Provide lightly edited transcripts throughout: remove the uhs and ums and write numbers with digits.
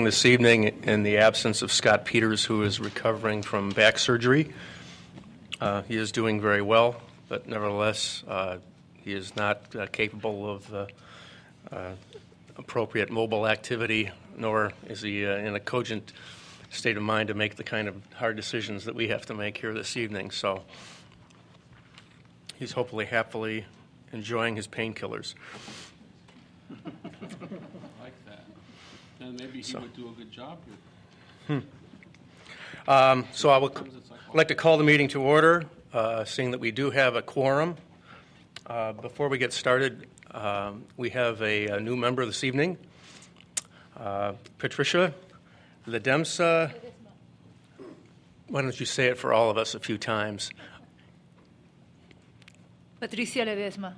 This evening in the absence of Scott Peters, who is recovering from back surgery. He is doing very well, but nevertheless, he is not capable of appropriate mobile activity, nor is he in a cogent state of mind to make the kind of hard decisions that we have to make here this evening. So he's hopefully happily enjoying his painkillers. And maybe he would do a good job here. So I would like to call the meeting to order, seeing that we do have a quorum. Before we get started, we have a new member this evening, Patricia Ledemsa. Why don't you say it for all of us a few times? Patricia Ledesma.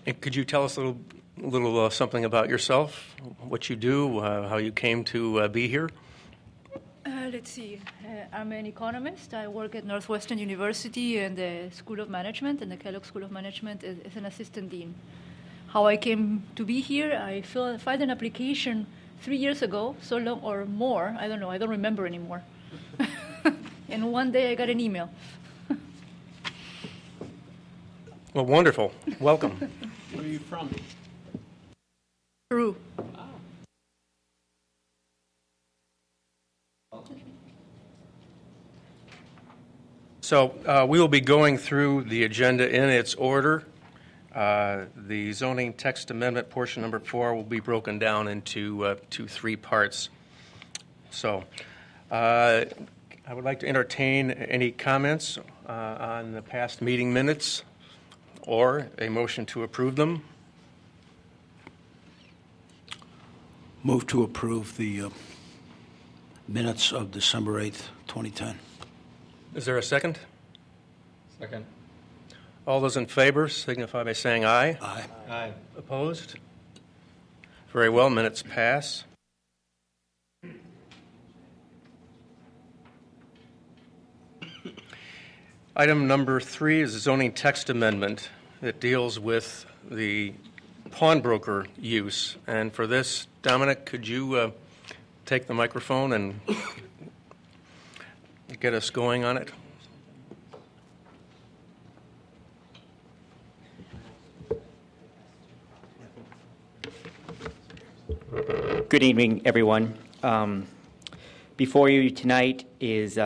And could you tell us a little something about yourself, what you do, how you came to be here? Let's see. I'm an economist. I work at Northwestern University in the School of Management, in the Kellogg School of Management, as an assistant dean. How I came to be here, I filed an application 3 years ago, so long or more, I don't know, I don't remember anymore. And one day I got an email. Well, wonderful. Welcome. Where are you from? Peru. So we will be going through the agenda in its order. The zoning text amendment portion number 4 will be broken down into 3 parts. So I would like to entertain any comments on the past meeting minutes or a motion to approve them. Move to approve the minutes of December 8th, 2010. Is there a second? Second. All those in favor signify by saying aye. Aye. Aye. Opposed? Very well, minutes pass. Item number 3 is a zoning text amendment that deals with the pawnbroker use. And for this, Dominic, could you take the microphone and get us going on it? Good evening, everyone. Before you tonight is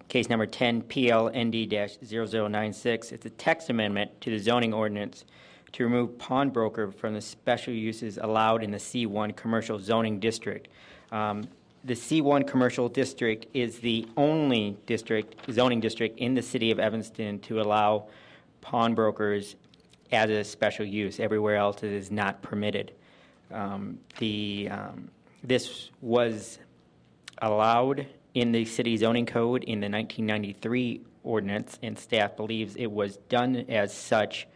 case number 10 PLND-0096. It's a text amendment to the zoning ordinance to remove pawnbroker from the special uses allowed in the C1 commercial zoning district. The C1 commercial district is the only zoning district in the city of Evanston to allow pawnbrokers as a special use. Everywhere else it is not permitted. This was allowed in the city zoning code in the 1993 ordinance, and staff believes it was done as such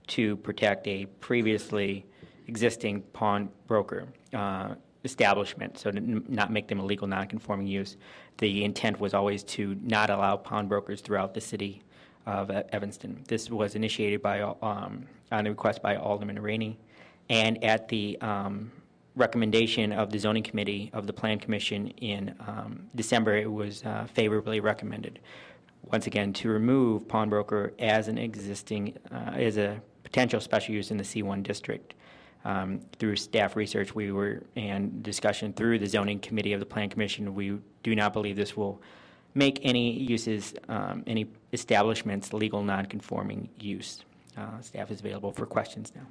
to protect a previously existing pawnbroker establishment, so to not make them a legal non-conforming use. The intent was always to not allow pawnbrokers throughout the city of Evanston. This was initiated by on the request by Alderman Rainey, and at the recommendation of the zoning committee of the Plan Commission in December, it was favorably recommended. Once again, to remove pawnbroker as an existing, as a potential special use in the C1 district. Through staff research and discussion through the zoning committee of the Plan Commission, we do not believe this will make any uses, any establishments legal non-conforming use. Staff is available for questions now.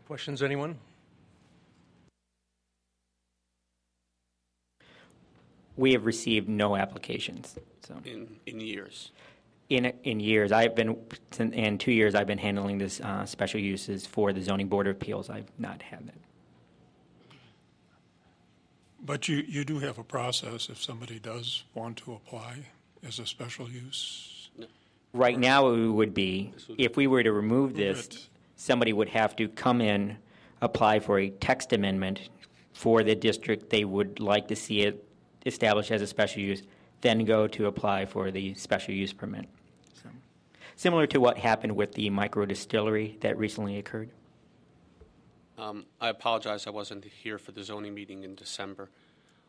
Questions, anyone? We have received no applications. So In years. In years, in 2 years, I've been handling this special uses for the Zoning Board of Appeals. I've not had that. But you do have a process if somebody does want to apply as a special use? Right now, it would be, if we were to remove this, somebody would have to come in, apply for a text amendment for the district they would like to see it established as a special use, then go to apply for the special use permit. So, similar to what happened with the micro distillery that recently occurred. I apologize, I wasn't here for the zoning meeting in December.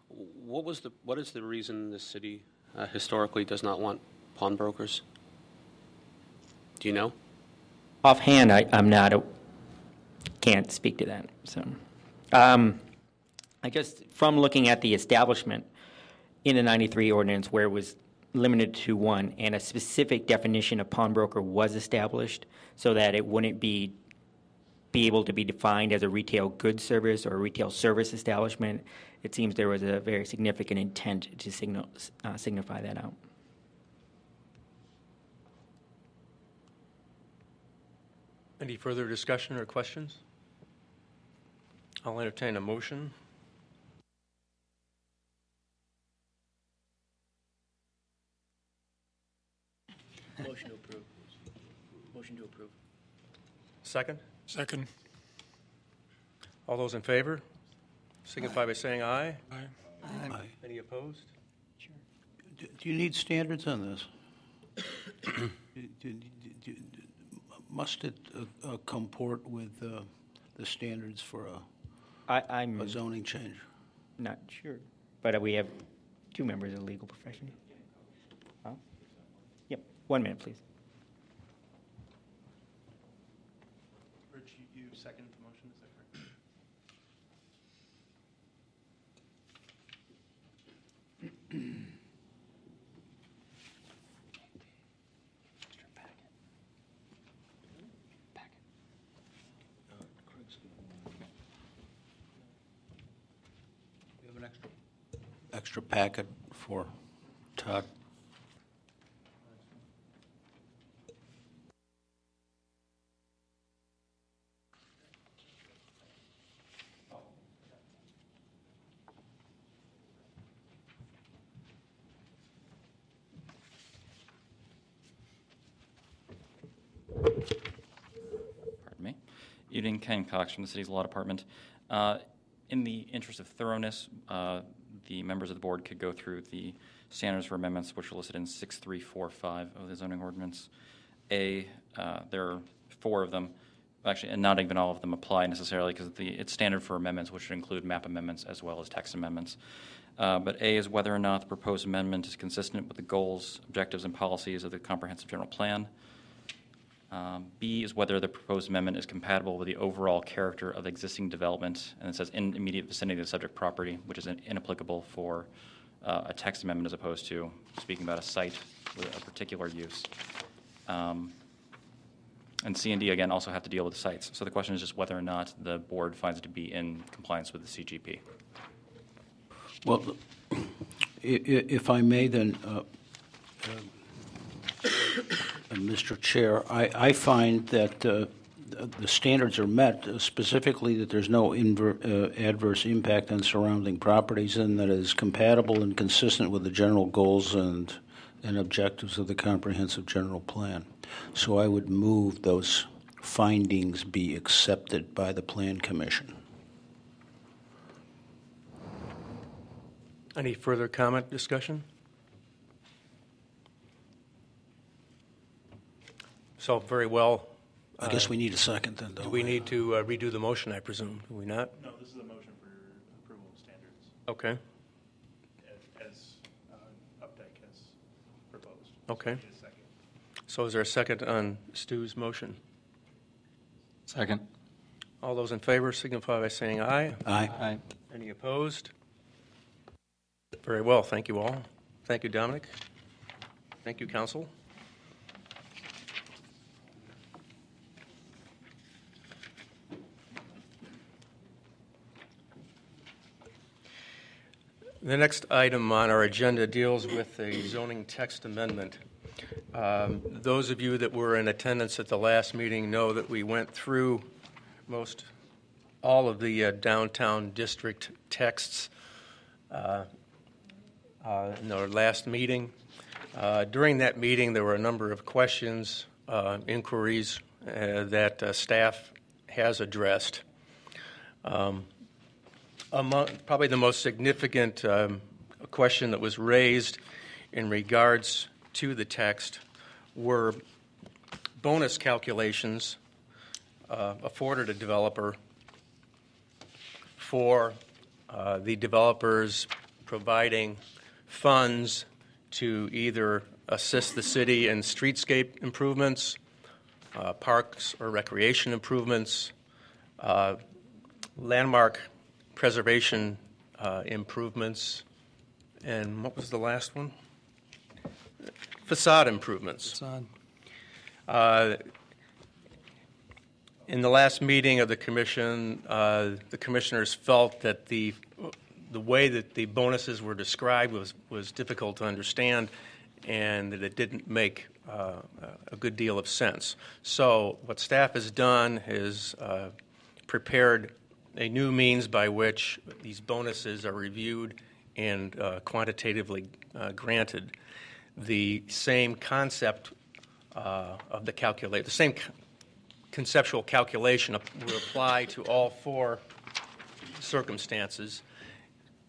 What is the reason the city historically does not want pawnbrokers? Do you know? Offhand, can't speak to that. So, I guess from looking at the establishment in the 93 ordinance where it was limited to one and a specific definition of pawnbroker was established so that it wouldn't be able to be defined as a retail goods service or a retail service establishment, it seems there was a very significant intent to signify that out. Any further discussion or questions? I'll entertain a motion. Motion to approve. Motion to approve. Second? Second. All those in favor signify by saying aye. Aye. Aye. Any opposed? Do you need standards on this? Must it comport with the standards for I'm a zoning change? not sure, but we have two members of the legal profession. Huh? Yep, 1 minute, please. Rich, you second the motion, is that correct? You have an extra packet for Todd? Pardon me. Evening, Ken Cox from the City's Law Department. In the interest of thoroughness, the members of the board could go through the standards for amendments, which are listed in 6345 of the zoning ordinance. There are 4 of them, actually, and not even all of them apply necessarily because it's standard for amendments, which would include map amendments as well as text amendments. But A is whether or not the proposed amendment is consistent with the goals, objectives, and policies of the comprehensive general plan. B is whether the proposed amendment is compatible with the overall character of the existing development, and it says in immediate vicinity of the subject property, which is inapplicable for a text amendment as opposed to speaking about a site with a particular use. And C and D, again, also have to deal with the sites. So the question is just whether or not the board finds it to be in compliance with the CGP. Well, if I may then, Mr. Chair, I find that the standards are met, specifically that there's no adverse impact on surrounding properties and that it is compatible and consistent with the general goals and objectives of the comprehensive general plan. So I would move those findings be accepted by the Plan Commission. Any further comment, discussion? So, very well. I guess we need a second then, don't Do we need to redo the motion, I presume? Do we not? No, this is a motion for approval of standards Okay. as Updike has proposed. Okay. So we need a second. So is there a second on Stu's motion? Second. All those in favor signify by saying aye. Aye. Aye. Any opposed? Very well. Thank you all. Thank you, Dominic. Thank you, Council. The next item on our agenda deals with a zoning text amendment. Those of you that were in attendance at the last meeting know that we went through all of the downtown district texts in our last meeting. During that meeting, there were a number of questions, inquiries that staff has addressed. Probably the most significant question that was raised in regards to the text were bonus calculations afforded a developer for the developers providing funds to either assist the city in streetscape improvements, parks or recreation improvements, landmark preservation improvements, and what was the last one? Facade improvements. In the last meeting of the commission, the commissioners felt that the way that the bonuses were described was difficult to understand, and that it didn't make a good deal of sense. So what staff has done is prepared a new means by which these bonuses are reviewed and quantitatively granted. The same concept of the same conceptual calculation will apply to all four circumstances.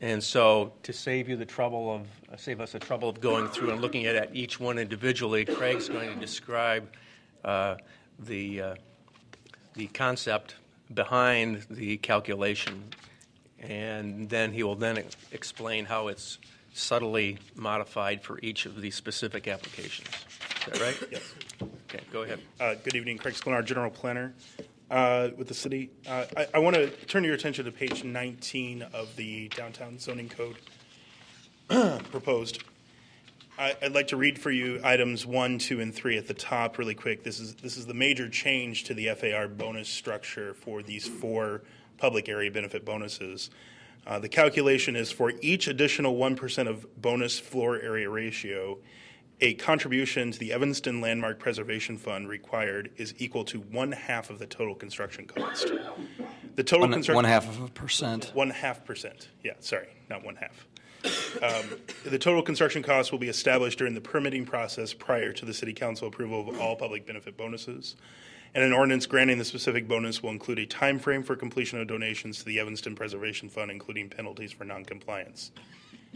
And so, to save us the trouble of going through and looking at each one individually, Craig's going to describe the concept behind the calculation, and then he will then explain how it's subtly modified for each of these specific applications. Is that right? Yes. Okay, go ahead. Good evening, Craig Sklenar, General Planner with the city. I want to turn your attention to page 19 of the Downtown Zoning Code proposed. I'd like to read for you items 1, 2, and 3 at the top really quick. This is the major change to the FAR bonus structure for these 4 public area benefit bonuses. The calculation is for each additional 1% of bonus floor area ratio, a contribution to the Evanston Landmark Preservation Fund required is equal to 1/2 of the total construction cost. The total construction 0.5%. 0.5%. Yeah, sorry, not 1/2. The total construction cost will be established during the permitting process prior to the City Council approval of all public benefit bonuses. And an ordinance granting the specific bonus will include a time frame for completion of donations to the Evanston Preservation Fund, including penalties for noncompliance.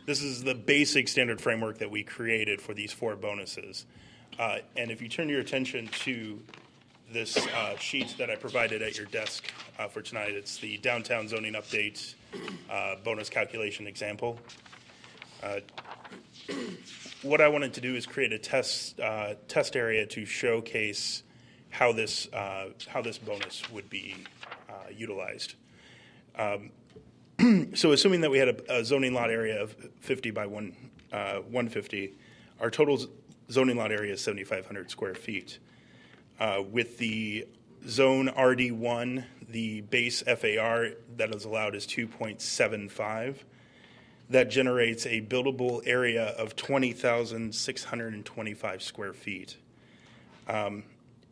This is the basic standard framework that we created for these 4 bonuses. And if you turn your attention to this sheet that I provided at your desk for tonight, it's the Downtown Zoning Update bonus calculation example. What I wanted to do is create a test area to showcase how this bonus would be utilized. So assuming that we had a zoning lot area of 50 by 150, our total zoning lot area is 7,500 square feet. With the zone RD1, the base FAR that is allowed is 2.75. That generates a buildable area of 20,625 square feet.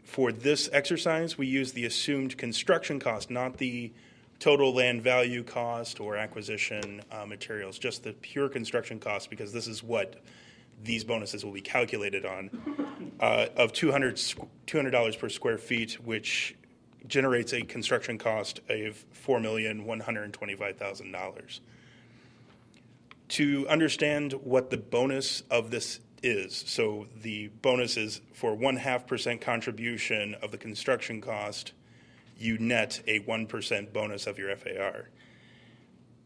For this exercise, we use the assumed construction cost, not the total land value cost or acquisition materials, just the pure construction cost, because this is what these bonuses will be calculated on, of $200 per square feet, which generates a construction cost of $4,125,000. To understand what the bonus of this is, so the bonus is for 0.5% contribution of the construction cost, you net a 1% bonus of your FAR.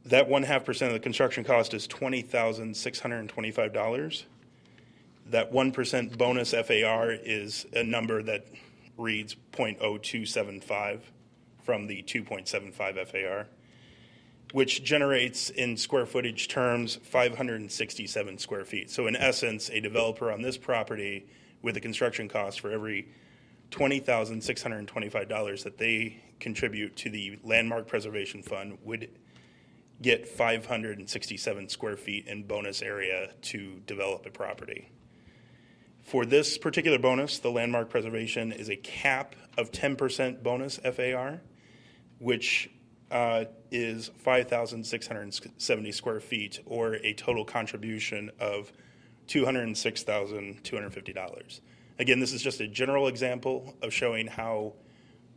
That 0.5% of the construction cost is $20,625. That 1% bonus FAR is a number that reads 0.0275 from the 2.75 FAR, which generates in square footage terms 567 square feet. So in essence, a developer on this property with a construction cost for every $20,625 that they contribute to the Landmark Preservation Fund would get 567 square feet in bonus area to develop a property. For this particular bonus, the Landmark Preservation is a cap of 10% bonus FAR, which is 5,670 square feet, or a total contribution of $206,250. Again, this is just a general example of showing how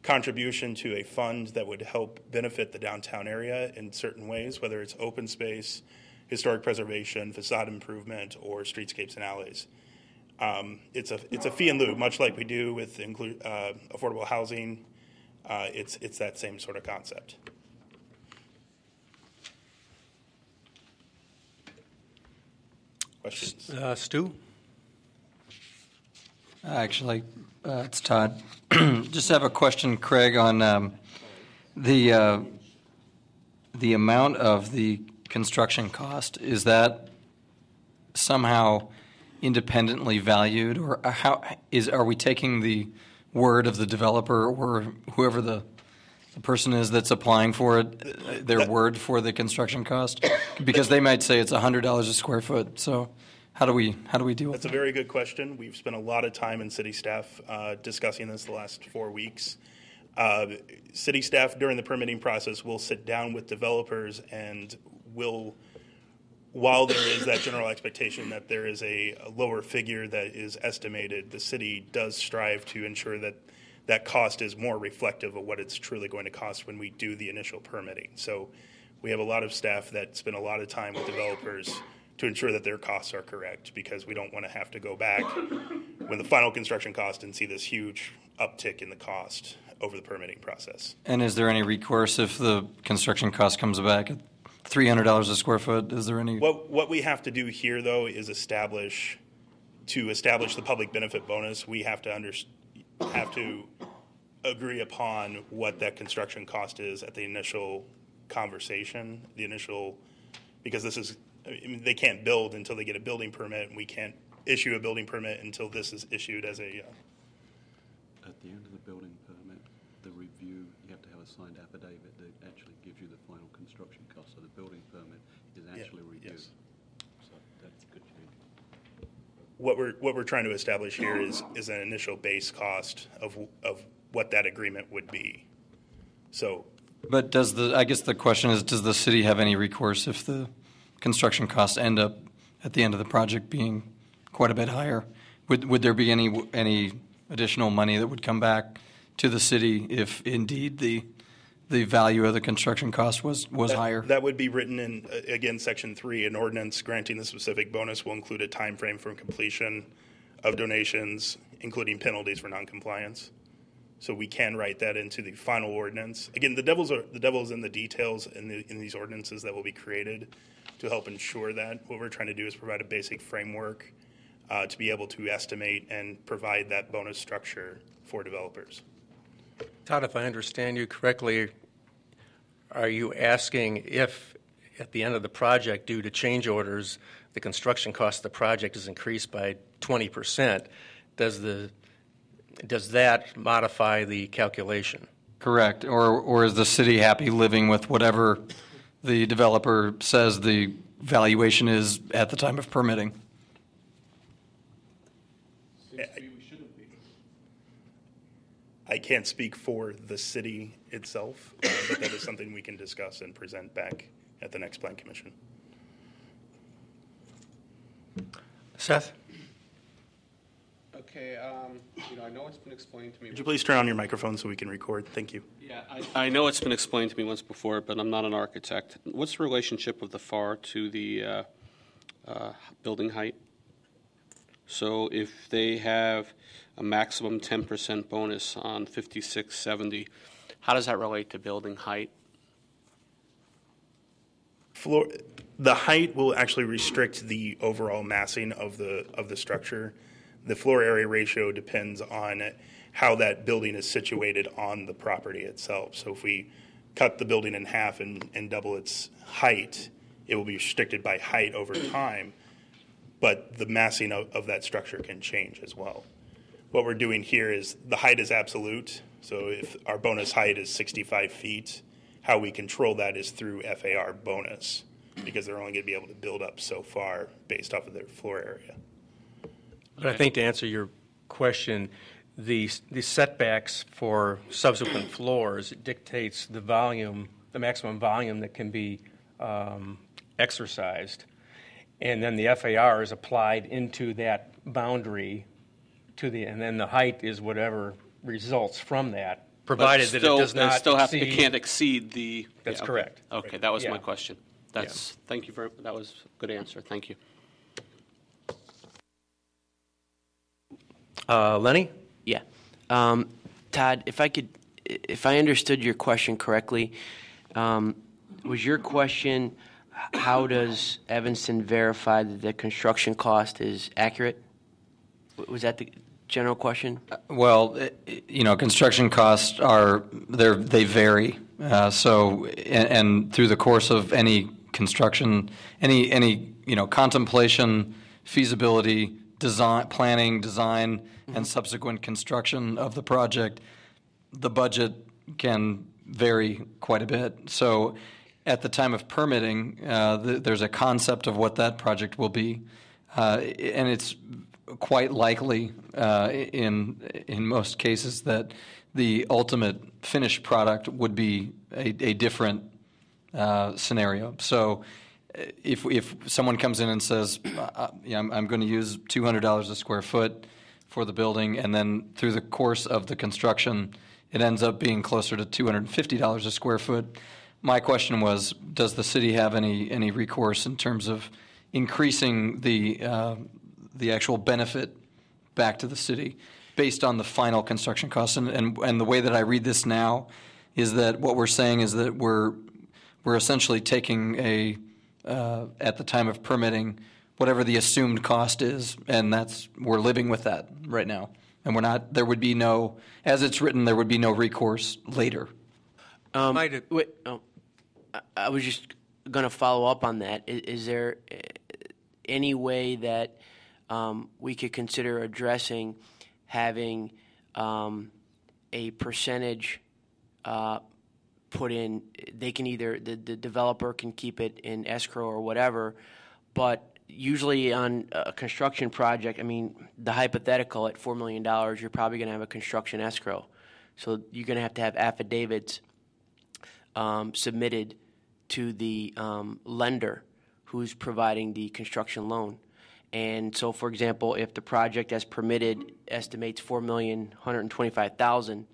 contribution to a fund that would help benefit the downtown area in certain ways, whether it's open space, historic preservation, facade improvement, or streetscapes and alleys. It's a fee in lieu, much like we do with affordable housing. It's that same sort of concept. Questions? Stu? Actually, it's Todd. Just have a question, Craig, on the amount of the construction cost. Is that somehow independently valued, or are we taking the word of the developer or whoever the person is that's applying for it, their word for the construction cost? Because they might say it's $100 a square foot. So how do we deal with That's a very good question. We've spent a lot of time in city staff discussing this the last 4 weeks. City staff during the permitting process will sit down with developers and will, while there is that general expectation that there is a lower figure that is estimated, the city does strive to ensure that that cost is more reflective of what it's truly going to cost when we do the initial permitting. So we have a lot of staff that spend a lot of time with developers to ensure that their costs are correct, because we don't want to have to go back when the final construction cost and see this huge uptick in the cost over the permitting process. And is there any recourse if the construction cost comes back at $300 a square foot? Is there any? What we have to do here, though, is establish the public benefit bonus. We have to agree upon what that construction cost is at the initial conversation, because this is, they can't build until they get a building permit, and we can't issue a building permit until this is issued as a. At the end of the building permit, the review, you have to have a signed affidavit that actually gives you the final construction cost. So the building permit is actually reviewed. Yes. So that's a good change. What we're trying to establish here is an initial base cost of what that agreement would be. So. But I guess the question is, does the city have any recourse if the construction costs end up at the end of the project being quite a bit higher? Would there be any additional money that would come back to the city if indeed the value of the construction cost was higher? That would be written in, again, Section 3. An ordinance granting the specific bonus will include a time frame for completion of donations, including penalties for noncompliance. So we can write that into the final ordinance. Again, the devil's in the details in these ordinances that will be created to help ensure that. What we're trying to do is provide a basic framework to be able to estimate and provide that bonus structure for developers. Todd, if I understand you correctly, are you asking if at the end of the project, due to change orders, the construction cost of the project is increased by 20%, does that modify the calculation? Correct. Or is the city happy living with whatever the developer says the valuation is at the time of permitting? Seems to be we shouldn't be. I can't speak for the city itself, but that is something we can discuss and present back at the next Plan Commission. Seth? Okay, I know it's been explained to me. Would you please turn on your microphone so we can record? Thank you. Yeah, I know it's been explained to me once before, but I'm not an architect. What's the relationship of the FAR to the building height? So if they have a maximum 10% bonus on 5670, how does that relate to building height? The height will actually restrict the overall massing of the structure. The floor area ratio depends on how that building is situated on the property itself. So if we cut the building in half and double its height, it will be restricted by height over time, but the massing of that structure can change as well. What we're doing here is the height is absolute. So if our bonus height is 65 feet, how we control that is through FAR bonus, because they're only going to be able to build up so far based off of their floor area. But I think to answer your question, the setbacks for subsequent floors dictates the volume, the maximum volume that can be exercised. And then the FAR is applied into that boundary and then the height is whatever results from that, provided that it does not exceed. It can't exceed the. That's correct. Okay, that was Yeah. my question. Thank you that was a good answer. Thank you. Lenny? Yeah. Todd, if I understood your question correctly, was your question how does Evanston verify that the construction cost is accurate? Was that the general question? Well, construction costs they vary. And through the course of any construction, any contemplation, feasibility, planning, design, and subsequent construction of the project, the budget can vary quite a bit. So at the time of permitting, there's a concept of what that project will be, and it's quite likely in most cases that the ultimate finished product would be a different scenario. So if someone comes in and says, I'm going to use $200 a square foot for the building, and then through the course of the construction, it ends up being closer to $250 a square foot. My question was, does the city have any recourse in terms of increasing the actual benefit back to the city based on the final construction costs? And the way that I read this now is that what we're saying is that we're essentially taking at the time of permitting, whatever the assumed cost is, and we're living with that right now. And there would be no, as it's written, there would be no recourse later. I was just going to follow up on that. Is there any way that we could consider addressing having a percentage put in? They can either, the developer can keep it in escrow or whatever, but usually on a construction project, I mean, the hypothetical at $4 million, you're probably going to have a construction escrow. So you're going to have affidavits submitted to the lender who's providing the construction loan. And so, for example, if the project as permitted estimates $4,125,000,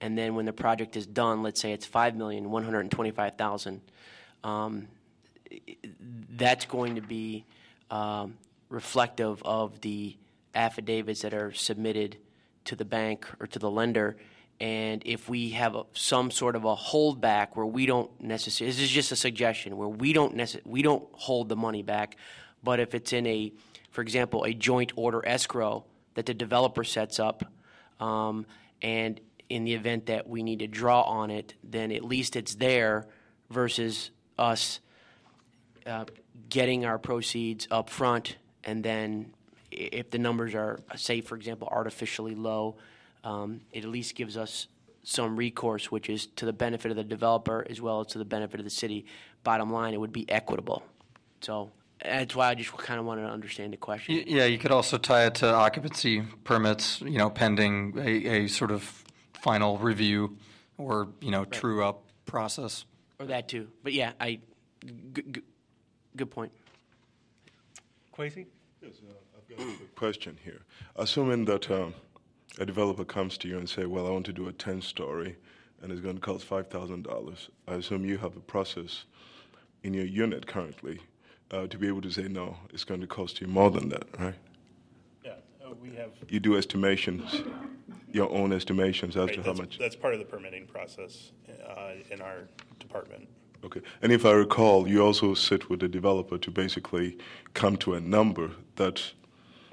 and then when the project is done, let's say it's $5,125,000, that's going to be reflective of the affidavits that are submitted to the bank or to the lender. And if we have some sort of a holdback where we don't necessarily, this is just a suggestion, where we don't hold the money back, but if it's in for example, a joint order escrow that the developer sets up, and in the event that we need to draw on it, then at least it's there versus us getting our proceeds up front, and then if the numbers are, say, for example, artificially low, it at least gives us some recourse, which is to the benefit of the developer as well as to the benefit of the city. Bottom line, it would be equitable. So that's why I just kind of wanted to understand the question. Yeah, you could also tie it to occupancy permits, pending a sort of final review or, right. True up process. Or that too. But yeah, good point. Kwesi? Yes, I've got a quick question here. Assuming that a developer comes to you and say, well, I want to do a 10-story and it's going to cost $5,000. I assume you have a process in your unit currently to be able to say, no, it's going to cost you more than that, right? Yeah, we have. You do estimations, your own estimations as to how much. That's part of the permitting process in our department. Okay. And if I recall, you also sit with the developer to basically come to a number that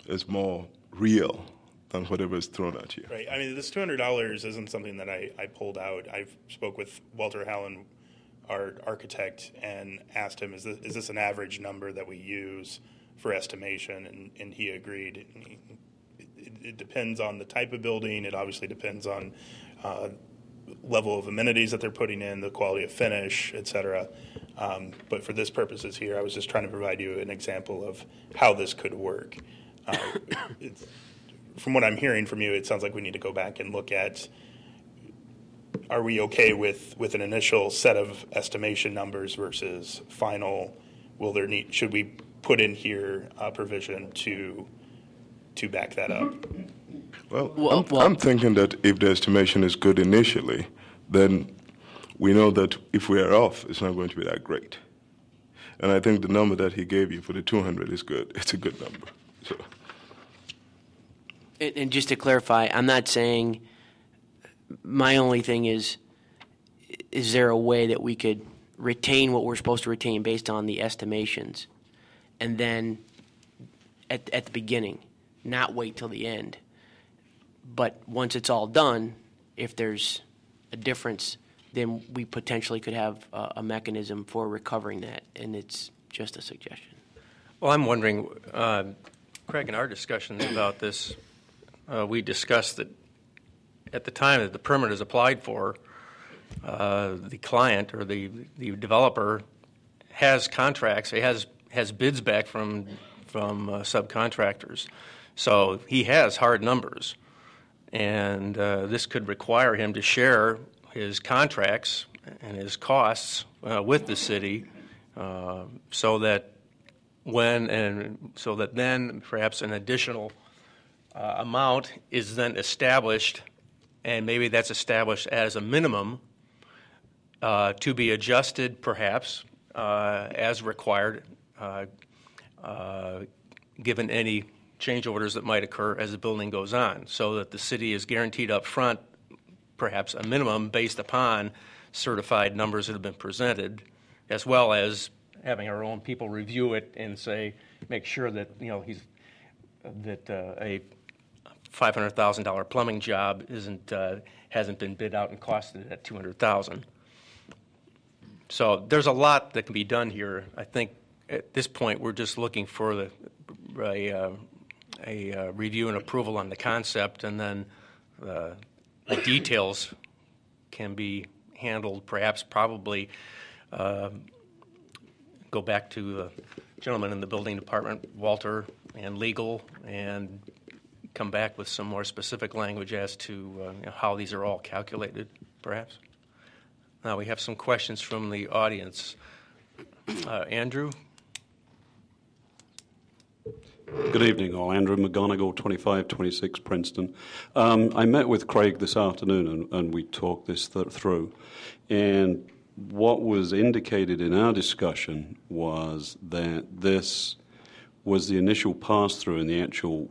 is more real than whatever is thrown at you. Right. I mean, this $200 isn't something that I pulled out. I spoke with Walter Hallen, our architect, and asked him, is this an average number that we use for estimation? And he agreed. It depends on the type of building. It obviously depends on level of amenities that they're putting in, the quality of finish, et cetera. But for this purposes here, I was just trying to provide you an example of how this could work. From what I'm hearing from you, it sounds like we need to go back and look at, are we okay with an initial set of estimation numbers versus final? Should we put in here a provision to back that up? Well, I'm thinking that if the estimation is good initially, then we know that if we are off, it's not going to be that great. And I think the number that he gave you for the 200 is good. It's a good number. So. And just to clarify, I'm not saying, my only thing is there a way that we could retain what we're supposed to retain based on the estimations, and then at the beginning, not wait till the end. But once it's all done, if there's a difference, then we potentially could have a mechanism for recovering that, and it's just a suggestion. Well, I'm wondering, Craig, in our discussions about this, we discussed that at the time that the permit is applied for, the client or the developer has contracts, he has bids back from subcontractors. So he has hard numbers. And this could require him to share his contracts and his costs with the city so that then perhaps an additional amount is then established, and maybe that's established as a minimum to be adjusted perhaps as required given any change orders that might occur as the building goes on, so that the city is guaranteed up front perhaps a minimum based upon certified numbers that have been presented, as well as having our own people review it and make sure that a $500,000 plumbing job hasn't been bid out and costed at $200,000. So there's a lot that can be done here. I think at this point we're just looking for a review and approval on the concept, and then the details can be handled, probably go back to the gentleman in the building department, Walter, and legal, and come back with some more specific language as to how these are all calculated, perhaps. Now we have some questions from the audience. Andrew? Good evening, all. Andrew McGonigal, 2526 Princeton. I met with Craig this afternoon, and we talked this through. And what was indicated in our discussion was that this was the initial pass-through, and the actual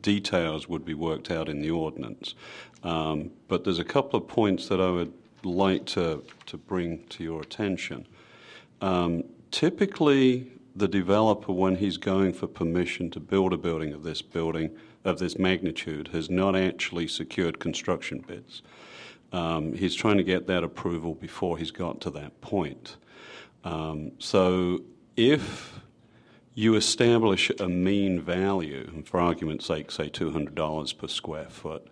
details would be worked out in the ordinance. But there's a couple of points that I would like to bring to your attention. Typically, the developer, when he's going for permission to build a building of this magnitude, has not actually secured construction bids. He's trying to get that approval before he's got to that point. So if you establish a mean value, and for argument's sake, say $200 per square foot,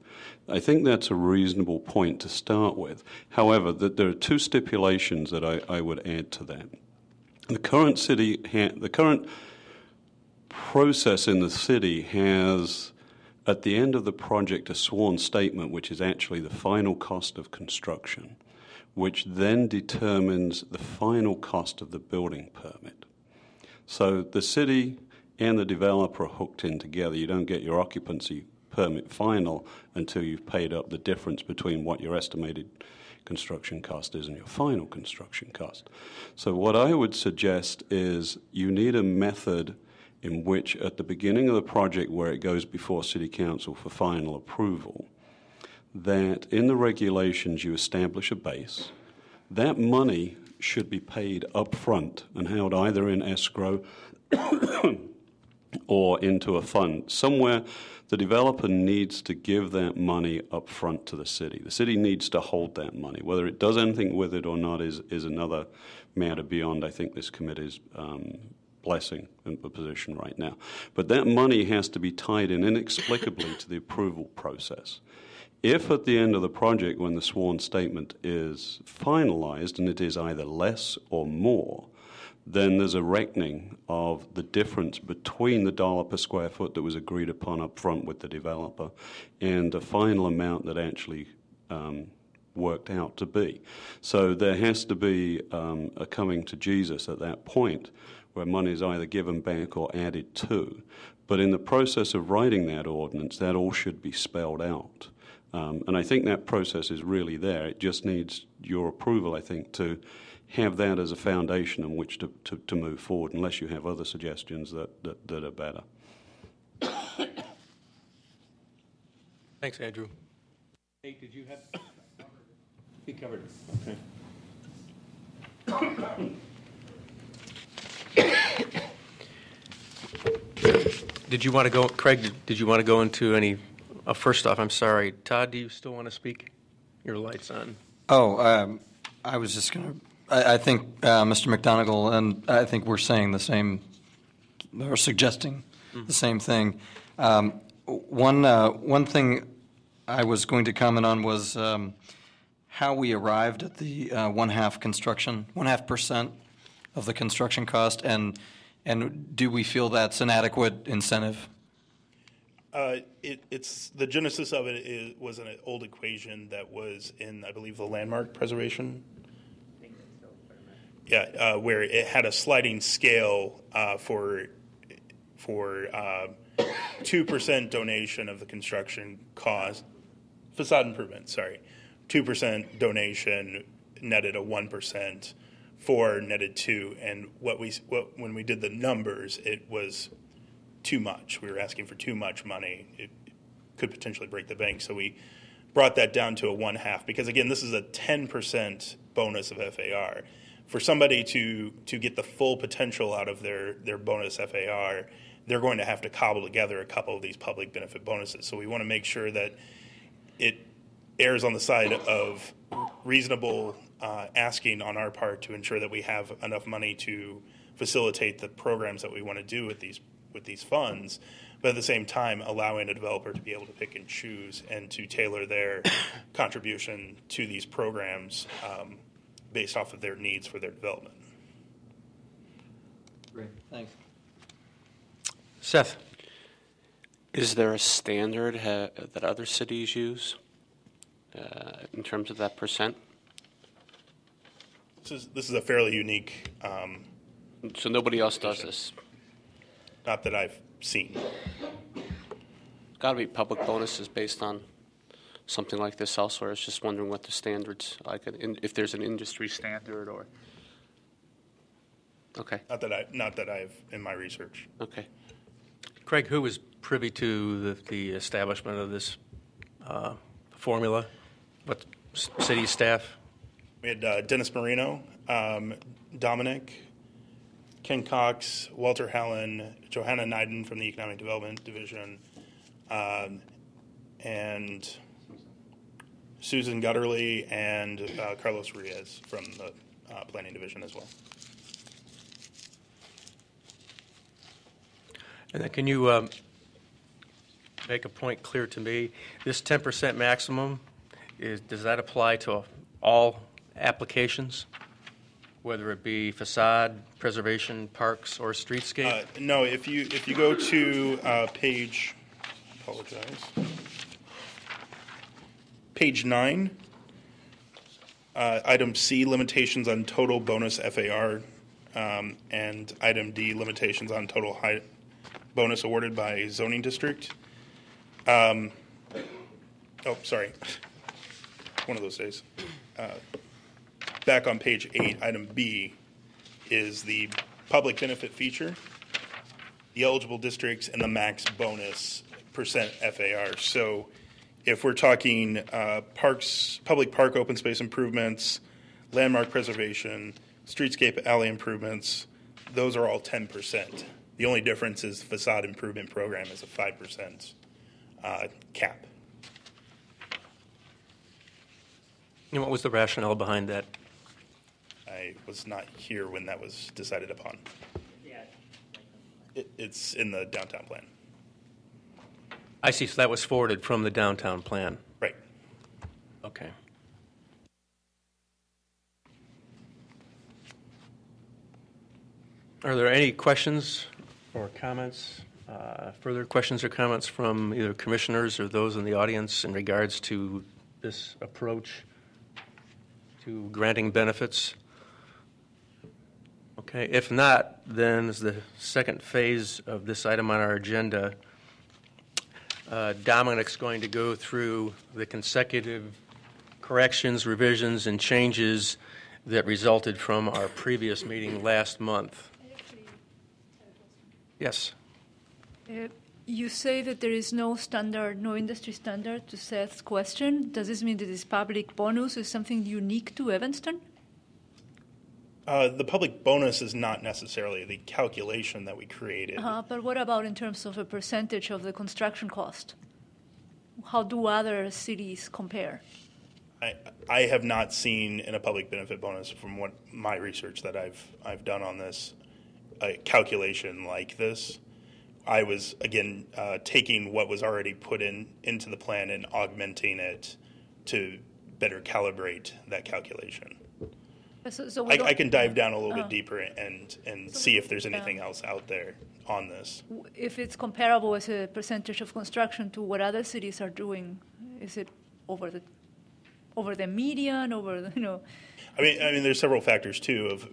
I think that's a reasonable point to start with. However, there are two stipulations that I would add to that. The current process in the city has, at the end of the project, a sworn statement, which is actually the final cost of construction, which then determines the final cost of the building permit. So the city and the developer are hooked in together. You don't get your occupancy permit final until you've paid up the difference between what your estimated construction cost is and your final construction cost. So what I would suggest is you need a method in which at the beginning of the project, where it goes before City Council for final approval, that in the regulations you establish a base. That money should be paid up front and held either in escrow or into a fund. Somewhere the developer needs to give that money up front to the city. The city needs to hold that money. Whether it does anything with it or not is another matter beyond, I think, this committee's blessing in the position right now. But that money has to be tied in inexplicably to the approval process. If at the end of the project, when the sworn statement is finalized, and it is either less or more, then there's a reckoning of the difference between the dollar per square foot that was agreed upon up front with the developer and the final amount that actually worked out to be. So there has to be a coming to Jesus at that point where money is either given back or added to. But in the process of writing that ordinance, that all should be spelled out. And I think that process is really there. It just needs your approval, I think, to have that as a foundation on which to move forward, unless you have other suggestions that are better. Thanks, Andrew. Hey, did you have? He covered it. Okay. Did you want to go, Craig, did you want to go into any, first off, I'm sorry, Todd, do you still want to speak? Your light's on. Oh, I was just going to, I think Mr. McDonegal and I think we're saying the same, or suggesting the same thing. One thing I was going to comment on was how we arrived at the 1.5% of the construction cost, and do we feel that's an adequate incentive? It's the genesis of it was an old equation that was in, I believe, the landmark preservation. Yeah, where it had a sliding scale for 2% donation of the construction cost, facade improvement. Sorry, 2% donation netted a 1%. 4 netted 2, and when we did the numbers, it was too much. We were asking for too much money. It could potentially break the bank, so we brought that down to a 1/2. Because again, this is a 10% bonus of FAR. For somebody to get the full potential out of their bonus FAR, they're going to have to cobble together a couple of these public benefit bonuses. So we want to make sure that it errs on the side of reasonable asking on our part to ensure that we have enough money to facilitate the programs that we want to do with these funds, but at the same time allowing a developer to be able to pick and choose and to tailor their contribution to these programs based off of their needs for their development. Great, thanks. Seth. Is there a standard that other cities use in terms of that percent? This is a fairly unique. So nobody else does this? Not that I've seen. Got to be public bonuses based on something like this elsewhere. I was just wondering what the standards, like if there's an industry standard or. Okay. Not that I've in my research. Okay. Craig, who was privy to the establishment of this formula? What city staff? We had Dennis Marino, Dominic, Ken Cox, Walter Hallen, Johanna Neiden from the Economic Development Division, and Susan Gutterly and Carlos Reyes from the Planning Division as well. And then can you make a point clear to me? This 10% maximum, does that apply to all applications, whether it be facade, preservation, parks, or streetscape? No, if you go to page 9, item C, limitations on total bonus FAR, and item D, limitations on total bonus awarded by zoning district. Sorry, one of those days. Back on page 8, item B is the public benefit feature, the eligible districts, and the max bonus percent FAR. So if we're talking parks, public park open space improvements, landmark preservation, streetscape alley improvements, those are all 10%. The only difference is facade improvement program is a 5% cap. And what was the rationale behind that? I was not here when that was decided upon. It's in the downtown plan. I see, so that was forwarded from the downtown plan. Right. Okay. Are there any questions or comments, further questions or comments from either commissioners or those in the audience in regards to this approach to granting benefits? Okay, if not, then as the second phase of this item on our agenda, Dominic's going to go through the consecutive corrections, revisions, and changes that resulted from our previous meeting last month. Yes. You say that there is no standard, no industry standard to Seth's question. Does this mean that this public bonus is something unique to Evanston? The public bonus is not necessarily the calculation that we created. But what about in terms of a percentage of the construction cost? How do other cities compare? I have not seen in a public benefit bonus, from what my research that I've done on this, a calculation like this. I was, again, taking what was already put into the plan and augmenting it to better calibrate that calculation. So I can dive down a little bit deeper and see if there's anything else out there on this. If it's comparable as a percentage of construction to what other cities are doing, is it over the median, I mean, there's several factors too. Of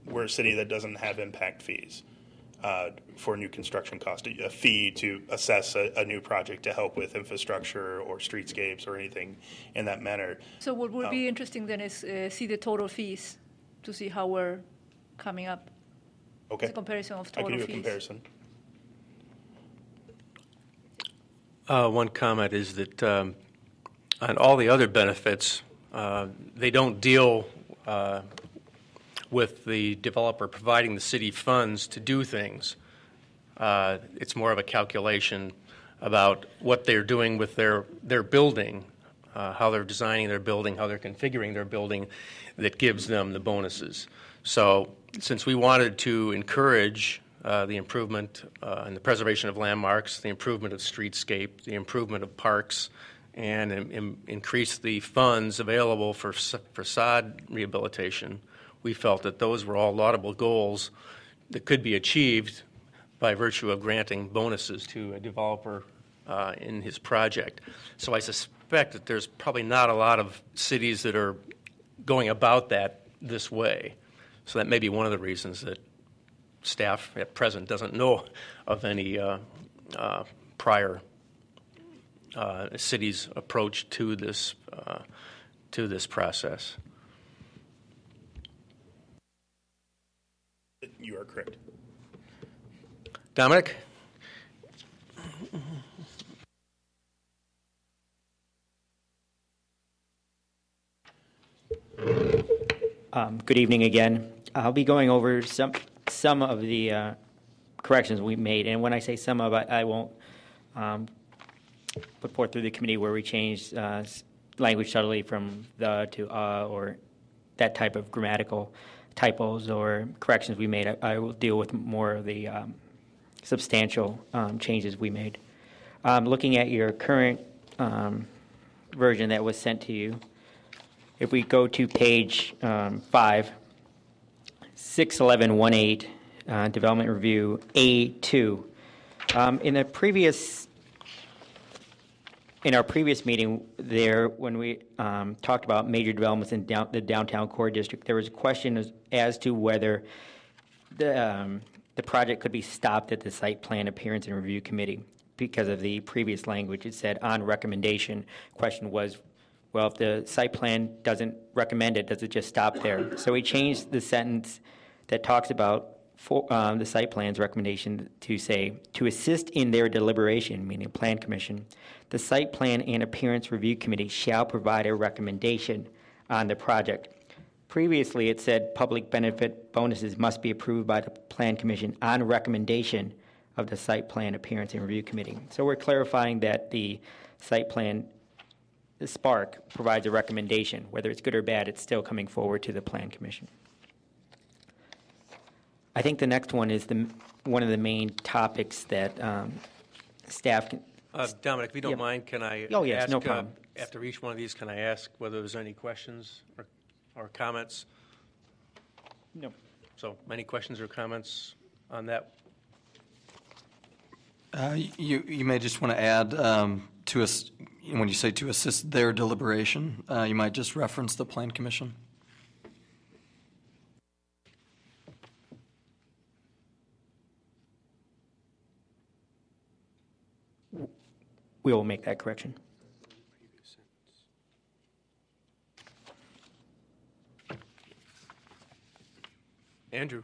we're a city that doesn't have impact fees for new construction cost, a fee to assess a new project to help with infrastructure or streetscapes or anything in that manner. So what would be interesting then is see the total fees to see how we're coming up. Okay. It's a comparison of total fees. I can do a fees. comparison. One comment is that on all the other benefits, they don't deal with the developer providing the city funds to do things. It's more of a calculation about what they're doing with their building, how they're designing their building, how they're configuring their building, that gives them the bonuses. So since we wanted to encourage the improvement and the preservation of landmarks, the improvement of streetscape, the improvement of parks, and increase the funds available for facade rehabilitation, we felt that those were all laudable goals that could be achieved by virtue of granting bonuses to a developer in his project. So I suspect that there's probably not a lot of cities that are going about that this way. So that may be one of the reasons that staff at present doesn't know of any prior city's approach to this process. You are correct. Dominic? Good evening again. I'll be going over some of the corrections we made, and when I say some of it, I won't put forth through the committee where we changed language subtly from the to or that type of grammatical typos or corrections we made. I will deal with more of the substantial changes we made. Looking at your current version that was sent to you, if we go to page 5, 61118, development review A2. In our previous meeting there, when we talked about major developments in the downtown core district, there was a question as to whether the project could be stopped at the site plan appearance and review committee because of the previous language. It said on recommendation. Question was, well, if the site plan doesn't recommend it, does it just stop there? So we changed the sentence that talks about the site plan's recommendation to say, to assist in their deliberation, meaning plan commission, the site plan and appearance review committee shall provide a recommendation on the project. Previously, it said public benefit bonuses must be approved by the plan commission on recommendation of the site plan appearance and review committee. So we're clarifying that the site plan, the SPARC, provides a recommendation. Whether it's good or bad, it's still coming forward to the plan commission. I think the next one is one of the main topics that staff can... Dominic, if you don't mind, can I yes, ask, no problem. After each one of these, can I ask whether there's any questions or comments? No. So, any questions or comments on that? You may just want to add to us, when you say to assist their deliberation, you might just reference the plan commission. We will make that correction. Andrew.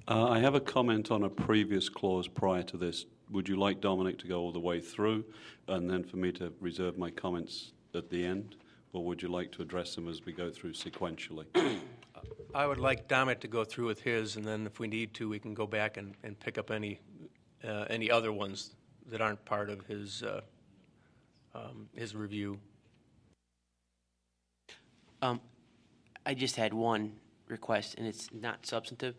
I have a comment on a previous clause prior to this. Would you like Dominic to go all the way through and then for me to reserve my comments at the end? or would you like to address them as we go through sequentially? I would like Dominic to go through with his, and then if we need to, we can go back and pick up any other ones that aren't part of his review. I just had one request, and it's not substantive.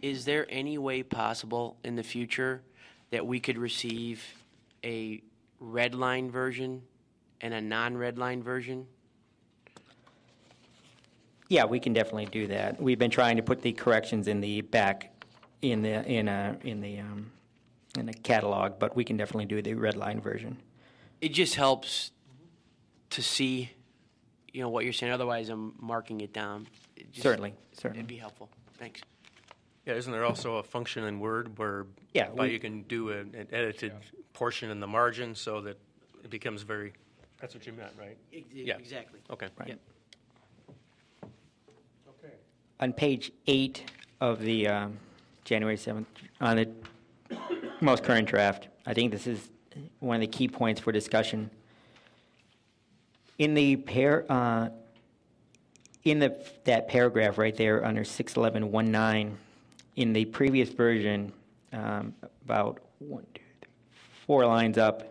Is there any way possible in the future that we could receive a red line version and a non-red line version? Yeah, we can definitely do that. We've been trying to put the corrections in the back in the catalog, but we can definitely do the red line version. It just helps to see, what you're saying. Otherwise, I'm marking it down. Certainly. It'd be helpful. Thanks. Yeah, isn't there also a function in Word where you can do an edited portion in the margin so that it becomes very? That's what you meant, right? Yeah, exactly. Okay. Right. Yep. Okay. On page 8 of the January 7th, on the most current draft, I think this is one of the key points for discussion. In the that paragraph right there under 611.19, in the previous version, about 4 lines up,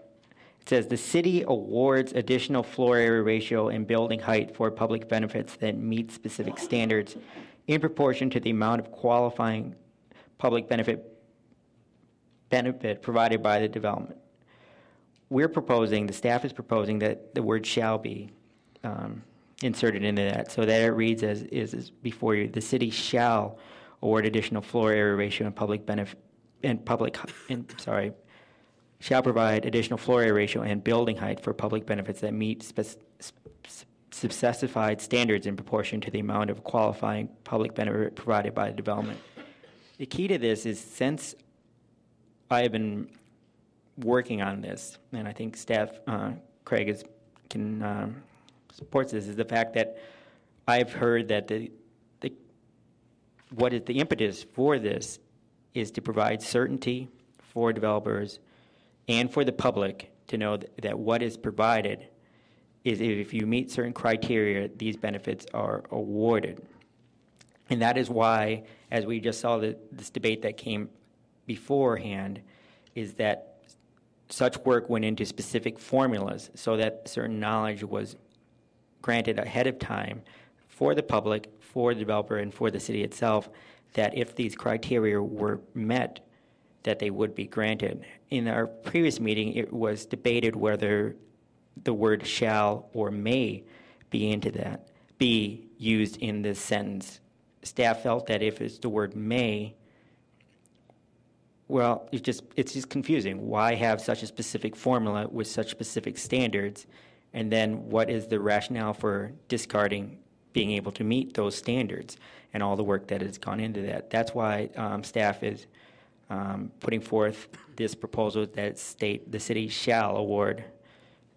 it says the city awards additional floor area ratio and building height for public benefits that meet specific standards in proportion to the amount of qualifying public benefit provided by the development. The staff is proposing that the word shall be inserted into that, so that it reads as is before you. The city shall award additional floor area ratio and public benefit shall provide additional floor area ratio and building height for public benefits that meet specified standards in proportion to the amount of qualifying public benefit provided by the development. The key to this is, since I have been working on this, and I think staff, Craig supports this, is the fact that I've heard that what is the impetus for this is to provide certainty for developers and for the public to know that what is provided is, if you meet certain criteria, these benefits are awarded. And that is why, as we just saw this debate that came beforehand, is that such work went into specific formulas so that certain knowledge was granted ahead of time for the public, for the developer, and for the city itself, that if these criteria were met, that they would be granted. In our previous meeting, it was debated whether the word shall or may be used in this sentence. Staff felt that if it's the word may, well, it's just confusing. Why have such a specific formula with such specific standards, and then what is the rationale for discarding being able to meet those standards and all the work that has gone into that? That's why staff is putting forth this proposal that state the city shall award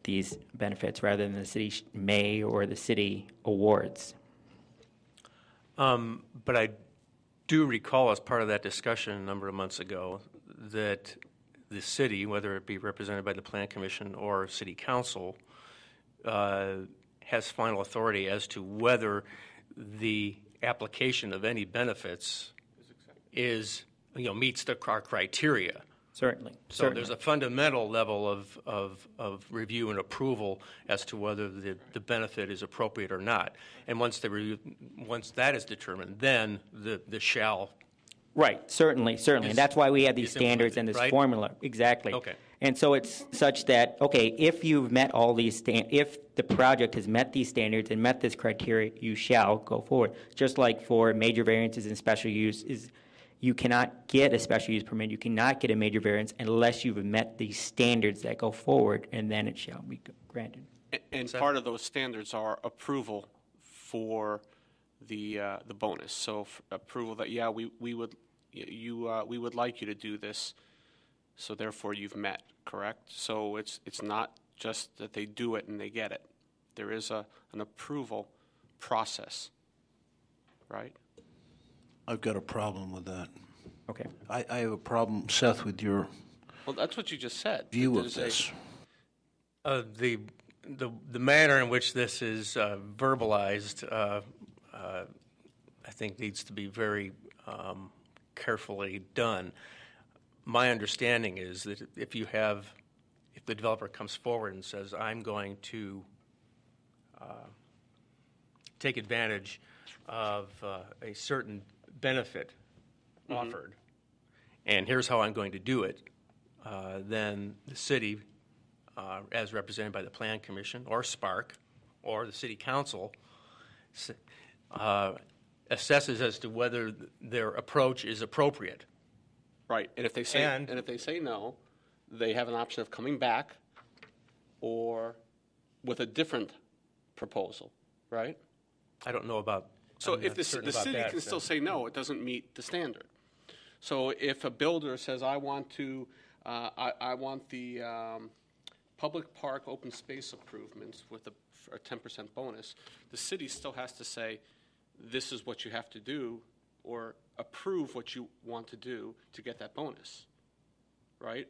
these benefits rather than the city may or the city awards. But I do recall, as part of that discussion a number of months ago, that the city, whether it be represented by the Plan Commission or City Council, has final authority as to whether the application of any benefits meets our criteria. Certainly. So there's a fundamental level of review and approval as to whether the benefit is appropriate or not. And once that is determined, then the shall. Right, certainly. And that's why we have these standards and this formula. Exactly. Okay. And so it's such that, if you've met all these if the project has met these standards and met this criteria, you shall go forward. Just like for major variances and special use, you cannot get a special use permit, you cannot get a major variance unless you've met these standards that go forward, and then it shall be granted. And part of those standards are approval for the bonus. So approval that we would like you to do this, so therefore you've met, correct? So it's not just that they do it and they get it. There is an approval process, right? I've got a problem with that. Okay. I have a problem, Seth, with your Well, that's what you just said. view of this. The the manner in which this is verbalized, I think needs to be very carefully done. My understanding is that if the developer comes forward and says, I'm going to take advantage of a certain benefit offered, and here's how I'm going to do it, then the city, as represented by the Plan Commission or SPARC or the City Council, assesses as to whether their approach is appropriate. Right, and if they say no, they have an option of coming back or with a different proposal, right? I don't know about. So if the city can still say no, it doesn't meet the standard. So if a builder says, I want to, I want the public park open space improvements with a 10% bonus, the city still has to say, this is what you have to do, or approve what you want to do to get that bonus, right?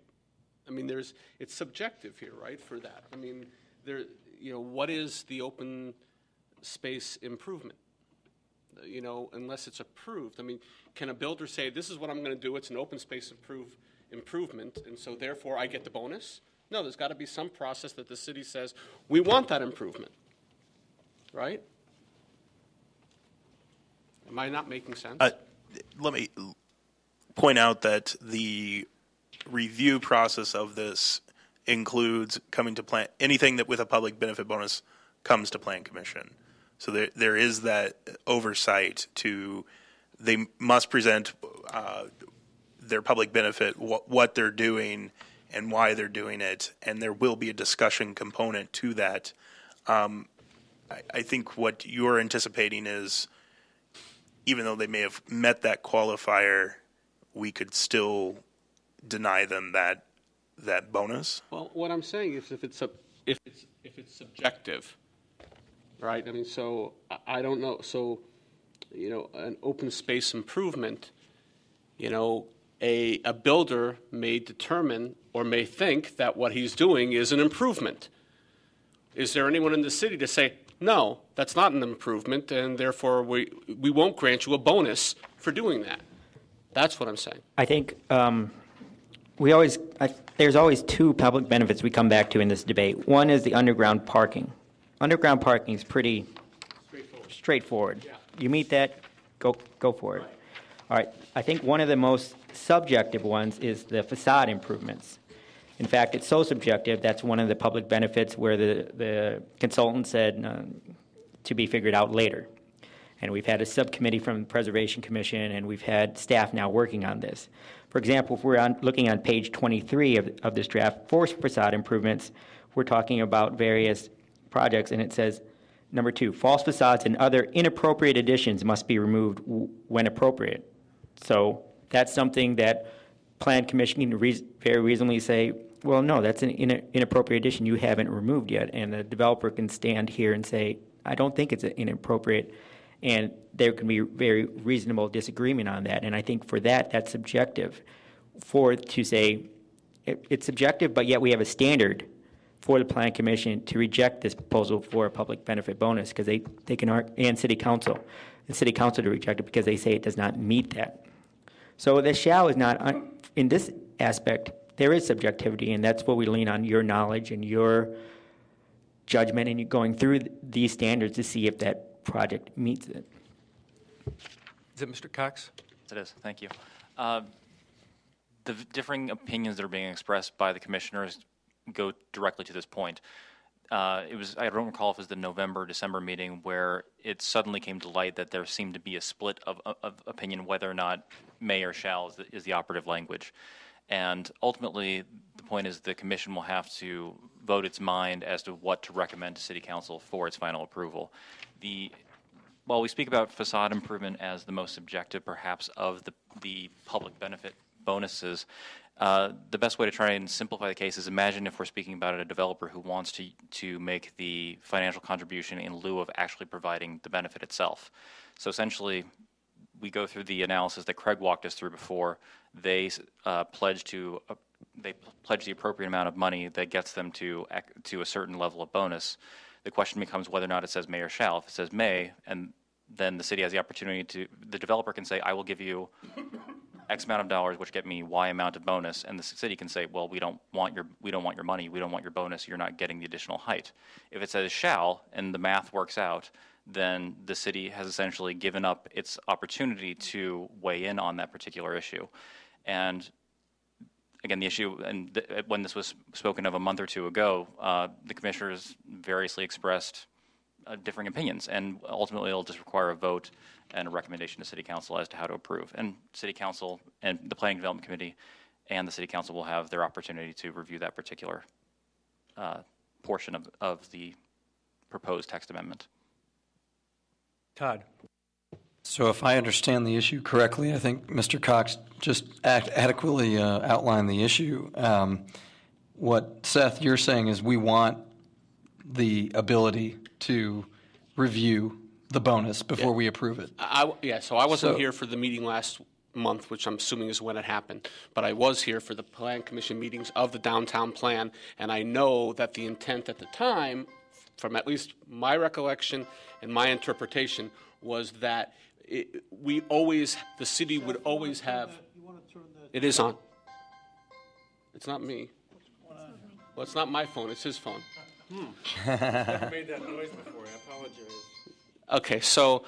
I mean, it's subjective here, right, for that. I mean, what is the open space improvement? Unless it's approved. I mean, can a builder say, this is what I'm going to do, it's an open space improvement, and so therefore I get the bonus? No, there's got to be some process that the city says, we want that improvement, right? Am I not making sense? Let me point out that the review process of this includes coming to plan, anything that with a public benefit bonus comes to Plan Commission. So there is that oversight they must present their public benefit, what they're doing and why they're doing it, and there will be a discussion component to that. I think what you're anticipating is, even though they may have met that qualifier, we could still deny them that bonus. Well, what I'm saying is, if it's subjective, right? I mean, so I don't know. So, an open space improvement, a builder may determine or may think that what he's doing is an improvement. Is there anyone in the city to say, no, that's not an improvement, and therefore we won't grant you a bonus for doing that? That's what I'm saying. I think there's always two public benefits we come back to in this debate. One is the underground parking. Underground parking is pretty straightforward. Yeah. You meet that, go for it. Right. All right. I think one of the most subjective ones is the facade improvements. In fact, it's so subjective, that's one of the public benefits where the consultant said to be figured out later. And we've had a subcommittee from the Preservation Commission, and we've had staff now working on this. For example, if we're looking on page 23 of this draft, forced facade improvements, we're talking about various projects, and it says, number 2, false facades and other inappropriate additions must be removed when appropriate. So that's something that Plan Commission can very reasonably say, well, no, that's an inappropriate addition you haven't removed yet. And the developer can stand here and say, I don't think it's inappropriate. And there can be very reasonable disagreement on that. And I think for that's subjective. To say it's subjective, but yet we have a standard for the Plan Commission to reject this proposal for a public benefit bonus, because they can, and City Council to reject it because they say it does not meet that. So the shall is not, in this aspect, there is subjectivity, and that's what we lean on, your knowledge and your judgment, and you're going through these standards to see if that project meets it. Is it Mr. Cox? Yes, it is. Thank you. The differing opinions that are being expressed by the commissioners go directly to this point. I don't recall if it was the November-December meeting where it suddenly came to light that there seemed to be a split of opinion whether or not may or shall is the operative language. And ultimately, the point is the commission will have to vote its mind as to what to recommend to City Council for its final approval. While we speak about facade improvement as the most subjective, perhaps, of the public benefit bonuses, the best way to try and simplify the case is imagine if we're speaking about a developer who wants to make the financial contribution in lieu of actually providing the benefit itself. So essentially, we go through the analysis that Craig walked us through before. They pledge to they pledge the appropriate amount of money that gets them to a certain level of bonus. The question becomes whether or not it says may or shall. If it says may, and then the city has the opportunity the developer can say, I will give you X amount of dollars, which get me Y amount of bonus, and the city can say, well, we don't want your money, we don't want your bonus, you're not getting the additional height. If it says shall, and the math works out, then the city has essentially given up its opportunity to weigh in on that particular issue. And again, the issue, and when this was spoken of a month or two ago, the commissioners variously expressed differing opinions, and ultimately it'll just require a vote and a recommendation to City Council as to how to approve. And City Council and the Planning Development Committee and the City Council will have their opportunity to review that particular portion of the proposed text amendment. Todd. So if I understand the issue correctly, I think Mr. Cox just adequately outlined the issue. What, Seth, you're saying is we want the ability to review the bonus before we approve it. So I wasn't here for the meeting last month, which I'm assuming is when it happened, but I was here for the Plan Commission meetings of the downtown plan, and I know that the intent at the time, from at least my recollection and my interpretation, was that the city would always have. It is on. It's not me. Well, it's not my phone. It's his phone. Never made that noise before. I apologize. Okay, so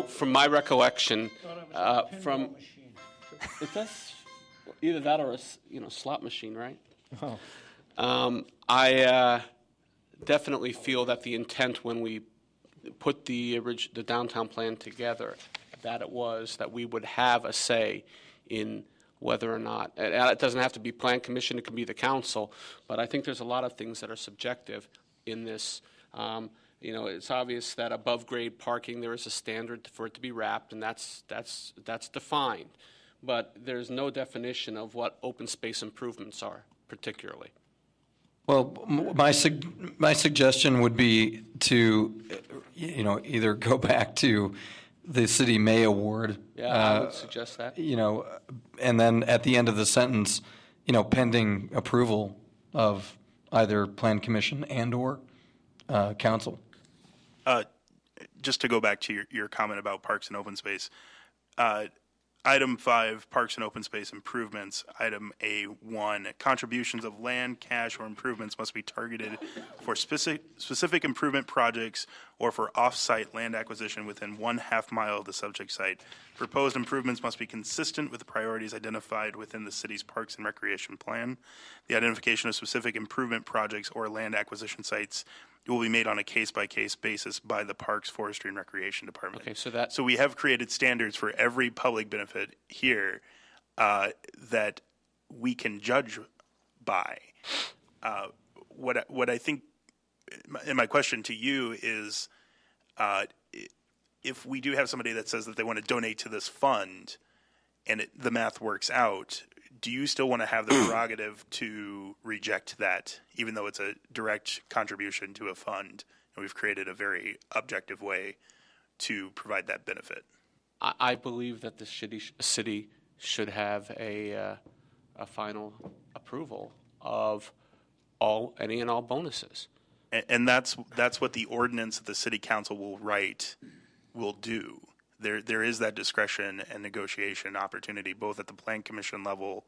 from my recollection, it does either that or a slot machine, right? Oh. I definitely feel that the intent when we put the downtown plan together, that it was that we would have a say in whether or not, and it doesn't have to be Plan Commission, it can be the council, but I think there's a lot of things that are subjective in this. It's obvious that above grade parking, there is a standard for it to be wrapped, and that's defined, but there's no definition of what open space improvements are particularly. Well, my suggestion would be to, either go back to the city may award. Yeah, I would suggest that. And then at the end of the sentence, pending approval of either Plan Commission and or council. Just to go back to your comment about parks and open space, Item 5, Parks and Open Space Improvements. Item A1, contributions of land, cash, or improvements must be targeted for specific improvement projects or for off-site land acquisition within 1/2 mile of the subject site. Proposed improvements must be consistent with the priorities identified within the city's Parks and Recreation Plan. The identification of specific improvement projects or land acquisition sites will be made on a case-by-case basis by the Parks, Forestry, and Recreation Department. Okay, so we have created standards for every public benefit here that we can judge by. What I think, and my question to you is, if we do have somebody that says that they want to donate to this fund, and the math works out, do you still want to have the prerogative to reject that, even though it's a direct contribution to a fund, and we've created a very objective way to provide that benefit? I believe that the city should have a final approval of any and all bonuses. And that's what the ordinance that the city council will write will do. There is that discretion and negotiation opportunity both at the Plan Commission level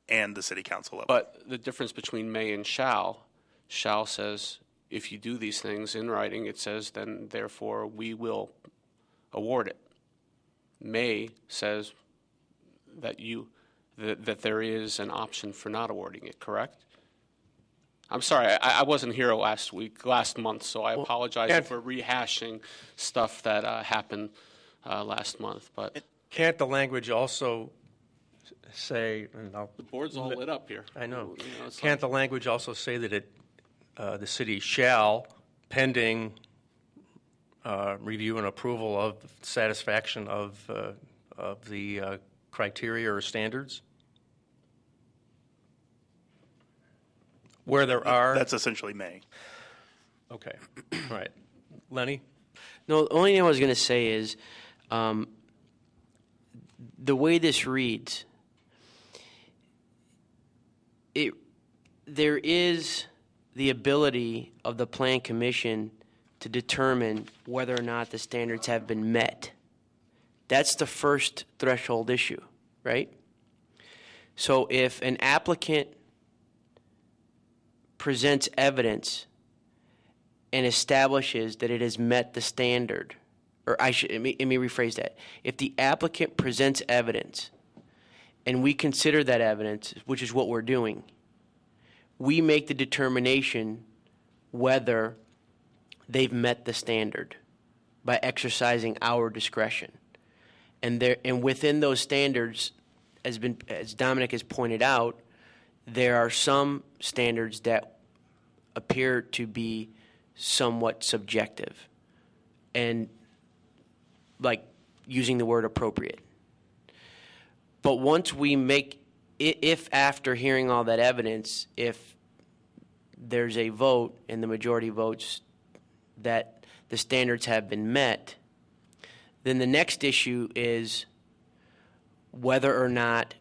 and the city council level. But the difference between may and shall says if you do these things in writing, it says then therefore we will award it. May says that that there is an option for not awarding it, correct? I'm sorry, I wasn't here last month, so I apologize if we're rehashing stuff that happened last month. But can't the language also say? The board's all lit up here. I know. Can't the language also say that the city shall, pending review and approval of satisfaction of the criteria or standards? Where there are. That's essentially may. Okay. All right. Lenny? No, the only thing I was going to say is the way this reads, it there is the ability of the Plan Commission to determine whether or not the standards have been met. That's the first threshold issue, right? So if an applicant presents evidence and establishes that it has met the standard, or let me rephrase that. If the applicant presents evidence and we consider that evidence, which is what we're doing, we make the determination whether they've met the standard by exercising our discretion. And within those standards, as Dominic has pointed out, there are some standards that appear to be somewhat subjective, and like using the word appropriate. But once we make, if after hearing all that evidence, if there's a vote and the majority votes that the standards have been met, then the next issue is whether or not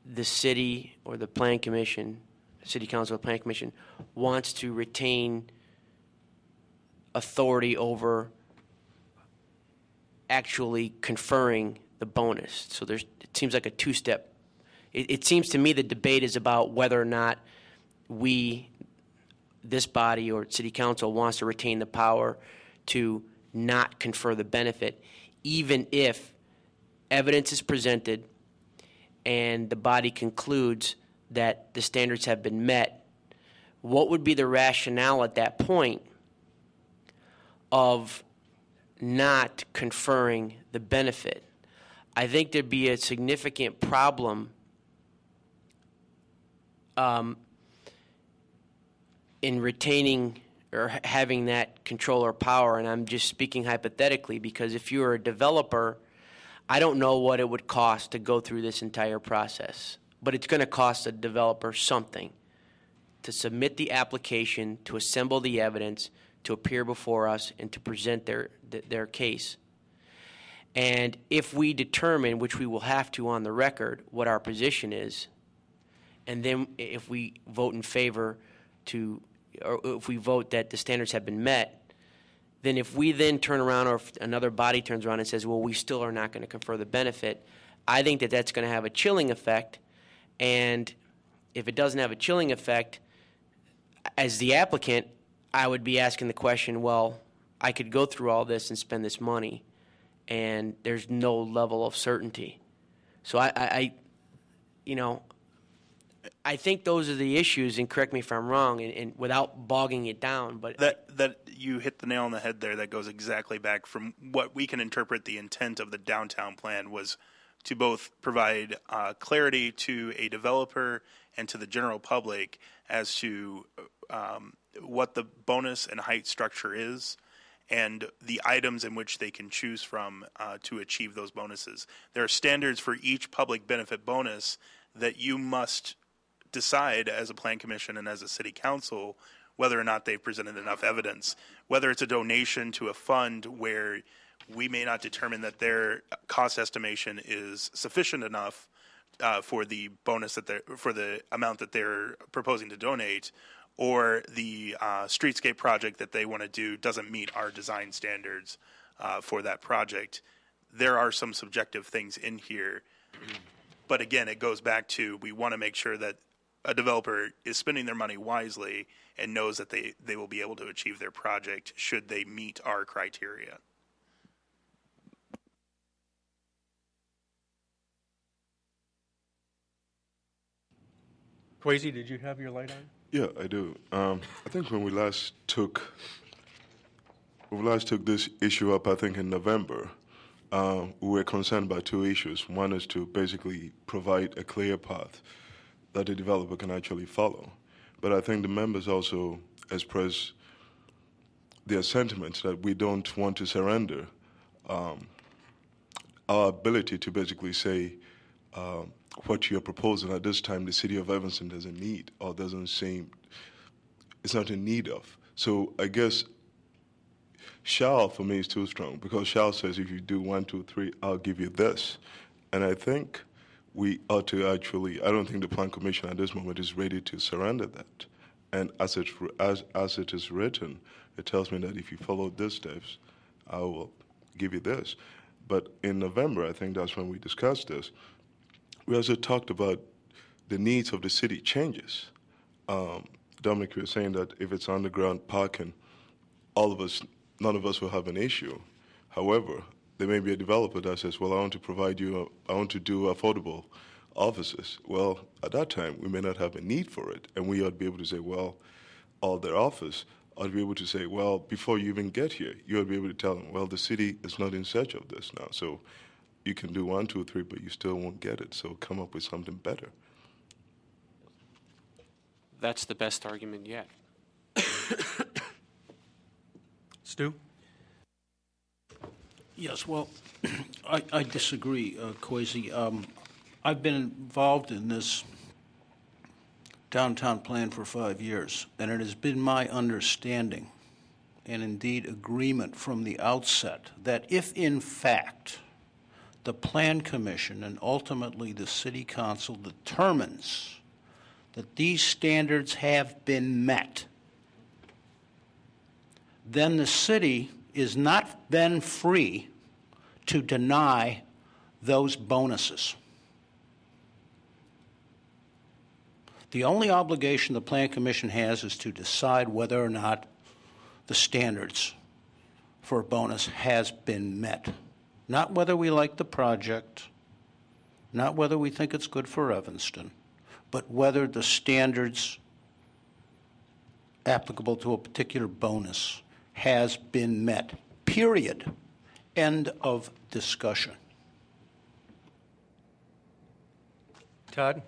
the city or the Plan Commission, City Council or Plan Commission, wants to retain authority over actually conferring the bonus. So it seems like a two-step. It seems to me the debate is about whether or not this body or City Council wants to retain the power to not confer the benefit, even if evidence is presented and the body concludes that the standards have been met. What would be the rationale at that point of not conferring the benefit? I think there'd be a significant problem in retaining or having that control or power, and I'm just speaking hypothetically, because if you're a developer, I don't know what it would cost to go through this entire process, but it's going to cost a developer something to submit the application, to assemble the evidence, to appear before us, and to present their case. And if we determine, which we will have to on the record, what our position is, and then if we vote in favor or if we vote that the standards have been met, then if we then turn around, or if another body turns around and says, well, we still are not going to confer the benefit, I think that that's going to have a chilling effect. And if it doesn't have a chilling effect, as the applicant, I would be asking the question, well, I could go through all this and spend this money, and there's no level of certainty. So I think those are the issues, and correct me if I'm wrong, and without bogging it down. But that you hit the nail on the head there. That goes exactly back from what we can interpret the intent of the downtown plan was to both provide clarity to a developer and to the general public as to what the bonus and height structure is, and the items in which they can choose from to achieve those bonuses. There are standards for each public benefit bonus that you must decide as a plan commission and as a city council whether or not they've presented enough evidence, whether it's a donation to a fund where we may not determine that their cost estimation is sufficient enough for the bonus for the amount that they're proposing to donate, or the streetscape project that they want to do doesn't meet our design standards for that project. There are some subjective things in here, but again, it goes back to we want to make sure that a developer is spending their money wisely and knows that they will be able to achieve their project should they meet our criteria. Kwesi, did you have your light on? Yeah, I do. I think when we last took this issue up, I think in November, we were concerned about two issues. One is to basically provide a clear path that the developer can actually follow. But I think the members also express their sentiments that we don't want to surrender our ability to basically say what you're proposing at this time the city of Evanston doesn't need or doesn't seem it's not in need of. So I guess shall for me is too strong, because shall says if you do 1, 2, 3, I'll give you this. And I think we ought to actually, I don't think the Plan Commission at this moment is ready to surrender that. And as it is written, it tells me that if you follow these steps, I will give you this. But in November, I think that's when we discussed this, we also talked about the needs of the city changes. Dominic, you were saying that if it's underground parking, none of us will have an issue. However, there may be a developer that says, well, I want to do affordable offices. Well, at that time, we may not have a need for it, and we ought to be able to say, well, all their office ought to be able to say, well, before you even get here, you ought to be able to tell them, well, the city is not in search of this now, so you can do 1, 2, 3, but you still won't get it, so come up with something better. That's the best argument yet. Stu? Yes, well, I disagree, Kwesi. I've been involved in this downtown plan for 5 years, and it has been my understanding, and indeed agreement from the outset, that if in fact the Plan Commission and ultimately the City Council determines that these standards have been met, then the city is not then free to deny those bonuses. The only obligation the Plan Commission has is to decide whether or not the standards for a bonus has been met. Not whether we like the project, not whether we think it's good for Evanston, but whether the standards applicable to a particular bonus has been met. Period. End of discussion. Todd?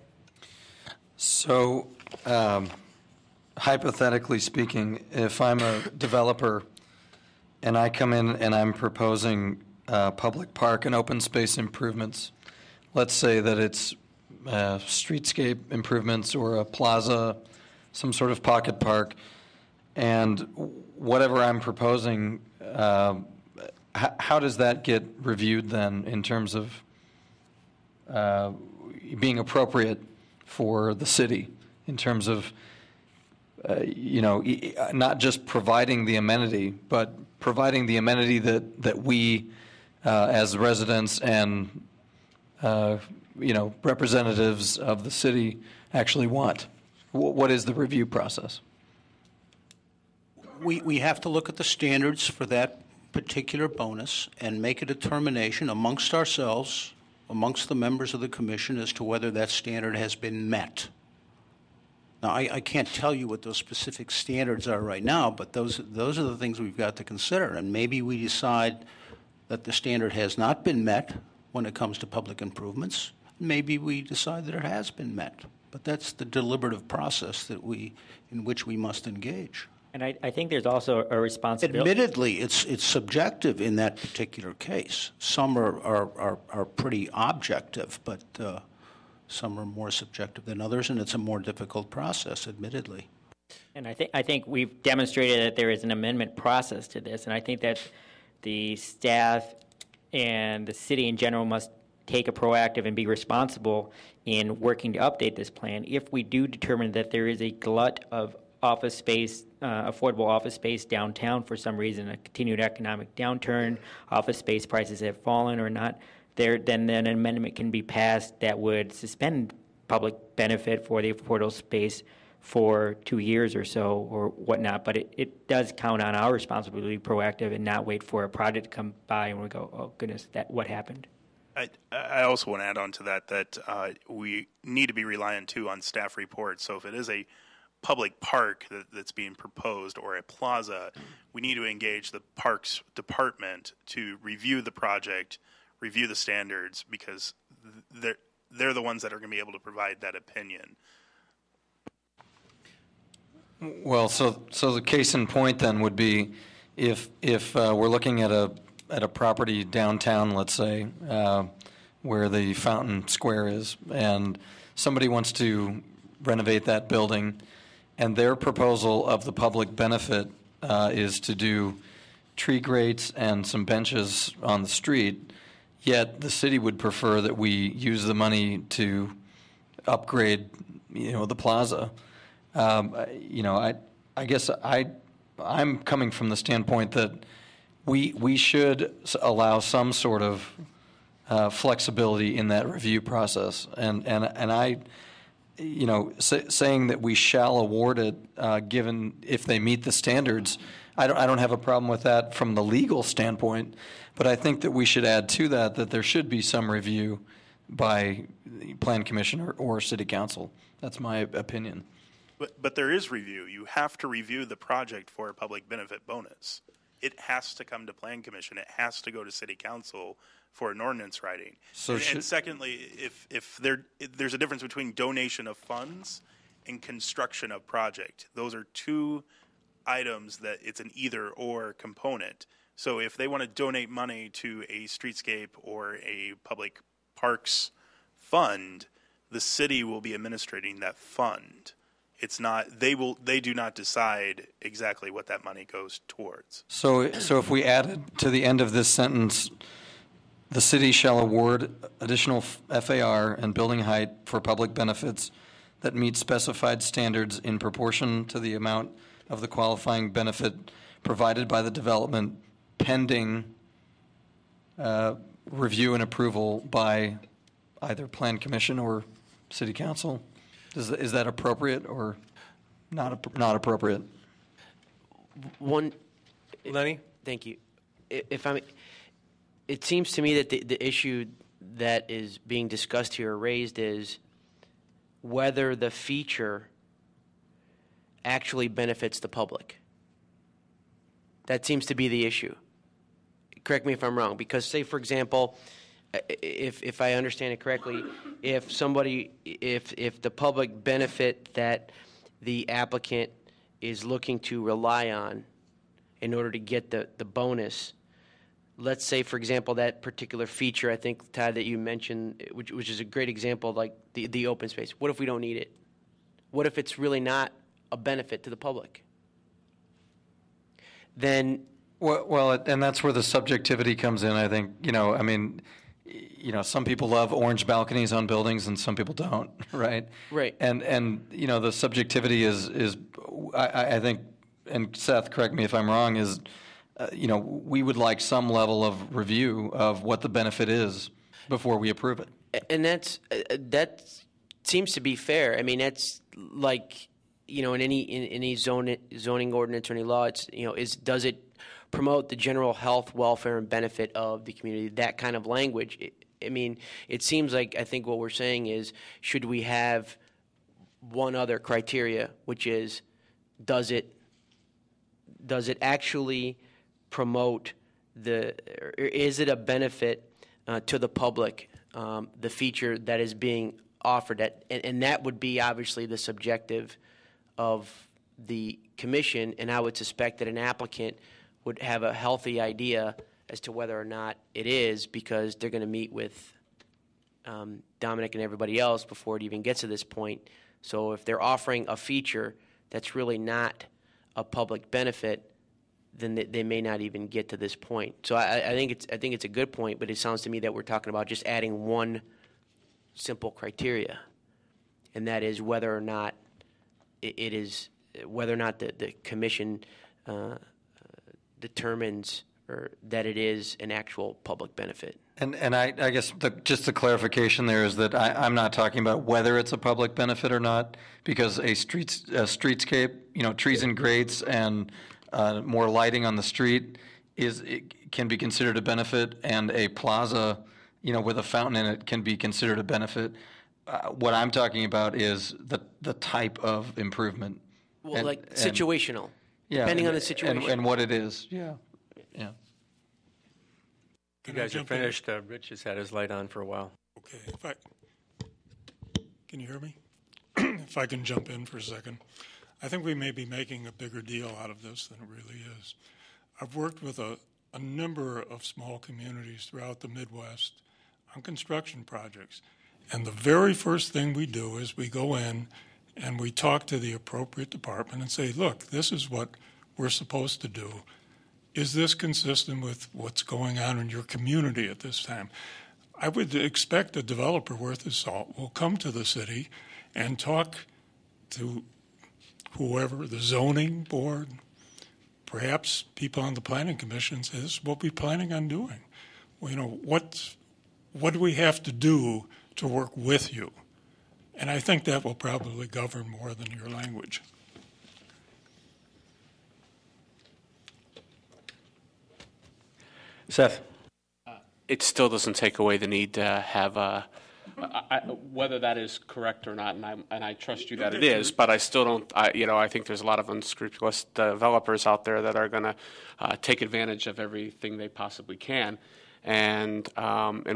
So, hypothetically speaking, if I'm a developer and I come in and I'm proposing public park and open space improvements, let's say that it's streetscape improvements or a plaza, some sort of pocket park, and whatever I'm proposing, how does that get reviewed then in terms of being appropriate for the city in terms of, not just providing the amenity, but providing the amenity that we as residents and, representatives of the city actually want? What is the review process? We have to look at the standards for that particular bonus and make a determination amongst ourselves, amongst the members of the commission, as to whether that standard has been met. Now, I can't tell you what those specific standards are right now, but those are the things we've got to consider. And maybe we decide that the standard has not been met when it comes to public improvements. Maybe we decide that it has been met. But that's the deliberative process in which we must engage. And I think there's also a responsibility. Admittedly, it's subjective in that particular case. Some are pretty objective, but some are more subjective than others, and it's a more difficult process, admittedly. And I think we've demonstrated that there is an amendment process to this, and I think that the staff and the city in general must take a proactive and be responsible in working to update this plan. If we do determine that there is a glut of office space, affordable office space downtown for some reason, a continued economic downturn, office space prices have fallen or not, then an amendment can be passed that would suspend public benefit for the affordable space for 2 years or so or whatnot. But it does count on our responsibility to be proactive and not wait for a project to come by and we go, oh goodness, what happened? I also want to add on to that we need to be reliant too on staff reports. So if it is a public park that's being proposed or a plaza, we need to engage the parks department to review the project, review the standards, because they're the ones that are going to be able to provide that opinion. Well, so the case in point then would be if we're looking at a property downtown, let's say, where the Fountain Square is, and somebody wants to renovate that building, and their proposal of the public benefit is to do tree grates and some benches on the street, Yet the city would prefer that we use the money to upgrade, the plaza. I guess I'm coming from the standpoint that we should allow some sort of flexibility in that review process, and I, saying that we shall award it given if they meet the standards. I don't have a problem with that from the legal standpoint, but I think that we should add to that there should be some review by the Plan Commission or City Council. That's my opinion. But there is review. You have to review the project for a public benefit bonus. It has to come to Plan Commission. It has to go to City Council for an ordinance writing. So and secondly, if there's a difference between donation of funds and construction of project. Those are two items that it's an either or component. So if they want to donate money to a streetscape or a public parks fund, the city will be administrating that fund. It's not they do not decide exactly what that money goes towards. So if we added to the end of this sentence, the city shall award additional FAR and building height for public benefits that meet specified standards in proportion to the amount of the qualifying benefit provided by the development, pending review and approval by either Plan Commission or City Council. Is that appropriate or not appropriate? Lenny? Thank you. It seems to me that the issue that is being discussed here or raised is whether the feature actually benefits the public. That seems to be the issue. Correct me if I'm wrong, because say, for example, if I understand it correctly, if the public benefit that the applicant is looking to rely on in order to get the bonus, let's say, for example, that particular feature, I think, Todd, that you mentioned, which is a great example, like the open space. What if we don't need it? What if it's really not a benefit to the public? Then... Well, and that's where the subjectivity comes in, I think. Some people love orange balconies on buildings and some people don't, right? Right. And the subjectivity is I think, and Seth, correct me if I'm wrong, is, we would like some level of review of what the benefit is before we approve it. And that seems to be fair. I mean, that's like, in any zoning ordinance or any law, it's, does it promote the general health, welfare, and benefit of the community, that kind of language. It seems like, I think what we're saying is, should we have one other criteria, which is, does it actually promote is it a benefit to the public, the feature that is being offered, and that would be obviously the subjective of the commission, and I would suspect that an applicant would have a healthy idea as to whether or not it is, because they're going to meet with Dominic and everybody else before it even gets to this point. So if they're offering a feature that's really not a public benefit, then they may not even get to this point. So I think it's a good point, but it sounds to me that we're talking about just adding one simple criteria, and that is whether or not the commission determines that it is an actual public benefit. And I guess just the clarification there is that I'm not talking about whether it's a public benefit or not, because a streetscape, trees and grates and more lighting on the street can be considered a benefit, and a plaza, with a fountain in it can be considered a benefit. What I'm talking about is the type of improvement. Well, situational. Depending on the situation. And what it is. Yeah. You guys are finished. Rich has had his light on for a while. Okay. Can you hear me? If I can jump in for a second. I think we may be making a bigger deal out of this than it really is. I've worked with a number of small communities throughout the Midwest on construction projects. And the very first thing we do is we go in and we talk to the appropriate department and say, look, this is what we're supposed to do. is this consistent with what's going on in your community at this time? I would expect a developer worth his salt will come to the city and talk to whoever, the zoning board, perhaps people on the planning commission, says, what we planning on doing? Well, you know, what do we have to do to work with you? And I think that will probably govern more than your language. Seth? It still doesn't take away the need to have whether that is correct or not, and I trust you that it is, but I still don't. I think there's a lot of unscrupulous developers out there that are going to take advantage of everything they possibly can, and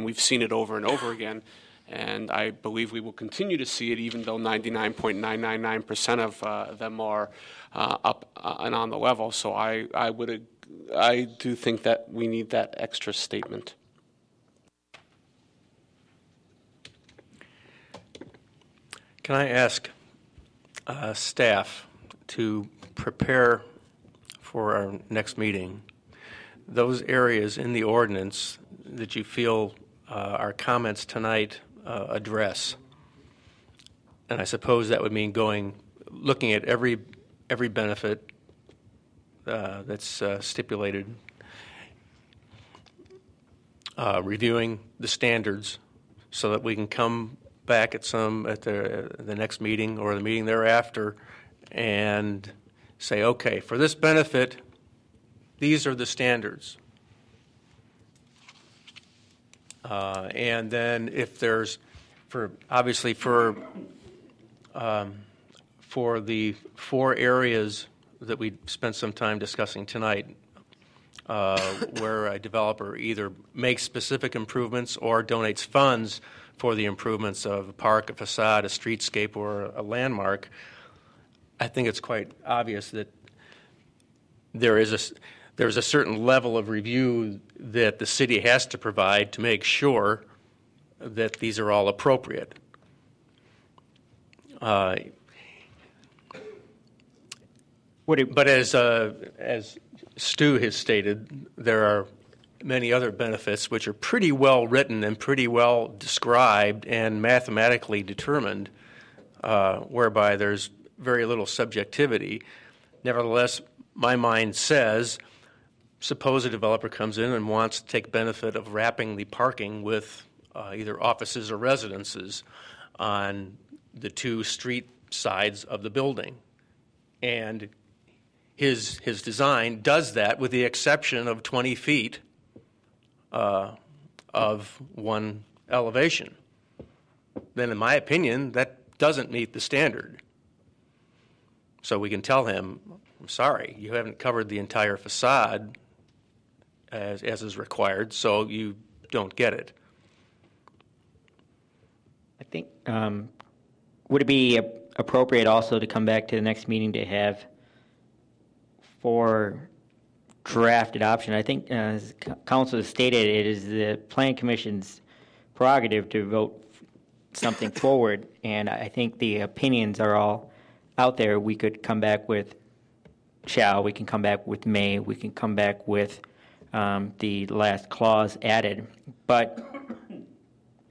we've seen it over and over again, and I believe we will continue to see it, even though 99.999% of them are up and on the level. So I do think that we need that extra statement. Can I ask staff to prepare for our next meeting those areas in the ordinance that you feel our comments tonight address? And I suppose that would mean looking at every benefit that's stipulated, reviewing the standards so that we can come back at the next meeting or the meeting thereafter and say, okay, for this benefit, these are the standards. And then if there's, for the 4 areas that we spent some time discussing tonight, where a developer either makes specific improvements or donates funds for the improvements of a park, a facade, a streetscape, or a landmark, I think it's quite obvious that there's a certain level of review that the city has to provide to make sure that these are all appropriate. But as Stu has stated, there are many other benefits which are pretty well written and pretty well described and mathematically determined, whereby there's very little subjectivity. Nevertheless, my mind says, suppose a developer comes in and wants to take benefit of wrapping the parking with either offices or residences on the 2 street sides of the building. And his design does that with the exception of 20 feet of one elevation. Then in my opinion, that doesn't meet the standard. So we can tell him, I'm sorry, you haven't covered the entire facade as is required, so you don't get it. I think, would it be appropriate also to come back to the next meeting to have 4 drafted option? I think, as council has stated, it is the Plan Commission's prerogative to vote something forward, and I think the opinions are all out there. We could come back with shall, we can come back with may, we can come back with the last clause added. But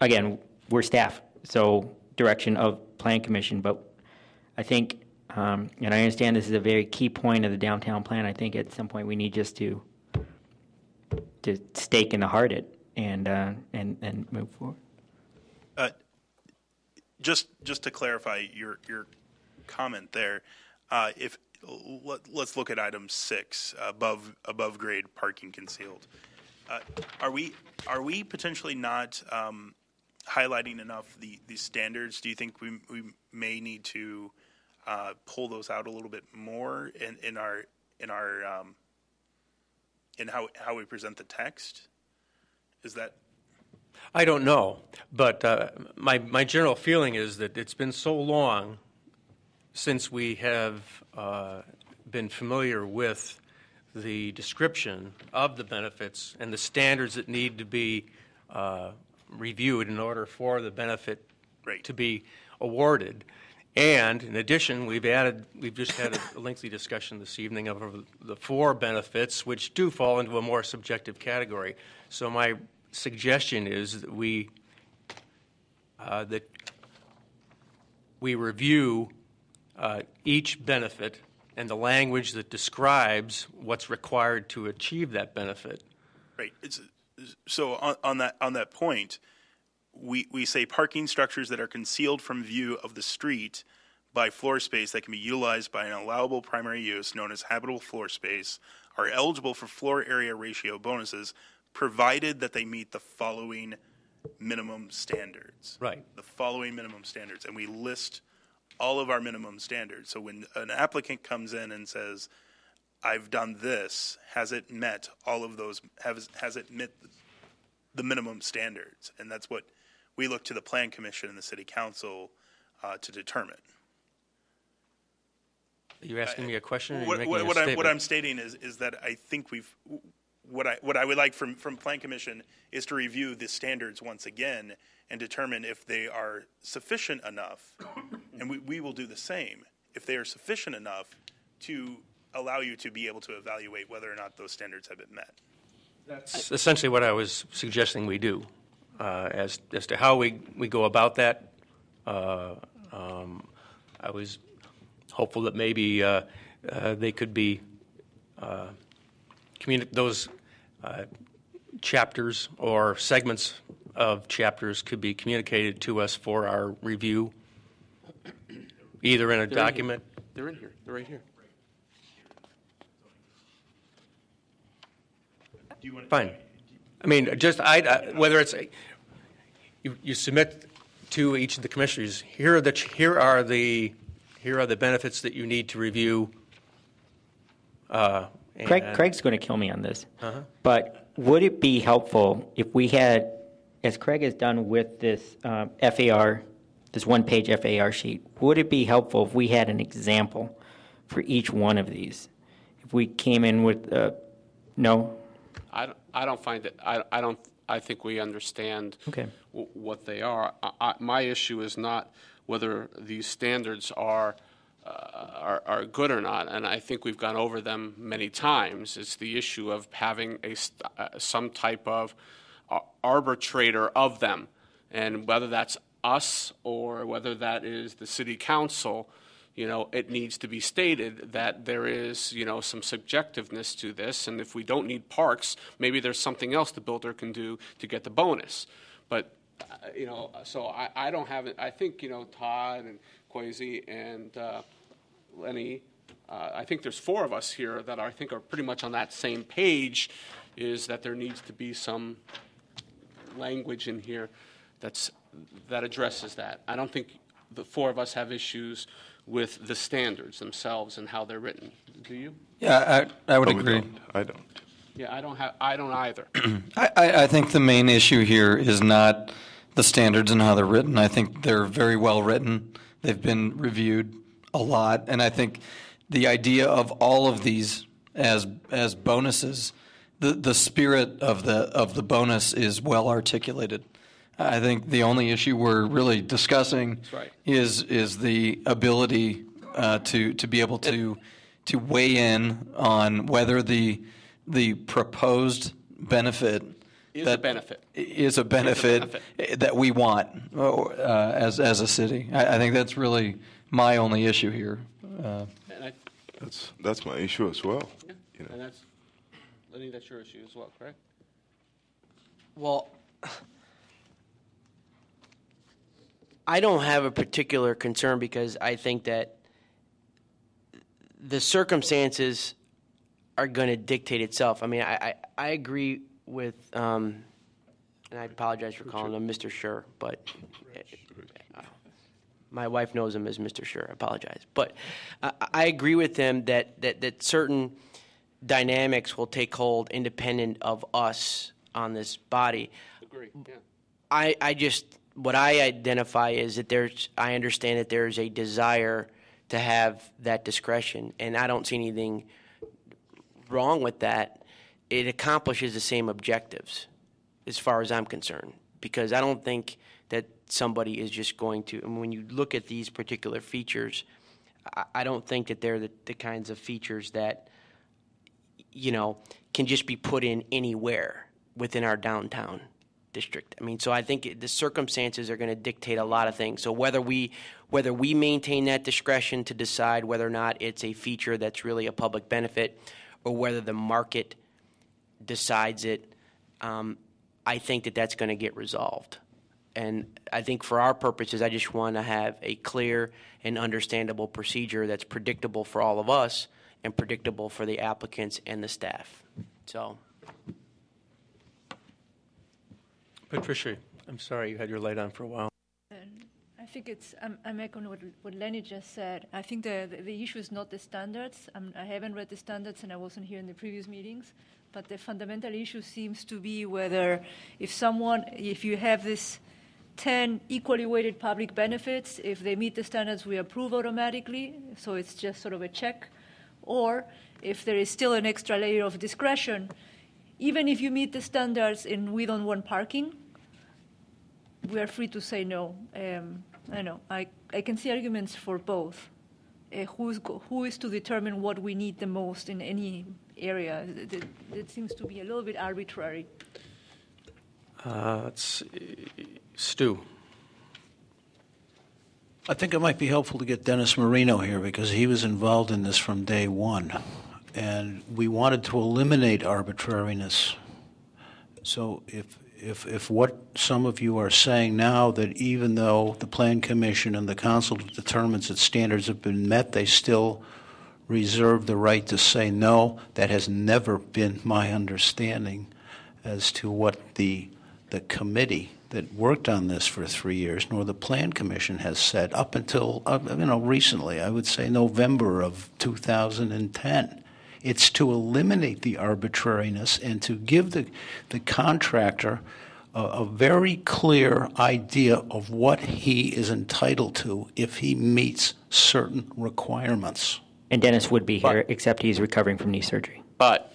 again, we're staff, so direction of Plan Commission. But I think, and I understand this is a very key point of the downtown plan, I think at some point we need just to stake in the heart it and move forward. Just to clarify your comment there, let's look at item 6, above grade parking concealed. Are we potentially not highlighting enough the we do you think we may need to pull those out a little bit more in how we present the text? Is that? I don't know, but my general feeling is that it's been so long since we have been familiar with the description of the benefits and the standards that need to be reviewed in order for the benefit to be awarded. And in addition, we've just had a lengthy discussion this evening of the 4 benefits, which do fall into a more subjective category. So my suggestion is that we review each benefit and the language that describes what's required to achieve that benefit. Right. So on that point, we say parking structures that are concealed from view of the street by floor space that can be utilized by an allowable primary use known as habitable floor space are eligible for floor area ratio bonuses, provided that they meet the following minimum standards. Right. The following minimum standards. And we list all of our minimum standards. So when an applicant comes in and says, I've done this, has it met all of those, has it met the minimum standards? And that's what we look to the Plan Commission and the City Council to determine. Are you asking me a question? Or are you What, making a what statement? I'm stating is that I think what I would like from Plan Commission is to review the standards once again and determine if they are sufficient enough, and we will do the same, if they are sufficient enough to allow you to be able to evaluate whether or not those standards have been met. That's essentially what I was suggesting we do. As to how we go about that, I was hopeful that maybe they could be those chapters or segments of chapters could be communicated to us for our review, either in a document. They're in here. They're right here. Fine. I mean, just whether it's you submit to each of the commissioners. Here are the benefits that you need to review. Craig's going to kill me on this. But would it be helpful if we had, as Craig has done with this FAR, this one-page FAR sheet, would it be helpful if we had an example for each one of these? If we came in with, no? I don't find it. I think we understand what they are. My issue is not whether these standards are good or not, and I think we've gone over them many times. It's the issue of having some type of arbitrator of them, and whether that's us or whether that is the city council. It needs to be stated that there is, some subjectiveness to this, and if we don't need parks, maybe there's something else the builder can do to get the bonus. But, so I don't have it. I think, Todd and Kwesi and Lenny, I think there's 4 of us here that I think are pretty much on that same page, is that there needs to be some language in here that addresses that. I don't think the 4 of us have issues with the standards themselves and how they're written. Do you? Yeah, I would agree. I don't. Yeah, I don't either. I think the main issue here is not the standards and how they're written. I think they're very well written. They've been reviewed a lot, and I think the idea of all of these as bonuses, the spirit of the bonus is well articulated. I think the only issue we're really discussing is the ability to be able to weigh in on whether the proposed benefit is a benefit that we want as a city. I think that's really my only issue here. That's my issue as well. Yeah. And Lenny, that's your issue as well, correct? Well, I don't have a particular concern because I think that the circumstances are going to dictate itself. I mean, I agree with, and I apologize for calling him Mr. Sure, but my wife knows him as Mr. Sure. I apologize. But I agree with him that certain dynamics will take hold independent of us on this body. Agree, yeah. I just... What I identify is that I understand that there's a desire to have that discretion, and I don't see anything wrong with that. It accomplishes the same objectives as far as I'm concerned, because I don't think that somebody is just going to, and when you look at these particular features, I don't think that they're the kinds of features that, can just be put in anywhere within our downtown district. I mean, so I think the circumstances are going to dictate a lot of things. So whether we maintain that discretion to decide whether or not it's a feature that's really a public benefit, or whether the market decides it, I think that that's going to get resolved. And I think for our purposes, I just want to have a clear and understandable procedure that's predictable for all of us and predictable for the applicants and the staff. So, Patricia, I'm sorry you had your light on for a while. And I think I'm echoing what Lenny just said. I think the issue is not the standards. I haven't read the standards and I wasn't here in the previous meetings, but the fundamental issue seems to be whether if you have this 10 equally weighted public benefits, if they meet the standards, we approve automatically, so it's just sort of a check, or if there is still an extra layer of discretion, even if you meet the standards and we don't want parking, we are free to say no. I know. I can see arguments for both. Who is to determine what we need the most in any area? It seems to be a little bit arbitrary. Let's see. Stu. I think it might be helpful to get Dennis Marino here because he was involved in this from day one. And we wanted to eliminate arbitrariness. So if what some of you are saying now, that even though the Plan Commission and the Council determines that standards have been met, they still reserve the right to say no, that has never been my understanding as to what the committee that worked on this for 3 years, nor the Plan Commission has said up until, recently, I would say November of 2010. It's to eliminate the arbitrariness and to give the contractor a very clear idea of what he is entitled to if he meets certain requirements. And Dennis would be here, except he's recovering from knee surgery. But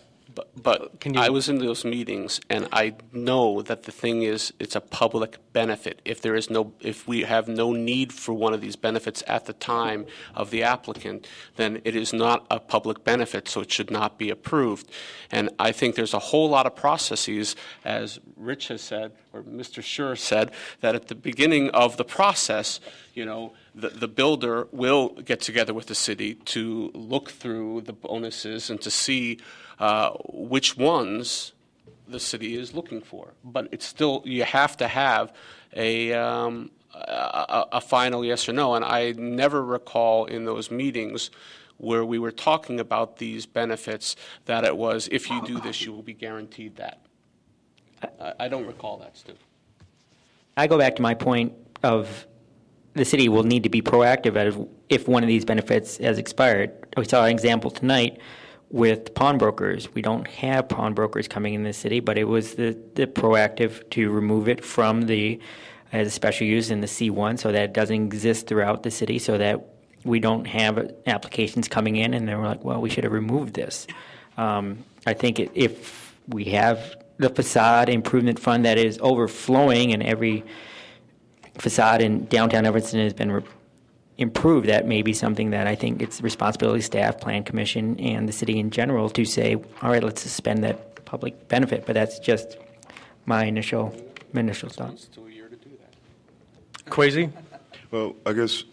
I was in those meetings, and I know that the thing is, it's a public benefit. If we have no need for one of these benefits at the time of the applicant, then it is not a public benefit, so it should not be approved. And I think there's a whole lot of processes, as Rich has said, or Mr. Schur said, that at the beginning of the process, the builder will get together with the city to look through the bonuses and to see which ones the city is looking for. But it's still, you have to have a final yes or no. And I never recall in those meetings where we were talking about these benefits that it was, if you do this, you will be guaranteed that. I don't recall that, Stu. I go back to my point of the city will need to be proactive if one of these benefits has expired. We saw an example tonight with pawnbrokers. We don't have pawnbrokers coming in the city, but it was the proactive to remove it from as a special use in the C1 so that it doesn't exist throughout the city, so that we don't have applications coming in and they're like, well, we should have removed this. I think if we have the facade improvement fund that is overflowing and every facade in downtown Evanston has been improved, that may be something that I think it's the responsibility of staff, Plan Commission, and the city in general to say, all right, let's suspend that public benefit. But that's just my initial thoughts. Kwesi? Well, I guess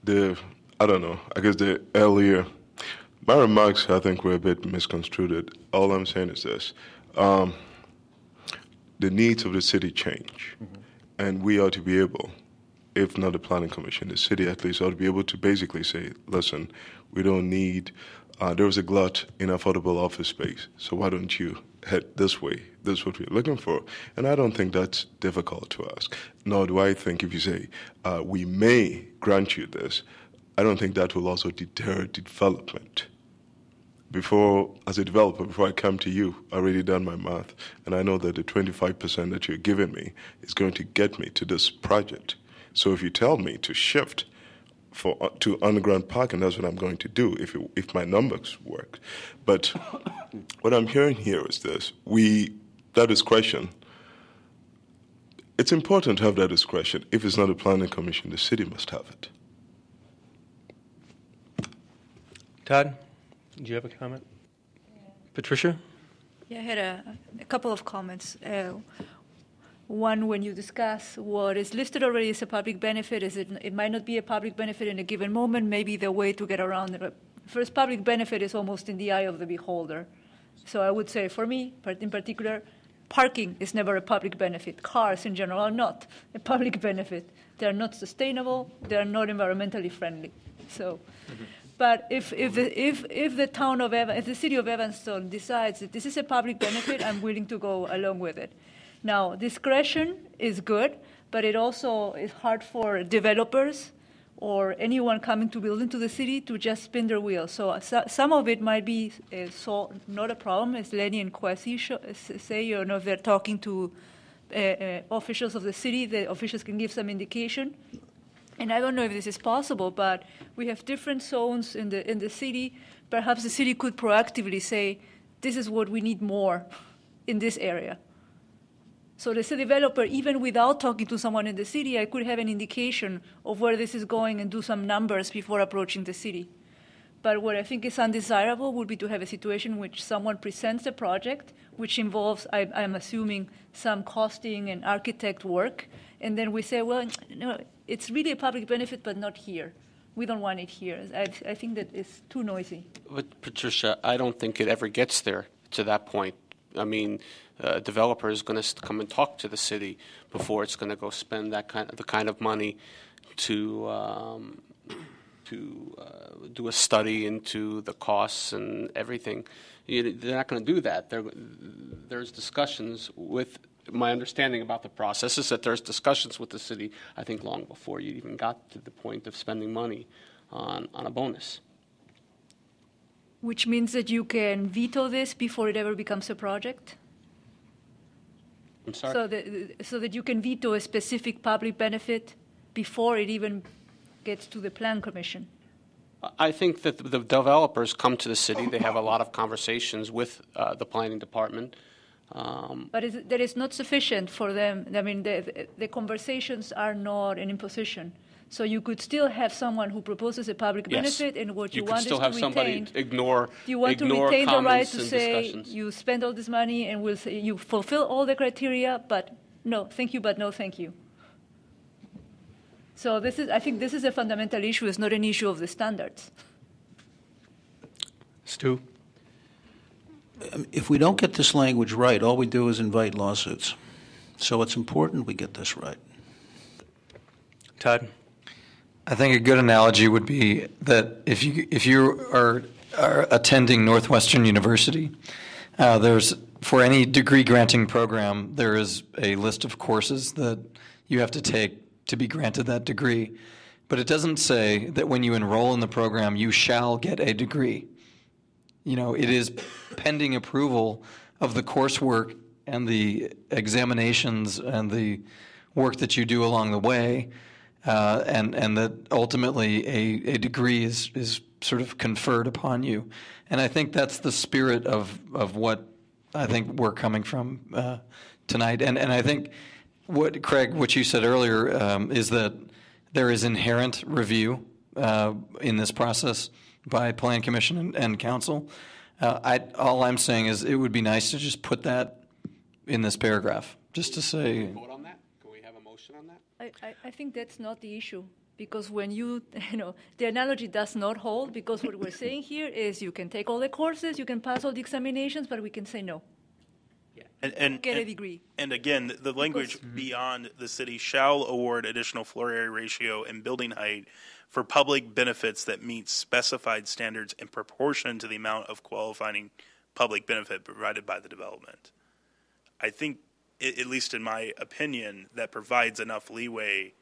the earlier, my remarks I think were a bit misconstrued. All I'm saying is this. The needs of the city change. Mm-hmm. And we ought to be able, if not the Planning Commission, the city at least ought to be able to basically say, listen, we don't need, there was a glut in affordable office space, so why don't you head this way? This is what we're looking for. And I don't think that's difficult to ask. Nor do I think if you say, we may grant you this, I don't think that will also deter development. As a developer, before I come to you, I already done my math, and I know that the 25% that you're giving me is going to get me to this project. So if you tell me to shift to underground parking, that's what I'm going to do if my numbers work. But what I'm hearing here is this: that discretion it's important to have that discretion. If it's not a planning commission, the city must have it. Todd, did you have a comment? Patricia? Yeah, I had a couple of comments. One, when you discuss what is listed already as a public benefit, it might not be a public benefit in a given moment. Maybe the way to get around it. First, public benefit is almost in the eye of the beholder. So I would say, for me, in particular, parking is never a public benefit. Cars in general are not a public benefit. They are not sustainable. They are not environmentally friendly. So. But if the town of if the city of Evanston decides that this is a public benefit, I'm willing to go along with it. Now, discretion is good, but it also is hard for developers or anyone coming to build into the city to just spin their wheels. So some of it might be not a problem, as Lenny and Kwesi say. If they're talking to officials of the city, the officials can give some indication. And I don't know if this is possible, but we have different zones in the city. Perhaps the city could proactively say, this is what we need more in this area. So as a developer, even without talking to someone in the city, I could have an indication of where this is going and do some numbers before approaching the city. But what I think is undesirable would be to have a situation in which someone presents a project, which involves, I'm assuming, some costing and architect work, and then we say, well, no, it's really a public benefit, but not here. We don't want it here. I think that it's too noisy. But Patricia, I don't think it ever gets there to that point. I mean, a developer is going to come and talk to the city before it's going to go spend the kind of money to do a study into the costs and everything. They're not going to do that. There's discussions with. My understanding about the process is that there's discussions with the city, I think, long before you even got to the point of spending money on a bonus. Which means that you can veto this before it ever becomes a project? I'm sorry? So that you can veto a specific public benefit before it even gets to the Plan Commission? I think that the developers come to the city. They have a lot of conversations with the planning department. But that is not sufficient for them. I mean, the conversations are not an imposition. So you could still have someone who proposes a public benefit, and what you want is to retain. You could still have somebody ignore. You want to retain the right to say discussions. you spend all this money and we'll say you fulfill all the criteria, but no, thank you, but no, thank you. So I think this is a fundamental issue. It's not an issue of the standards. Stu? If we don't get this language right, all we do is invite lawsuits. So it's important we get this right. Todd? I think a good analogy would be that if you are attending Northwestern University, there's for any degree granting program, there is a list of courses that you have to take to be granted that degree. But it doesn't say that when you enroll in the program, you shall get a degree. It is pending approval of the coursework and the examinations and the work that you do along the way, and that ultimately a degree is sort of conferred upon you. And I think that's the spirit of what I think we're coming from tonight. And I think what you said earlier is that there is inherent review in this process by Plan Commission and Council. All I'm saying is it would be nice to just put that in this paragraph, just to say. Vote on that? Can we have a motion on that? I think that's not the issue, because when the analogy does not hold, because what we're saying here is you can take all the courses, you can pass all the examinations, but we can say no. And get a degree. And again, the language beyond the city shall award additional floor area ratio and building height for public benefits that meet specified standards in proportion to the amount of qualifying public benefit provided by the development. I think, at least in my opinion, that provides enough leeway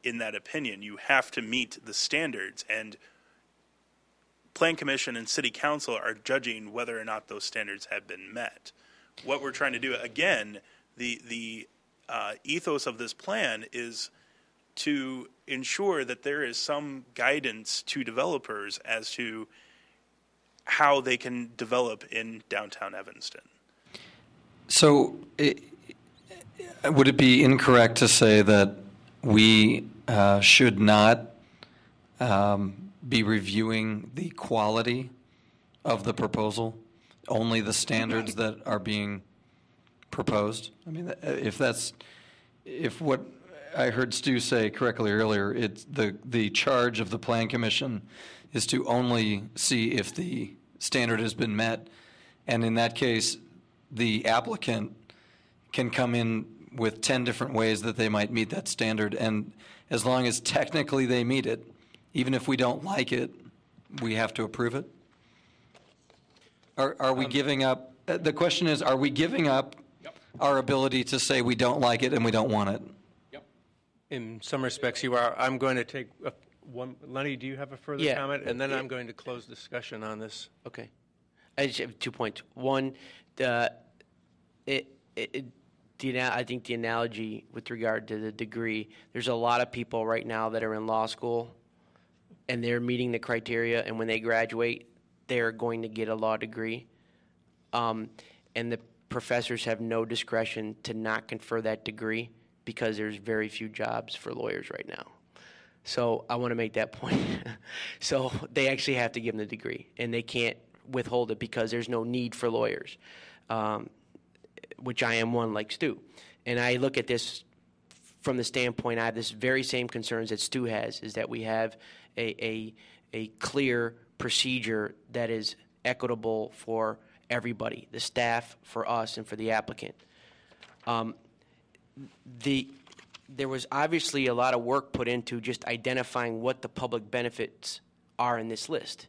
in that opinion. You have to meet the standards, and Plan Commission and City Council are judging whether or not those standards have been met. What we're trying to do, again, the ethos of this plan is to ensure that there is some guidance to developers as to how they can develop in downtown Evanston. So would it be incorrect to say that we should not be reviewing the quality of the proposal, only the standards that are being proposed? I mean, if what I heard Stu say correctly earlier, it's the charge of the Plan Commission is to only see if the standard has been met, and in that case, the applicant can come in with 10 different ways that they might meet that standard, and as long as technically they meet it, even if we don't like it, we have to approve it? Are we giving up? The question is, are we giving up our ability to say we don't like it and we don't want it? Yep. In some respects, you are. I'm going to take one. Lenny, do you have a further comment? And then I'm going to close discussion on this. Okay. I just have 2 points. One, I think the analogy with regard to the degree, there's a lot of people right now that are in law school and they're meeting the criteria, and when they graduate, they're going to get a law degree. And the professors have no discretion to not confer that degree because there's very few jobs for lawyers right now. So I want to make that point. So they actually have to give them the degree, and they can't withhold it because there's no need for lawyers, which I am one like Stu. And I look at this from the standpoint, I have this very same concerns that Stu has, is that we have a clear procedure that is equitable for everybody, the staff, for us, and for the applicant. There was obviously a lot of work put into just identifying what the public benefits are in this list.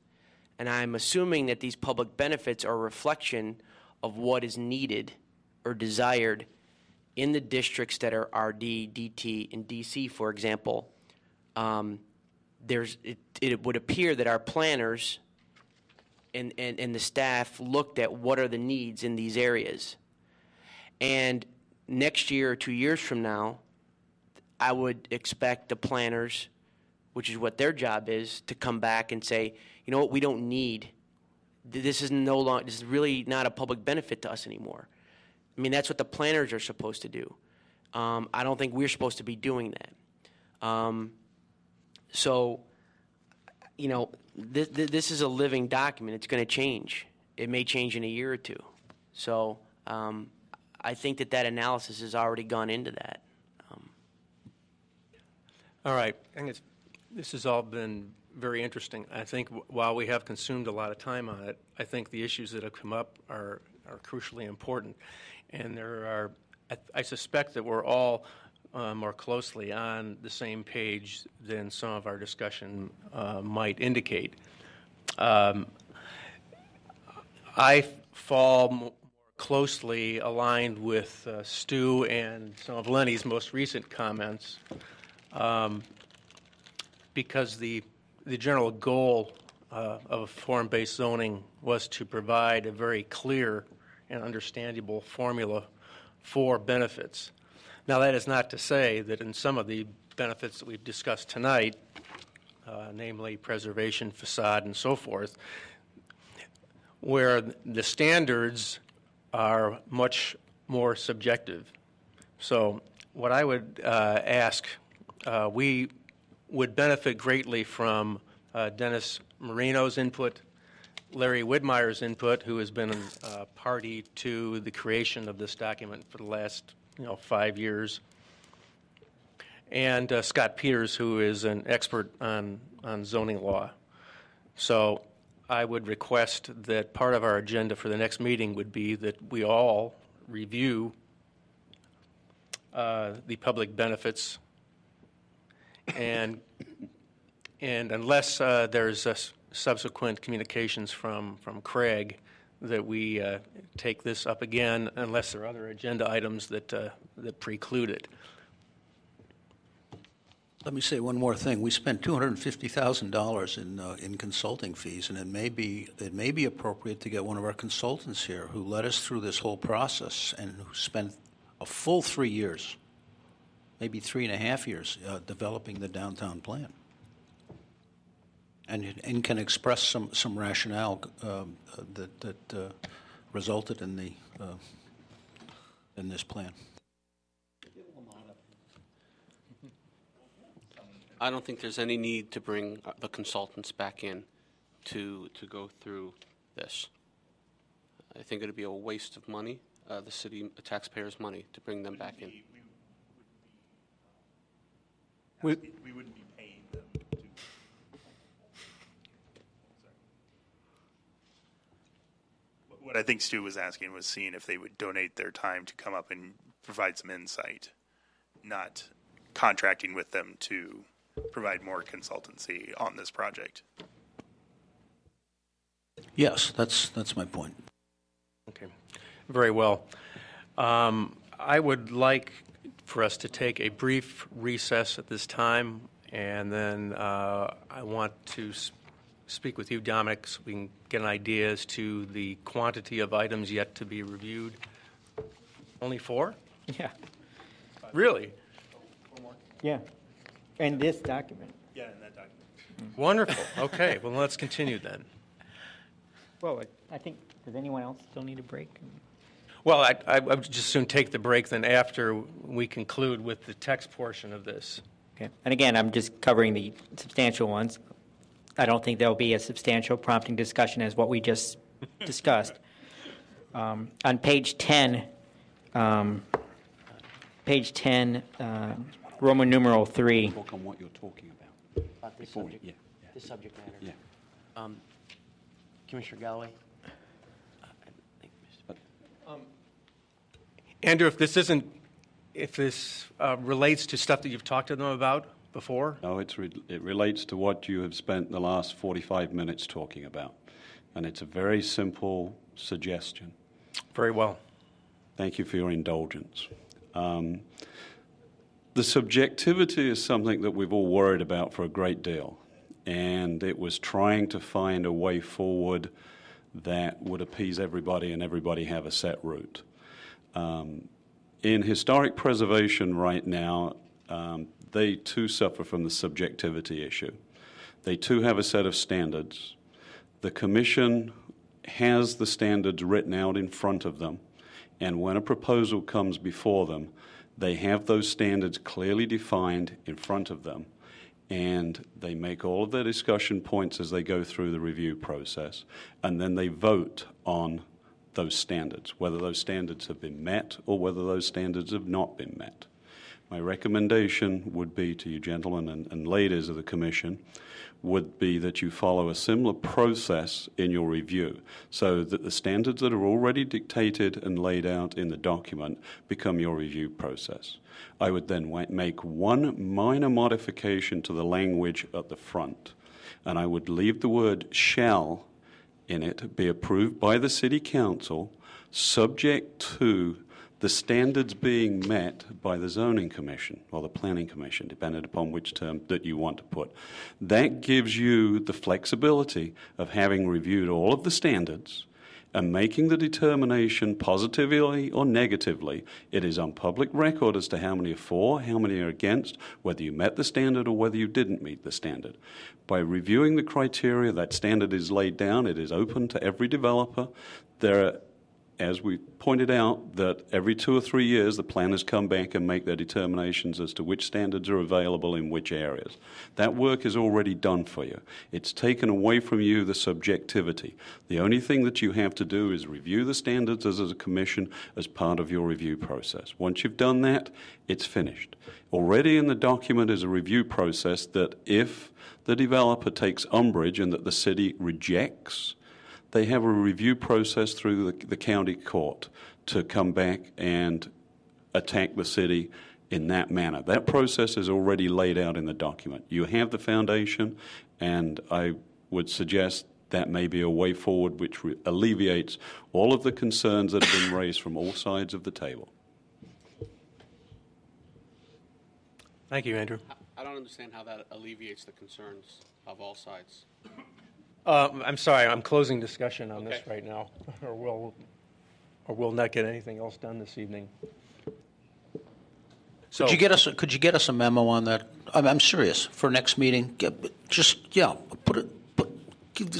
And I'm assuming that these public benefits are a reflection of what is needed or desired in the districts that are RD, DT, and DC, for example. It would appear that our planners and the staff looked at what are the needs in these areas. And next year or 2 years from now, I would expect the planners, which is what their job is, to come back and say, you know what, we don't need, this is really not a public benefit to us anymore. I mean, that's what the planners are supposed to do. I don't think we're supposed to be doing that. So, you know, this is a living document. It's going to change. It may change in a year or two. So I think that analysis has already gone into that. All right. This has all been very interesting. I think while we have consumed a lot of time on it, I think the issues that have come up are crucially important. And I suspect that we're all more closely on the same page than some of our discussion might indicate. I fall more closely aligned with Stu and some of Lenny's most recent comments because the general goal of form-based zoning was to provide a very clear and understandable formula for benefits. Now, that is not to say that in some of the benefits that we've discussed tonight, namely preservation, facade, and so forth, where the standards are much more subjective. So what I would ask, we would benefit greatly from Dennis Marino's input, Larry Widmeyer's input, who has been a party to the creation of this document for the last 5 years, and Scott Peters, who is an expert on zoning law. So I would request that part of our agenda for the next meeting would be that we all review the public benefits, and unless there's subsequent communications from Craig, that we take this up again, unless there are other agenda items that preclude it. Let me say one more thing. We spent $250,000 in consulting fees, and it may be appropriate to get one of our consultants here who led us through this whole process and who spent a full 3 years, maybe 3.5 years, developing the downtown plan, and can express some rationale that resulted in this plan. I don't think there's any need to bring the consultants back in to go through this. I think it would be a waste of money, the city taxpayers' money, to bring them back in. We wouldn't be paying them to. What I think Stu was asking was seeing if they would donate their time to come up and provide some insight, not contracting with them to provide more consultancy on this project. Yes, that's my point. Okay, very well. I would like for us to take a brief recess at this time, and then I want to speak with you, Dominic, so we can get an idea as to the quantity of items yet to be reviewed. Only 4? Yeah. Really? 4 more? Yeah. And this document. Yeah, in that document. Wonderful. Okay, well, let's continue then. Well, I think, does anyone else still need a break? Well, I would just soon take the break then after we conclude with the text portion of this. Okay. And again, I'm just covering the substantial ones. I don't think there'll be a substantial prompting discussion as what we just discussed. On page 10, Roman numeral 3. Talk on what you're talking about. About this Before, subject, yeah. this subject matter. Yeah. Commissioner Galloway? Andrew, if this relates to stuff that you've talked to them about before? No, it relates to what you have spent the last 45 minutes talking about. And it's a very simple suggestion. Very well. Thank you for your indulgence. The subjectivity is something that we've all worried about for a great deal. And it was trying to find a way forward that would appease everybody and everybody have a set route. In historic preservation right now, they too suffer from the subjectivity issue. They too have a set of standards. The Commission has the standards written out in front of them, and when a proposal comes before them, they have those standards clearly defined in front of them, and they make all of their discussion points as they go through the review process, and then they vote on those standards, whether those standards have been met or whether those standards have not been met. My recommendation would be to you gentlemen and ladies of the Commission would be that you follow a similar process in your review so that the standards that are already dictated and laid out in the document become your review process. I would then make one minor modification to the language at the front, and I would leave the word shall in it be approved by the City Council subject to the standards being met by the Zoning Commission or the Planning Commission, depending upon which term that you want to put. That gives you the flexibility of having reviewed all of the standards and making the determination positively or negatively. It is on public record as to how many are for, how many are against, whether you met the standard or whether you didn't meet the standard. By reviewing the criteria, that standard is laid down. It is open to every developer. There are, as we pointed out, that every 2 or 3 years the planners come back and make their determinations as to which standards are available in which areas. That work is already done for you. It's taken away from you the subjectivity. The only thing that you have to do is review the standards as a commission as part of your review process. Once you've done that, it's finished. Already in the document is a review process that if the developer takes umbrage and that the city rejects, they have a review process through the county court to come back and attack the city in that manner. That process is already laid out in the document. You have the foundation, and I would suggest that may be a way forward which alleviates all of the concerns that have been raised from all sides of the table. Thank you, Andrew. I don't understand how that alleviates the concerns of all sides. I'm sorry, I'm closing discussion on this right now, or we'll not get anything else done this evening. So, Could you get us a memo on that? I'm serious. For next meeting, give the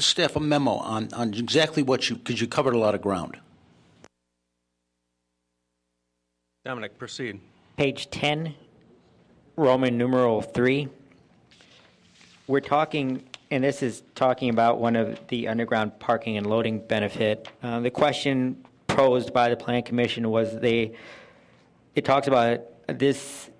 staff a memo on exactly what because you covered a lot of ground. Dominic, proceed. Page 10, Roman numeral 3. we're talking, and this is talking about one of the underground parking and loading benefit. The question posed by the Plan Commission was it talks about this,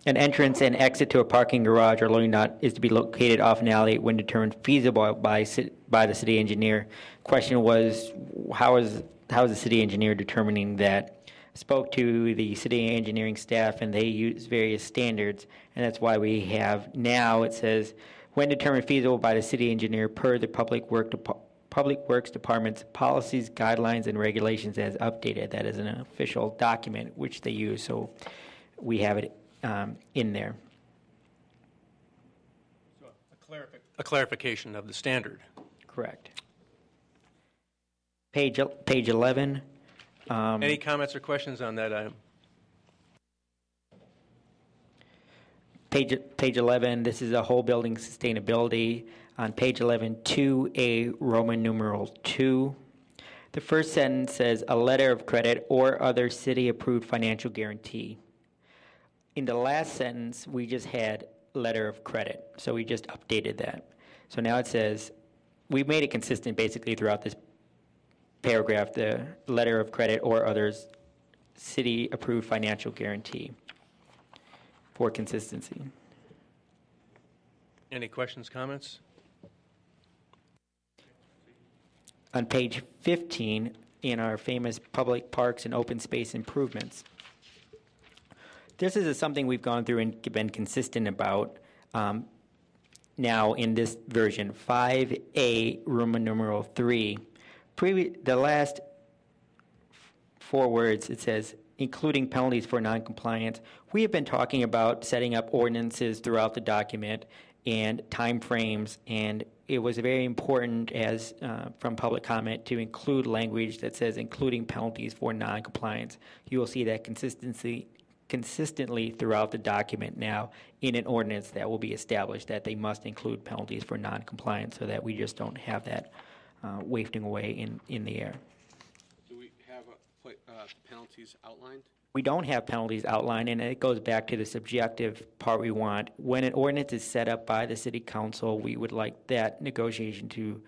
an entrance and exit to a parking garage or loading dock is to be located off an alley when determined feasible by the city engineer. Question was, how is the city engineer determining that? Spoke to the city engineering staff, and they use various standards, and that's why we have now, it says, when determined feasible by the city engineer per the Public Works Department's policies, guidelines, and regulations as updated. That is an official document which they use, so we have it in there. So a clarification of the standard. Correct. Page 11. Any comments or questions on that item? Page 11, this is a whole building sustainability. On page 11, 2A, Roman numeral 2. The first sentence says, a letter of credit or other city-approved financial guarantee. In the last sentence, we just had letter of credit, so we just updated that. So now it says, we've made it consistent basically throughout this paragraph, the letter of credit or others city-approved financial guarantee for consistency. Any questions, comments? On page 15, in our famous public parks and open space improvements, this is something we've gone through and been consistent about. Now in this version, 5A, Roman numeral 3, the last 4 words, it says, including penalties for noncompliance. We have been talking about setting up ordinances throughout the document and time frames, and it was very important as from public comment to include language that says including penalties for noncompliance. You will see that consistently throughout the document now in an ordinance that will be established that they must include penalties for noncompliance so that we just don't have that wafting away in the air. Do we have penalties outlined? We don't have penalties outlined, and it goes back to the subjective part we want. When an ordinance is set up by the city council, we would like that negotiation to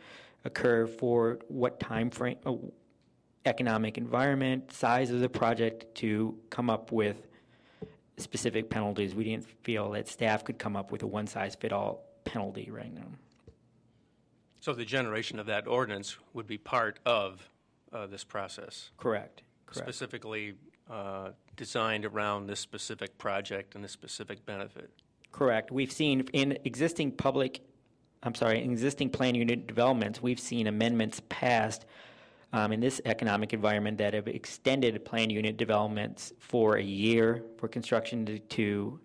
occur for what time frame, economic environment, size of the project, to come up with specific penalties. We didn't feel that staff could come up with a one-size-fit-all penalty right now. So the generation of that ordinance would be part of this process? Correct. Specifically designed around this specific project and this specific benefit? Correct. We've seen in existing existing plan unit developments, we've seen amendments passed in this economic environment that have extended plan unit developments for a year for construction to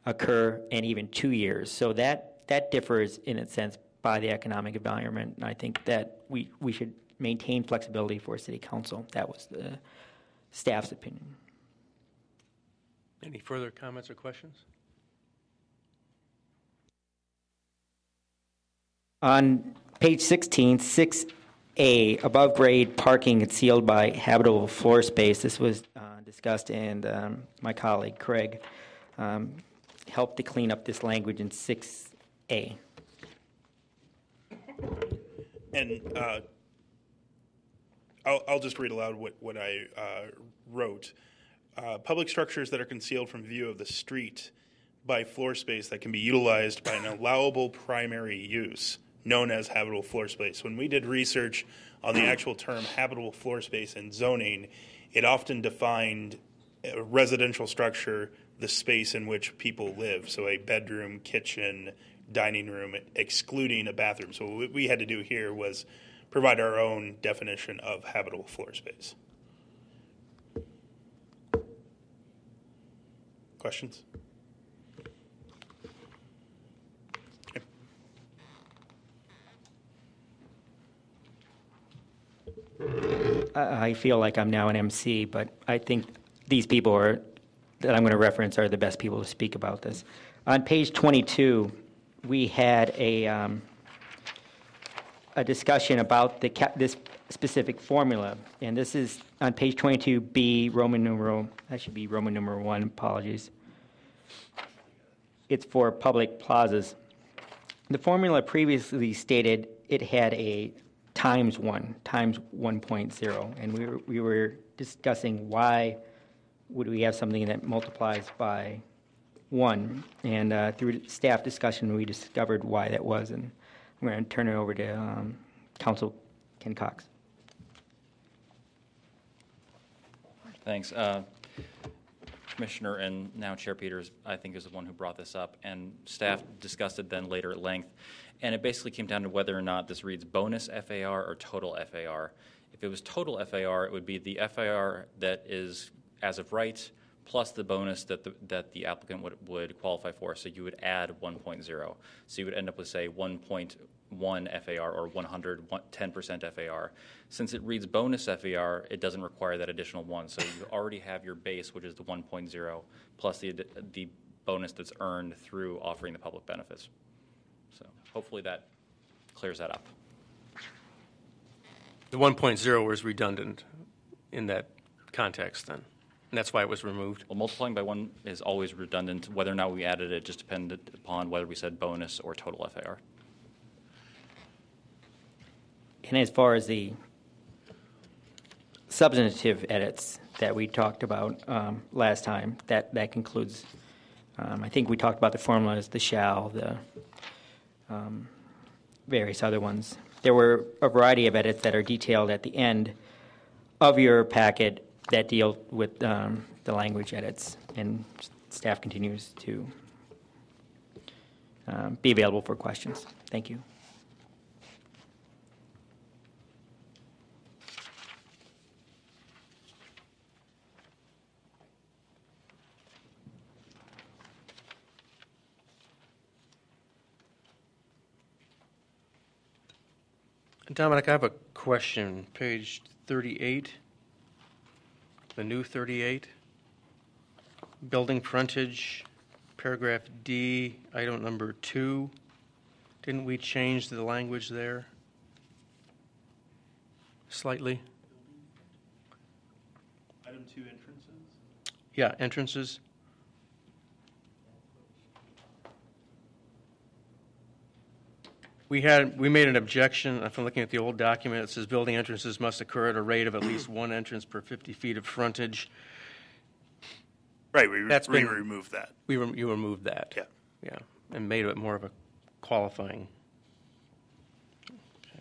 occur, and even 2 years. So that differs in a sense by the economic environment, and I think that we should maintain flexibility for city council. That was the staff's opinion. Any further comments or questions? On page 16, 6A, above grade parking concealed by habitable floor space. This was discussed, and my colleague Craig helped to clean up this language in 6A. And I'll just read aloud what I wrote. Public structures that are concealed from view of the street by floor space that can be utilized by an allowable primary use, known as habitable floor space. When we did research on the actual term habitable floor space in zoning, it often defined a residential structure, the space in which people live, so a bedroom, kitchen, dining room, excluding a bathroom. So what we had to do here was provide our own definition of habitable floor space. Questions? I feel like I'm now an MC, but I think these people that I'm going to reference are the best people to speak about this. On page 22, we had a discussion about this specific formula, and this is on page 22B, Roman numeral, that should be Roman numeral 1, apologies. It's for public plazas. The formula previously stated it had a times 1.0, and we were discussing why would we have something that multiplies by 1, and through staff discussion we discovered why that was, and I'm going to turn it over to Council Ken Cox. Thanks. Commissioner and now Chair Peters, I think, is the one who brought this up, and staff discussed it then later at length. And it basically came down to whether or not this reads bonus FAR or total FAR. If it was total FAR, it would be the FAR that is as of right plus the bonus that the applicant would qualify for. So you would add 1.0. So you would end up with, say, 1.1 FAR or 110% FAR. Since it reads bonus FAR, it doesn't require that additional 1. So you already have your base, which is the 1.0, plus the bonus that's earned through offering the public benefits. So hopefully that clears that up. The 1.0 was redundant in that context then, and that's why it was removed. Well, multiplying by 1 is always redundant. Whether or not we added it just depended upon whether we said bonus or total FAR. And as far as the substantive edits that we talked about last time, that concludes. I think we talked about the formulas, the shall, the various other ones. There were a variety of edits that are detailed at the end of your packet that deal with the language edits, and staff continues to be available for questions. Thank you. Dominic, I have a question. Page 38, the new 38, building frontage, paragraph D, item number 2. Didn't we change the language there slightly? Item 2, entrances? Yeah, entrances. We made an objection. If I'm looking at the old document, it says building entrances must occur at a rate of at least one entrance per 50 feet of frontage. Right, we removed that. You removed that. Yeah, and made it more of a qualifying. Okay.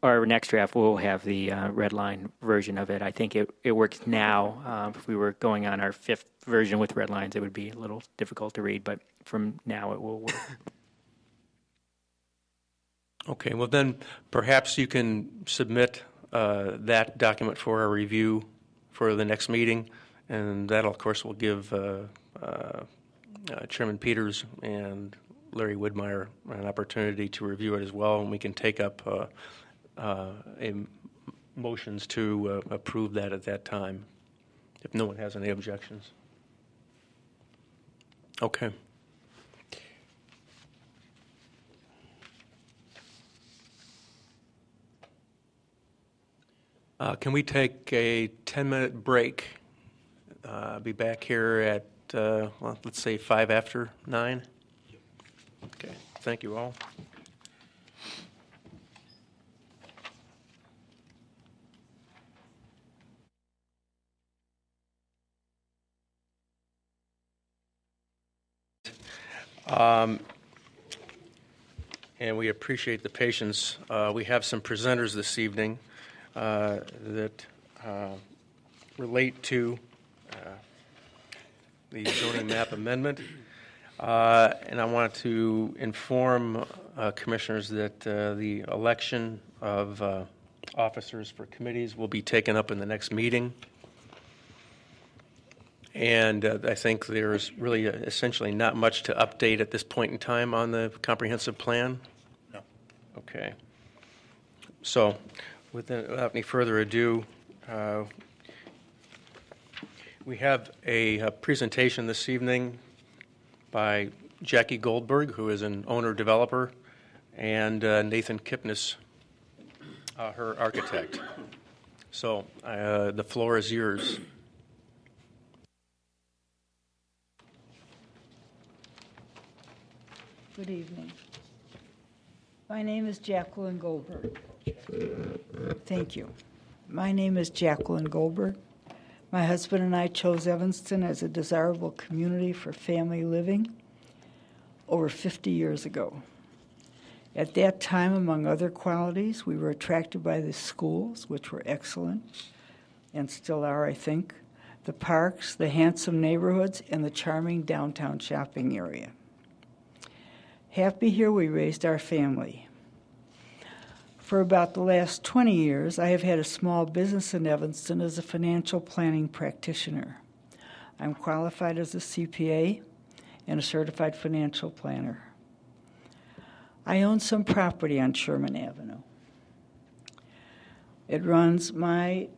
Our next draft will have the red line version of it. I think it works now. If we were going on our 5th version with red lines, it would be a little difficult to read, but from now it will work. Okay, well then perhaps you can submit that document for our review for the next meeting, and that, of course, will give Chairman Peters and Larry Widmeyer an opportunity to review it as well, and we can take up motions to approve that at that time, if no one has any objections. Okay. Can we take a 10-minute break? Be back here at, well, let's say 5 after 9? Okay, thank you all. And we appreciate the patience. We have some presenters this evening that relate to the zoning map amendment. And I want to inform commissioners that the election of officers for committees will be taken up in the next meeting. And I think there's really essentially not much to update at this point in time on the comprehensive plan. No. Okay. So without any further ado, We have a presentation this evening by Jackie Goldberg, who is an owner-developer, and Nathan Kipnis, her architect. So the floor is yours. Good evening. My name is Jacqueline Goldberg. Thank you. My name is Jacqueline Goldberg. My husband and I chose Evanston as a desirable community for family living over 50 years ago. At that time, among other qualities, we were attracted by the schools, which were excellent, and still are, I think, the parks, the handsome neighborhoods, and the charming downtown shopping area. Happy here, we raised our family. For about the last 20 years, I have had a small business in Evanston as a financial planning practitioner. I'm qualified as a CPA and a certified financial planner. I own some property on Sherman Avenue. It runs the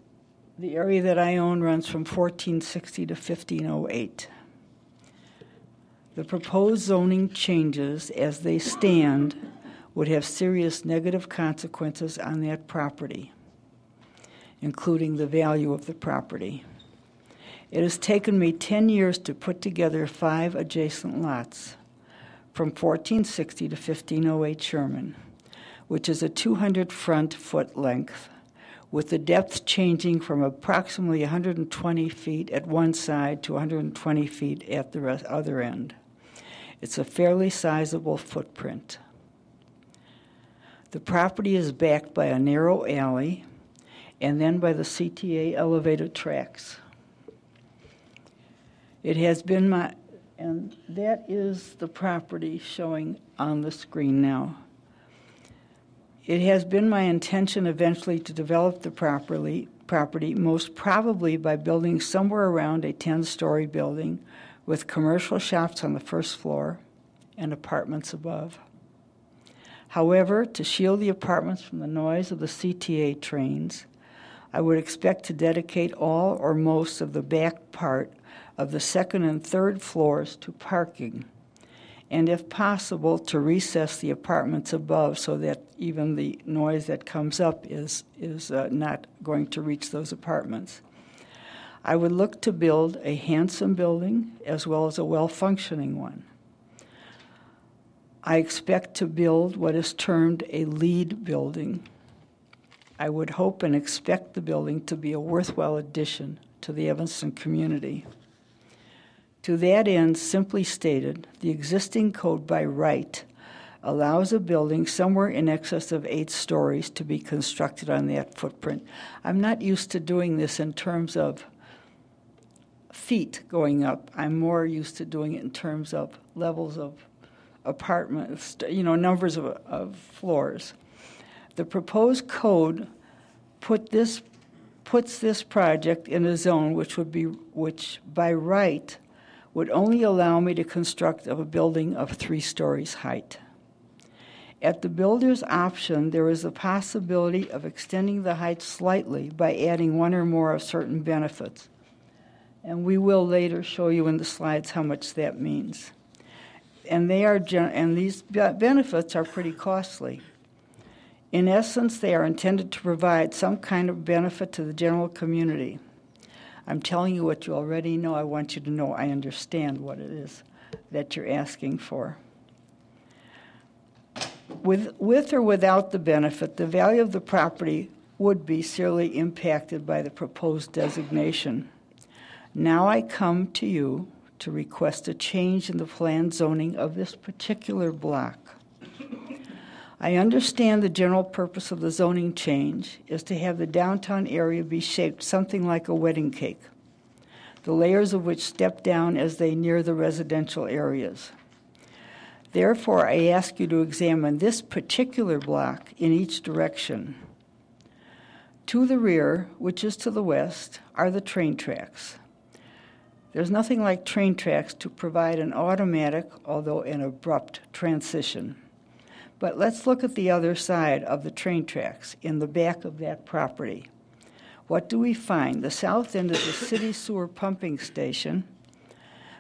area that I own runs from 1460 to 1508. The proposed zoning changes as they stand would have serious negative consequences on that property, including the value of the property. It has taken me 10 years to put together 5 adjacent lots from 1460 to 1508 Sherman, which is a 200 front foot length, with the depth changing from approximately 120 feet at one side to 120 feet at the other end. It's a fairly sizable footprint. The property is backed by a narrow alley and then by the CTA elevated tracks. It has been and that is the property showing on the screen now. It has been my intention eventually to develop the property, most probably by building somewhere around a 10-story building with commercial shops on the first floor and apartments above. However, to shield the apartments from the noise of the CTA trains, I would expect to dedicate all or most of the back part of the second and third floors to parking, and if possible, to recess the apartments above so that even the noise that comes up is not going to reach those apartments. I would look to build a handsome building as well as a well-functioning one. I expect to build what is termed a LEED building. I would hope and expect the building to be a worthwhile addition to the Evanston community. To that end, simply stated, the existing code by right allows a building somewhere in excess of 8 stories to be constructed on that footprint. I'm not used to doing this in terms of feet going up. I'm more used to doing it in terms of levels of apartments, numbers of floors. The proposed code puts this project in a zone which by right would only allow me to construct a building of 3 stories height. At the builder's option, there is a possibility of extending the height slightly by adding one or more of certain benefits. And we will later show you in the slides how much that means. And these benefits are pretty costly. In essence, they are intended to provide some kind of benefit to the general community. I'm telling you what you already know. I want you to know I understand what it is that you're asking for. With or without the benefit, the value of the property would be severely impacted by the proposed designation. Now I come to you to request a change in the planned zoning of this particular block. I understand the general purpose of the zoning change is to have the downtown area be shaped something like a wedding cake, the layers of which step down as they near the residential areas. Therefore, I ask you to examine this particular block in each direction. To the rear, which is to the west, are the train tracks. There's nothing like train tracks to provide an automatic, although an abrupt, transition. But let's look at the other side of the train tracks, in the back of that property. what do we find? The south end is the city sewer pumping station.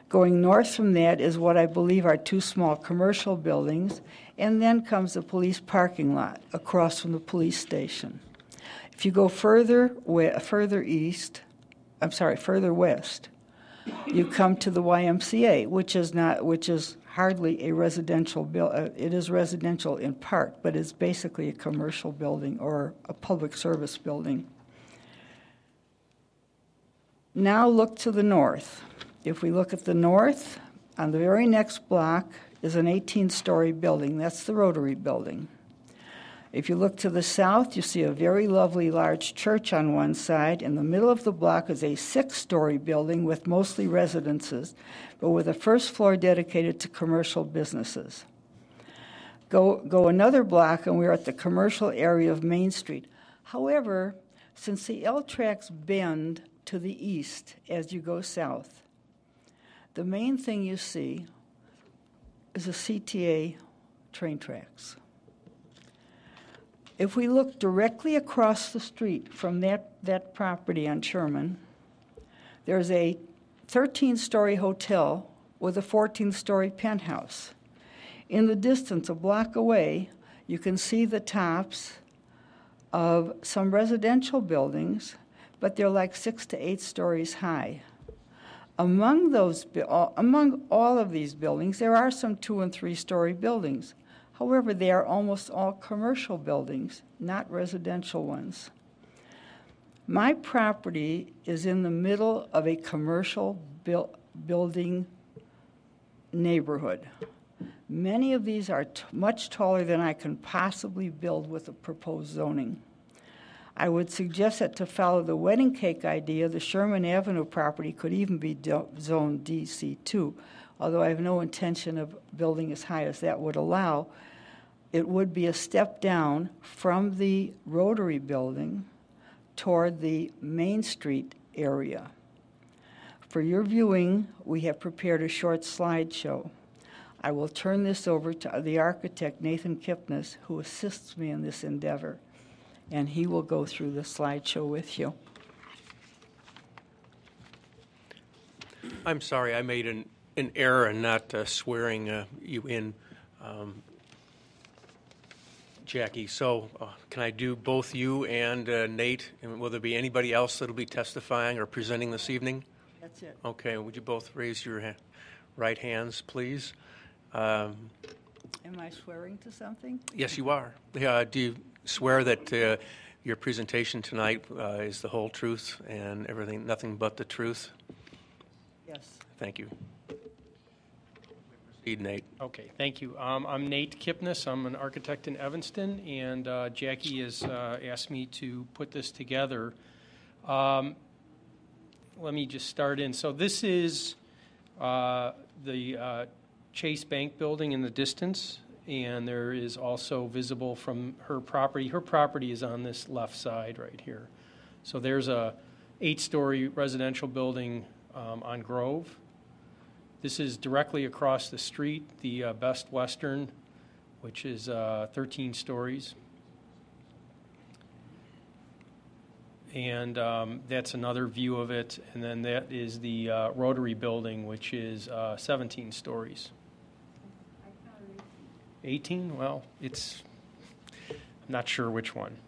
Going north from that is what I believe are two small commercial buildings, and then comes the police parking lot across from the police station. If you go further west, you come to the YMCA, which is hardly a residential it is residential in part, but it's basically a commercial building or a public service building. Now look to the north. If we look at the north, on the very next block is an 18-story building. That's the Rotary Building. If you look to the south, you see a very lovely large church on one side. In the middle of the block is a 6-story building with mostly residences, but with a first floor dedicated to commercial businesses. Go another block, and we're at the commercial area of Main Street. However, since the L tracks bend to the east as you go south, the main thing you see is the CTA train tracks. If we look directly across the street from that property on Sherman, there's a 13-story hotel with a 14-story penthouse. In the distance, a block away, you can see the tops of some residential buildings, but they're like 6 to 8 stories high. Among all of these buildings, there are some 2- and 3-story buildings. However, they are almost all commercial buildings, not residential ones. My property is in the middle of a commercial building neighborhood. Many of these are much taller than I can possibly build with the proposed zoning. I would suggest that to follow the wedding cake idea, the Sherman Avenue property could even be zoned DC2, although I have no intention of building as high as that would allow. It would be a step down from the Rotary Building toward the Main Street area. For your viewing, we have prepared a short slideshow. I will turn this over to the architect, Nathan Kipnis, who assists me in this endeavor, and he will go through the slideshow with you. I'm sorry, I made an error in not swearing you in, Jackie. So can I do both you and Nate? And will there be anybody else that will be testifying or presenting this evening? That's it. Okay. Would you both raise your right hands, please? Am I swearing to something? Yes, you are. Do you swear that your presentation tonight is the whole truth and everything, nothing but the truth? Yes. Thank you. Proceed, Nate. Okay, thank you. I'm Nate Kipnis. I'm an architect in Evanston, and Jackie has asked me to put this together. Let me just start in. So this is the Chase Bank building in the distance, and there is also visible from her property. Her property is on this left side right here. So there's a 8-story residential building on Grove. This is directly across the street, the Best Western, which is 13 stories. And that's another view of it. And then that is the Rotary Building, which is 17 stories. 18? Well, I'm not sure which one.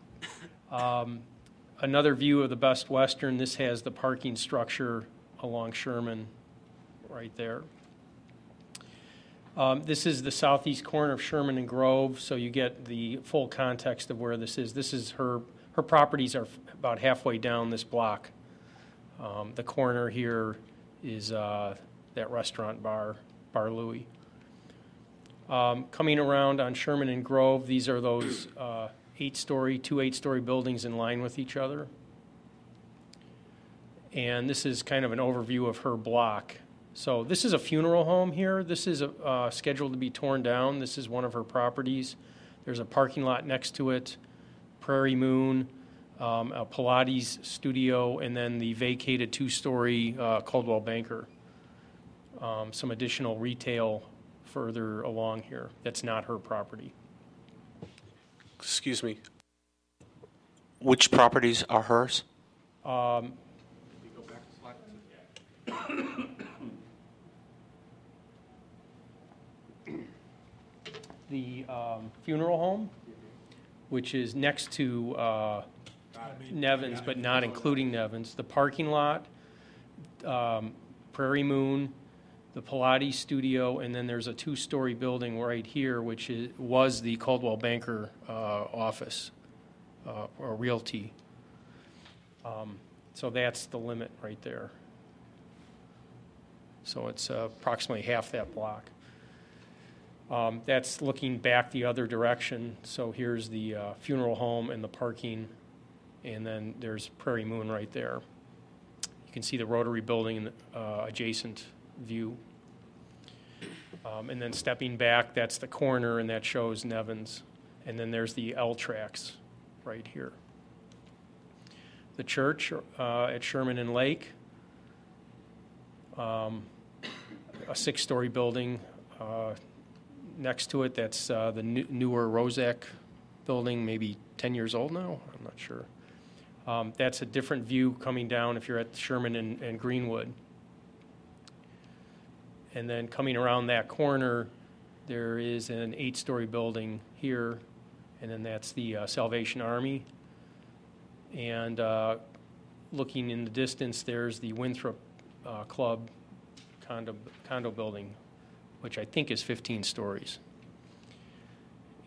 Another view of the Best Western. This has the parking structure along Sherman right there. This is the southeast corner of Sherman and Grove, so you get the full context of where this is. This is her properties are about halfway down this block. The corner here is that restaurant bar Louie. Coming around on Sherman and Grove, these are those 8-story, 2 8-story buildings in line with each other. And this is kind of an overview of her block. So this is a funeral home here. This is scheduled to be torn down. This is one of her properties. There's a parking lot next to it, Prairie Moon, a Pilates studio, and then the vacated 2-story Coldwell Banker. Some additional retail further along here. That's not her property. Excuse me. Which properties are hers? The funeral home, which is next to Nevins, but not including Nevins. The parking lot, Prairie Moon, the Pilates studio, and then there's a two-story building right here, which was the Coldwell Banker office or realty. So that's the limit right there. So it's approximately half that block. That's looking back the other direction. So here's the funeral home and the parking, and then there's Prairie Moon right there. You can see the Rotary building in the adjacent view. And then stepping back, that's the corner, and that shows Nevins. And then there's the L tracks right here. The church at Sherman and Lake, a 6-story building. Next to it, that's the newer Rozak building, maybe 10 years old now. I'm not sure. That's a different view coming down if you're at Sherman and Greenwood. And then coming around that corner, there is an 8-story building here, and then that's the Salvation Army. And looking in the distance, there's the Winthrop Club condo building, which I think is 15 stories.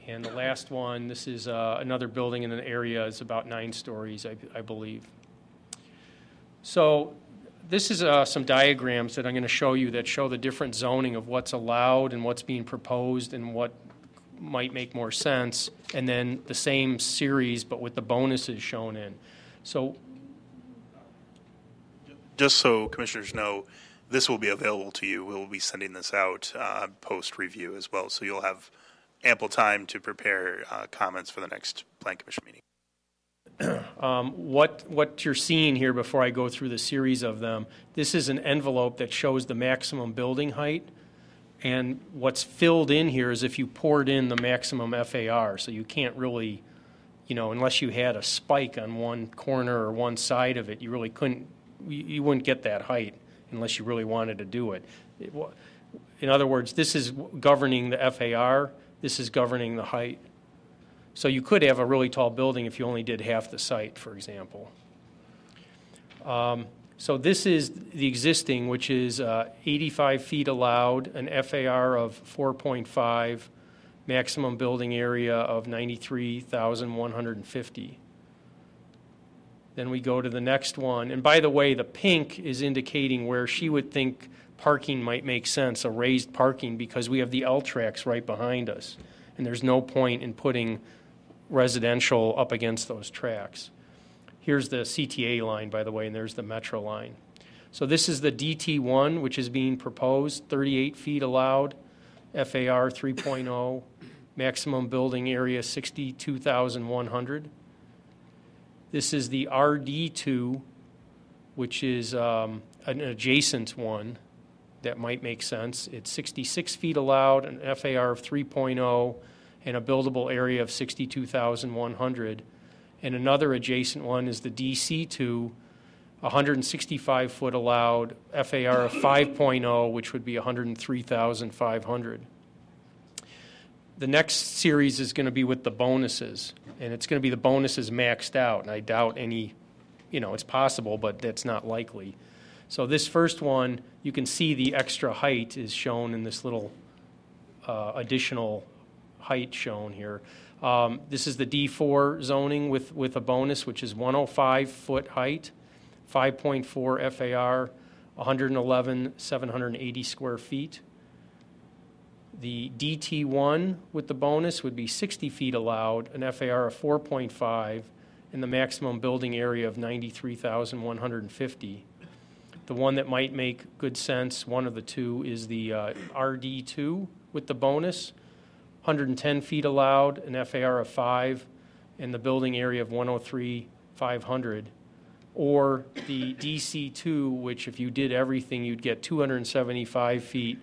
And the last one, this is another building in an area, is about 9 stories, I believe. So this is some diagrams that I'm going to show you that show the different zoning of what's allowed and what's being proposed and what might make more sense, and then the same series but with the bonuses shown in. So just so commissioners know, this will be available to you. We'll be sending this out post-review as well, so you'll have ample time to prepare comments for the next Plan Commission meeting. What you're seeing here before I go through the series of them, this is an envelope that shows the maximum building height, and what's filled in here is if you poured in the maximum FAR, so you can't really, unless you had a spike on one corner or one side of it, you really couldn't, you wouldn't get that height unless you really wanted to do it. In other words, this is governing the FAR, this is governing the height. So you could have a really tall building if you only did half the site, for example. So this is the existing, which is 85 feet allowed, an FAR of 4.5, maximum building area of 93,150. Then we go to the next one. And by the way, the pink is indicating where she would think parking might make sense, a raised parking, because we have the L tracks right behind us. And there's no point in putting residential up against those tracks. Here's the CTA line, by the way, and there's the Metro line. So this is the DT1, which is being proposed, 38 feet allowed, FAR 3.0, maximum building area 62,100. This is the RD2, which is an adjacent one that might make sense. It's 66 feet allowed, an FAR of 3.0, and a buildable area of 62,100. And another adjacent one is the DC2, 165 foot allowed, FAR of 5.0, which would be 103,500. The next series is going to be with the bonuses, and it's going to be the bonuses maxed out, and I doubt any, it's possible, but that's not likely. So this first one, you can see the extra height is shown in this little additional height shown here. This is the D4 zoning with a bonus, which is 105 foot height, 5.4 FAR, 111,780 square feet. The DT1 with the bonus would be 60 feet allowed, an FAR of 4.5, and the maximum building area of 93,150. The one that might make good sense, one of the two, is the RD2 with the bonus, 110 feet allowed, an FAR of 5, and the building area of 103,500. Or the DC2, which if you did everything, you'd get 275 feet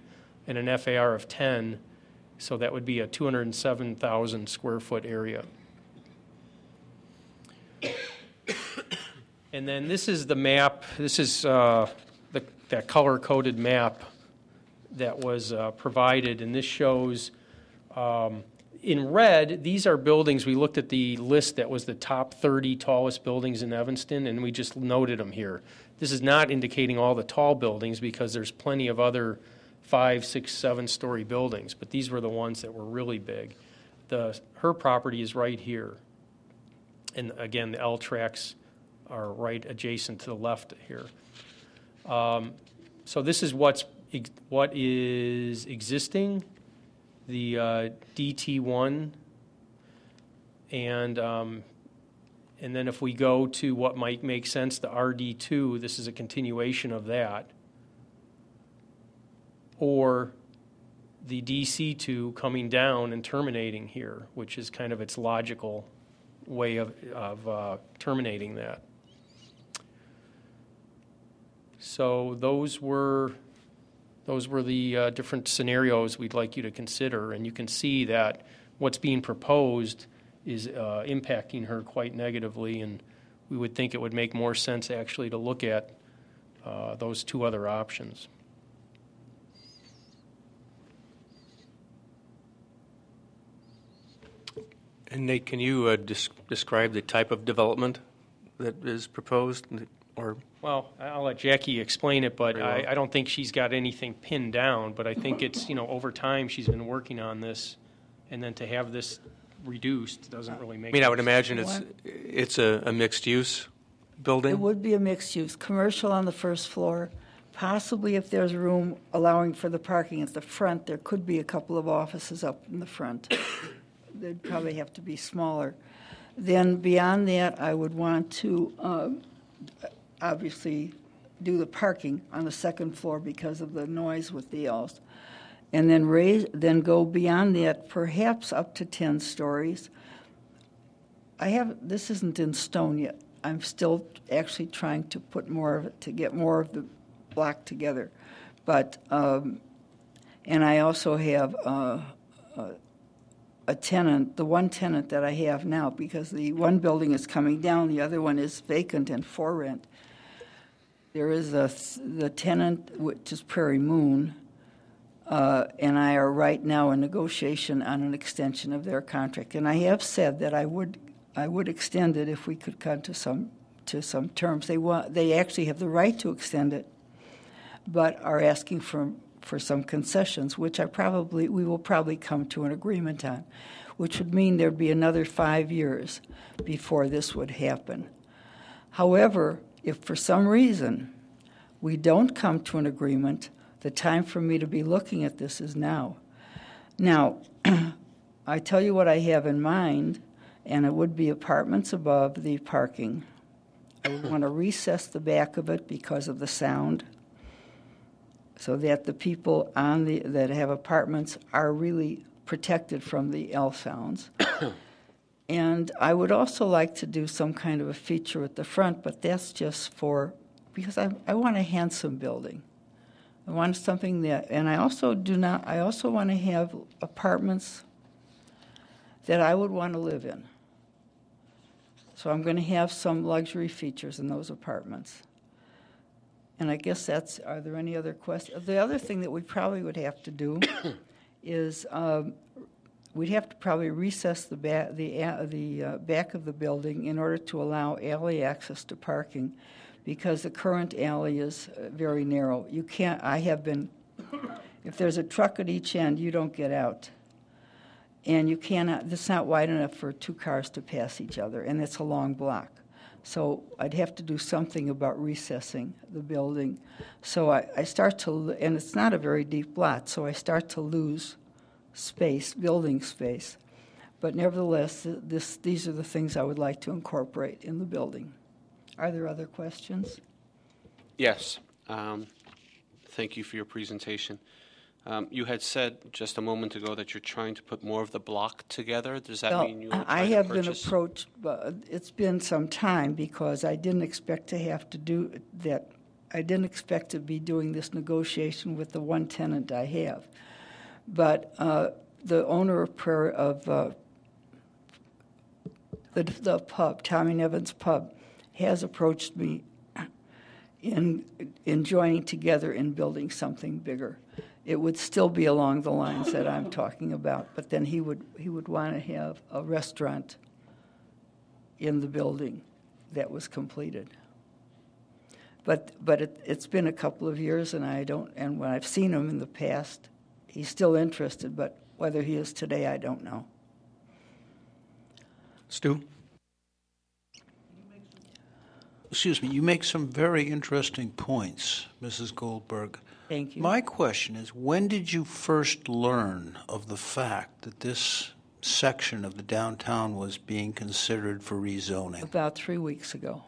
and an FAR of 10, so that would be a 207,000 square foot area. And then this is the map. This is that color-coded map that was provided, and this shows in red, these are buildings. We looked at the list that was the top 30 tallest buildings in Evanston, and we just noted them here. This is not indicating all the tall buildings because there's plenty of other 5, 6, 7-story buildings, but these were the ones that were really big. Her property is right here. And again, the L tracks are right adjacent to the left here. So this is what is existing, the DT1, and then if we go to what might make sense, the RD2, this is a continuation of that, or the DC2 coming down and terminating here, which is kind of its logical way of terminating that. So those were the different scenarios we'd like you to consider, and you can see that what's being proposed is impacting her quite negatively, and we would think it would make more sense actually to look at those two other options. And Nate, can you describe the type of development that is proposed? Or well, I'll let Jackie explain it, but I don't think she's got anything pinned down. But I think it's, over time she's been working on this, and then to have this reduced doesn't really make sense. I would imagine it's a mixed-use building? It would be a mixed use, commercial on the first floor. Possibly if there's room allowing for the parking at the front, there could be a couple of offices up in the front. They'd probably have to be smaller. Then beyond that, I would want to obviously do the parking on the second floor because of the noise with the L's. And then go beyond that, perhaps up to 10 stories. This isn't in stone yet. I'm still actually trying to put more of it, to get more of the block together. But, and I also have a tenant, the one tenant that I have now, because the one building is coming down, the other one is vacant and for rent. There is the tenant, which is Prairie Moon, and I are right now in negotiation on an extension of their contract. And I have said that I would extend it if we could come to some terms. They actually have the right to extend it, but are asking for some concessions, which we will probably come to an agreement on, which would mean there'd be another 5 years before this would happen. However, if for some reason we don't come to an agreement, the time for me to be looking at this is now. Now, I tell you what I have in mind, and it would be apartments above the parking. I would want to recess the back of it because of the sound, so that the people that have apartments are really protected from the L sounds. And I would also like to do some kind of a feature at the front, but that's just because I want a handsome building. I want something and I also want to have apartments that I would want to live in. So I'm going to have some luxury features in those apartments. And I guess are there any other questions? The other thing that we probably would have to do is we'd have to probably recess the back of the building in order to allow alley access to parking, because the current alley is very narrow. You can't, if there's a truck at each end, you don't get out. And you cannot, it's not wide enough for 2 cars to pass each other, and it's a long block. So I'd have to do something about recessing the building. So I start to, and it's not a very deep lot, so I start to lose space, building space. But nevertheless, these are the things I would like to incorporate in the building. Are there other questions? Yes. Thank you for your presentation. You had said just a moment ago that you're trying to put more of the block together. Does that mean you I have been approached, it's been some time, because I didn't expect to have to do that. I didn't expect to be doing this negotiation with the one tenant I have. But the owner of the pub, Tommy Evans Pub, has approached me in joining together in building something bigger. It would still be along the lines that I'm talking about, but then he would want to have a restaurant in the building that was completed. But it's been a couple of years, and when I've seen him in the past, he's still interested, but whether he is today, I don't know. Stu? Excuse me, you make some very interesting points, Mrs. Goldberg. Thank you. My question is, when did you first learn of the fact that this section of the downtown was being considered for rezoning? About 3 weeks ago.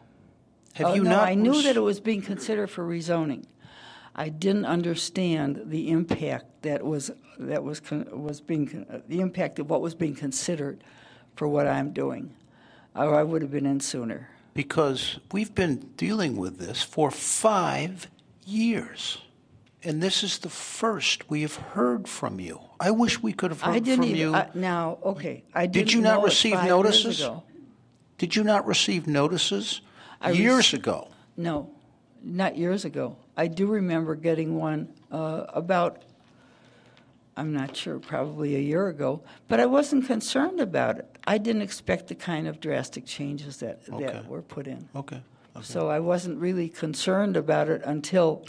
Have you not? I knew that it was being considered for rezoning. I didn't understand the impact the impact of what was being considered for what I'm doing, or I would have been in sooner. Because we've been dealing with this for 5 years, and this is the first we have heard from you. I wish we could have heard from you. Did you not receive notices? Did you not receive notices years ago? No, not years ago. I do remember getting one about, I'm not sure, probably a year ago, but I wasn't concerned about it. I didn't expect the kind of drastic changes that were put in. Okay. So I wasn't really concerned about it until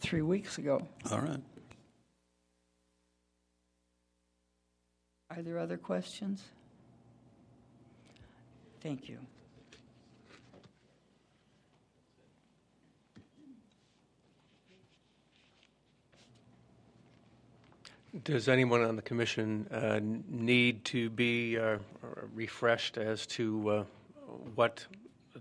3 weeks ago. All right. Are there other questions? Thank you. Does anyone on the commission need to be refreshed as to what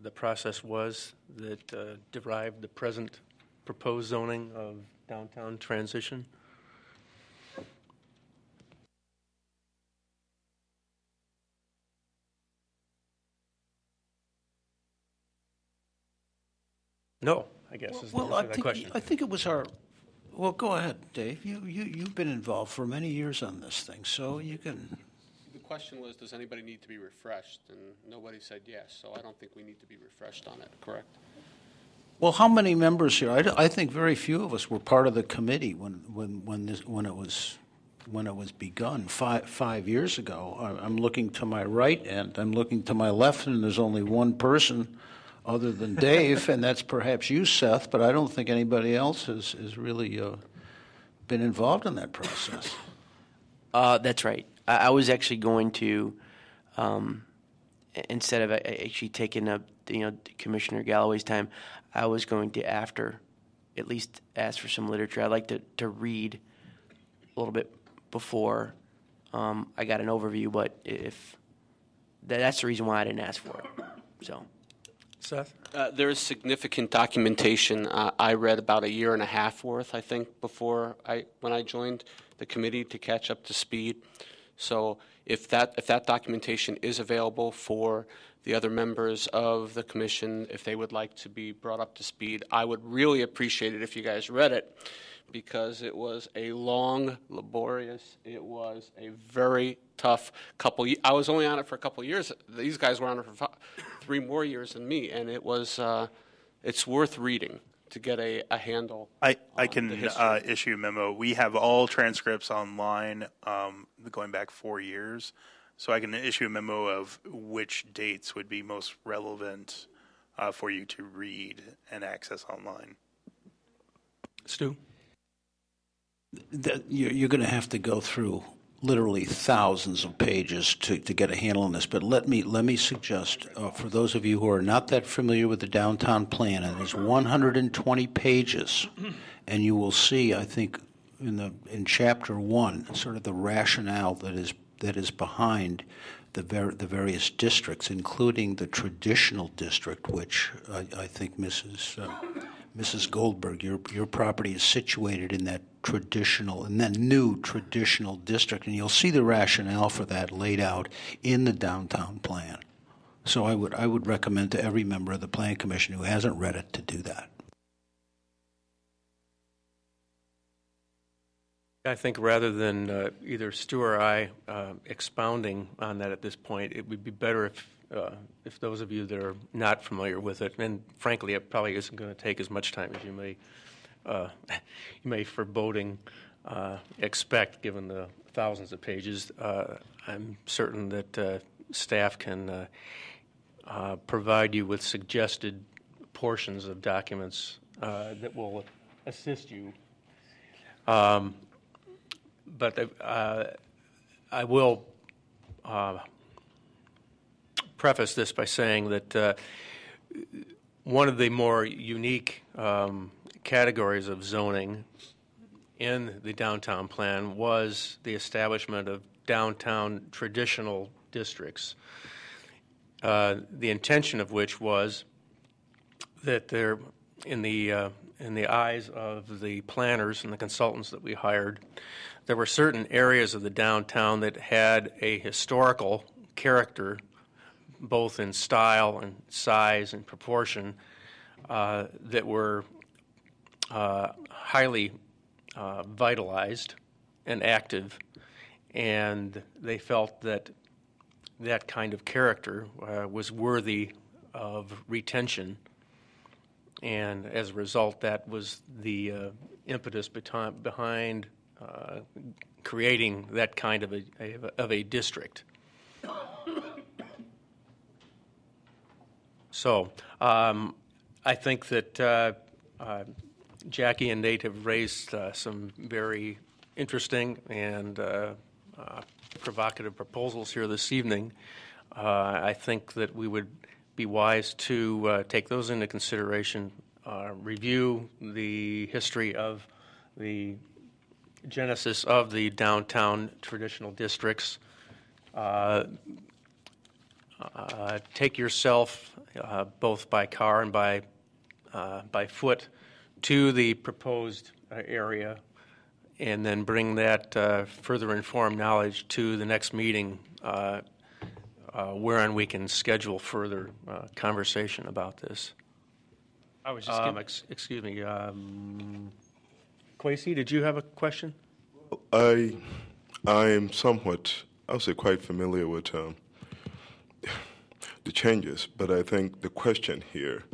the process was that derived the present proposed zoning of downtown transition? No, I guess is the answer to that question. I think it was our. Well, go ahead, Dave. You've been involved for many years on this thing, so you can. The question was, does anybody need to be refreshed? And nobody said yes, so I don't think we need to be refreshed on it, correct? Well, how many members here? I think very few of us were part of the committee when it was begun 5 years ago. I'm looking to my right and I'm looking to my left, and there's only one person other than Dave, and that's perhaps you, Seth, but I don't think anybody else has really been involved in that process. That's right. I was actually going to, instead of actually taking up Commissioner Galloway's time, I was going to, after, at least ask for some literature. I'd like to read a little bit before I got an overview, but if that's the reason why I didn't ask for it. So. Seth? There is significant documentation. I read about a year and a half worth, I think, when I joined the committee to catch up to speed. So if that documentation is available for the other members of the commission, if they would like to be brought up to speed, I would really appreciate it if you guys read it, because it was a long, laborious, it was a very tough couple. I was only on it for a couple of years. These guys were on it for 3 more years than me, and it was. It's worth reading to get a handle. I can issue a memo. We have all transcripts online going back 4 years, so I can issue a memo of which dates would be most relevant for you to read and access online. Stu? You're going to have to go through literally thousands of pages to get a handle on this. But let me suggest, for those of you who are not that familiar with the downtown plan, and it's 120 pages, and you will see, I think, in chapter 1, sort of the rationale that is behind the various districts, including the traditional district, which I think Mrs. Goldberg, your property is situated in that new traditional district, and you'll see the rationale for that laid out in the downtown plan. So I would recommend to every member of the Plan Commission who hasn't read it to do that. I think rather than either Stu or I expounding on that at this point, it would be better if those of you that are not familiar with it, and frankly, it probably isn't going to take as much time as you may foreboding expect, given the thousands of pages. I'm certain that staff can provide you with suggested portions of documents that will assist you. But I will preface this by saying that one of the more unique categories of zoning in the downtown plan was the establishment of downtown traditional districts, the intention of which was that there, in the eyes of the planners and the consultants that we hired, there were certain areas of the downtown that had a historical character, both in style and size and proportion, that were highly vitalized and active, and they felt that that kind of character was worthy of retention. And as a result, that was the impetus behind creating that kind of a district. So I think that Jackie and Nate have raised some very interesting and provocative proposals here this evening. I think that we would be wise to take those into consideration, review the history of the genesis of the downtown traditional districts, take yourself both by car and by foot to the proposed area, and then bring that further informed knowledge to the next meeting, wherein we can schedule further conversation about this. I was just excuse me, Kwesi, did you have a question? I am somewhat, I would say, quite familiar with the changes, but I think the question here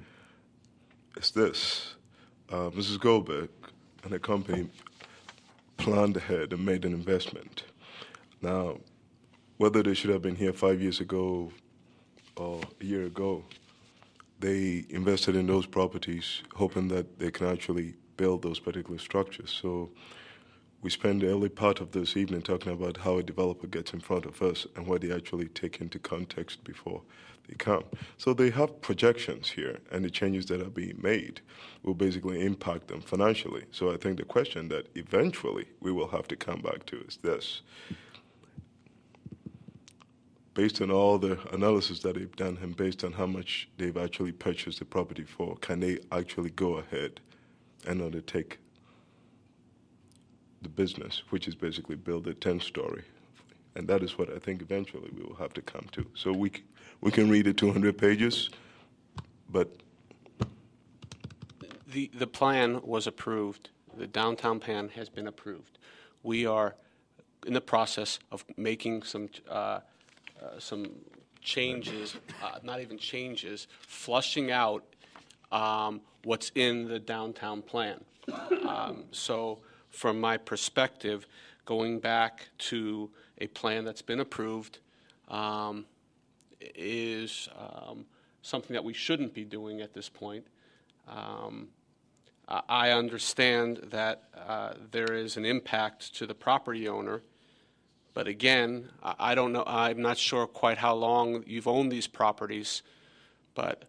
is this. Mrs. Goldberg and the company planned ahead and made an investment. Now, whether they should have been here 5 years ago or a year ago, they invested in those properties hoping that they can actually build those particular structures. So we spend the early part of this evening talking about how a developer gets in front of us and what they actually take into context before they come. So they have projections here, and the changes that are being made will basically impact them financially. So I think the question that eventually we will have to come back to is this. Based on all the analysis that they've done and based on how much they've actually purchased the property for, can they actually go ahead and undertake the business, which is basically build a 10-story? And that is what I think eventually we will have to come to. So we can read the 200 pages, but... The plan was approved. The downtown plan has been approved. We are in the process of making some changes, not even changes, flushing out what's in the downtown plan. So from my perspective, going back to a plan that's been approved is something that we shouldn't be doing at this point. I understand that there is an impact to the property owner, but again, I don't know, I'm not sure quite how long you've owned these properties, but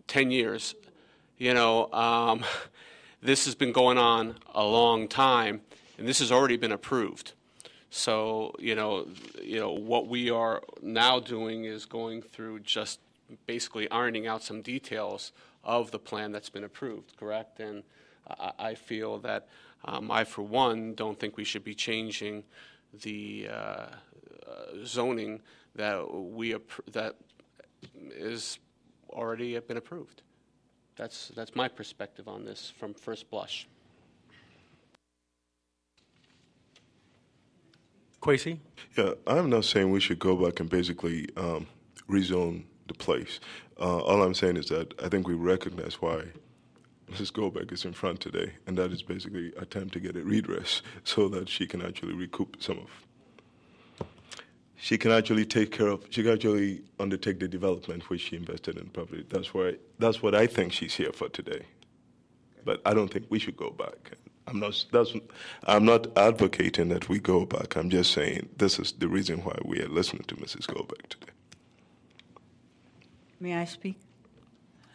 10 years, you know, this has been going on a long time, and this has already been approved. So, you know, what we are now doing is going through just basically ironing out some details of the plan that's been approved, correct? And I feel that I, for one, don't think we should be changing the zoning that that is already been approved. That's my perspective on this from first blush. Kwesi? Yeah, I'm not saying we should go back and basically rezone the place. All I'm saying is that I think we recognize why Mrs. Goldberg is in front today, and that is basically attempt to get a redress so that she can actually recoup some of. She can actually undertake the development which she invested in the property. That's what I think she's here for today. But I don't think we should go back. I'm not advocating that we go back. I'm just saying this is the reason why we are listening to Mrs. Goldberg today. May I speak?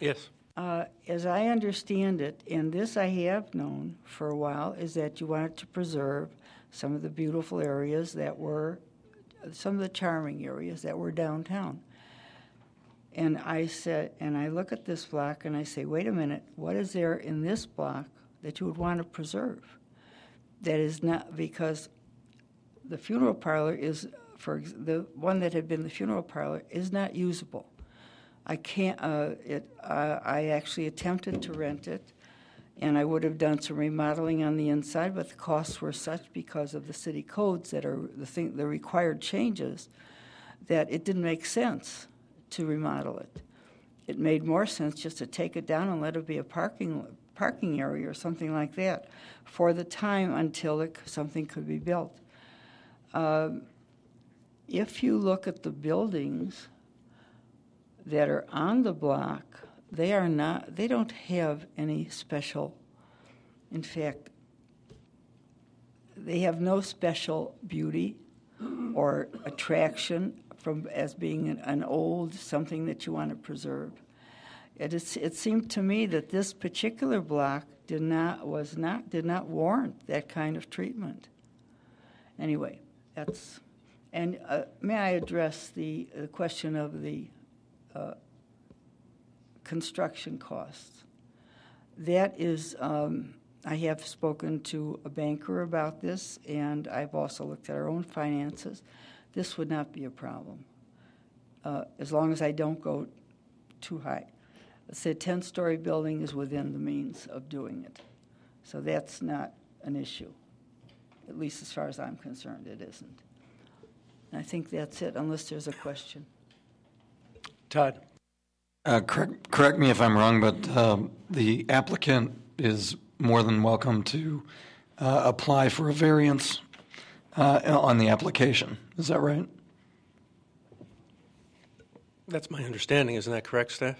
Yes. As I understand it, and this I have known for a while, is that you wanted to preserve some of the beautiful areas that were, some of the charming areas that were downtown. And I said, and I look at this block and I say, wait a minute, what is there in this block that you would want to preserve? That is not, because the funeral parlor is, the one that had been the funeral parlor is not usable. I can't, I actually attempted to rent it, and I would have done some remodeling on the inside, but the costs were such because of the city codes that are the required changes that it didn't make sense to remodel it. It made more sense just to take it down and let it be a parking area or something like that for the time until something could be built. If you look at the buildings that are on the block, they don't have any special, in fact, they have no special beauty or attraction as being an old something that you want to preserve. It seemed to me that this particular block did not warrant that kind of treatment. Anyway, that's, and may I address the question of the construction costs? That is, I have spoken to a banker about this, and I've also looked at our own finances. This would not be a problem, as long as I don't go too high. Let's say a 10-story building is within the means of doing it. So that's not an issue, at least as far as I'm concerned, it isn't. And I think that's it, unless there's a question. Todd. Correct me if I'm wrong, but the applicant is more than welcome to apply for a variance on the application. Is that right? That's my understanding. Isn't that correct, staff?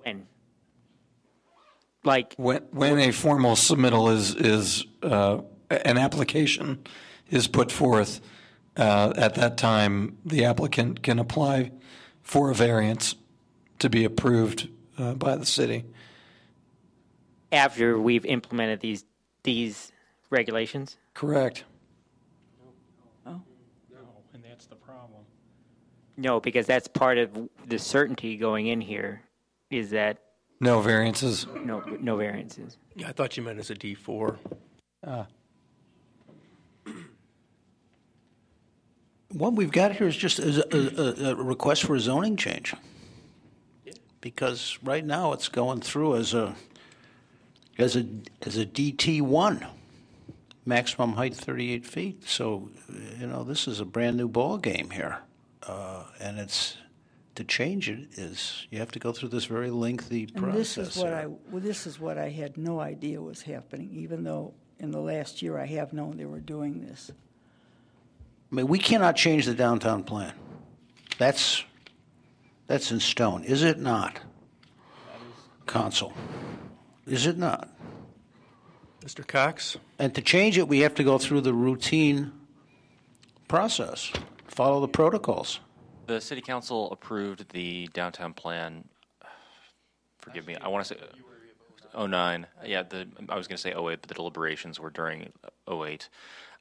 When? When a formal submittal is an application is put forth, at that time the applicant can apply for a variance to be approved by the city. After we've implemented these regulations? Correct. No, and that's the problem. No, because that's part of the certainty going in here, is that no variances. No variances. Yeah, I thought you meant as a D4. What we've got here is just a request for a zoning change, because right now it's going through as a DT1, maximum height 38 feet. So this is a brand new ball game here, and it's to change it is you have to go through this very lengthy process. And this is what I had no idea was happening, even though in the last year I have known they were doing this. I mean, we cannot change the downtown plan. That's in stone, is it not? Council, is it not? Mr. Cox? And to change it, we have to go through the routine process, follow the protocols. The city council approved the downtown plan. Forgive me, I want to say 09. Yeah, I was going to say 08, but the deliberations were during 08.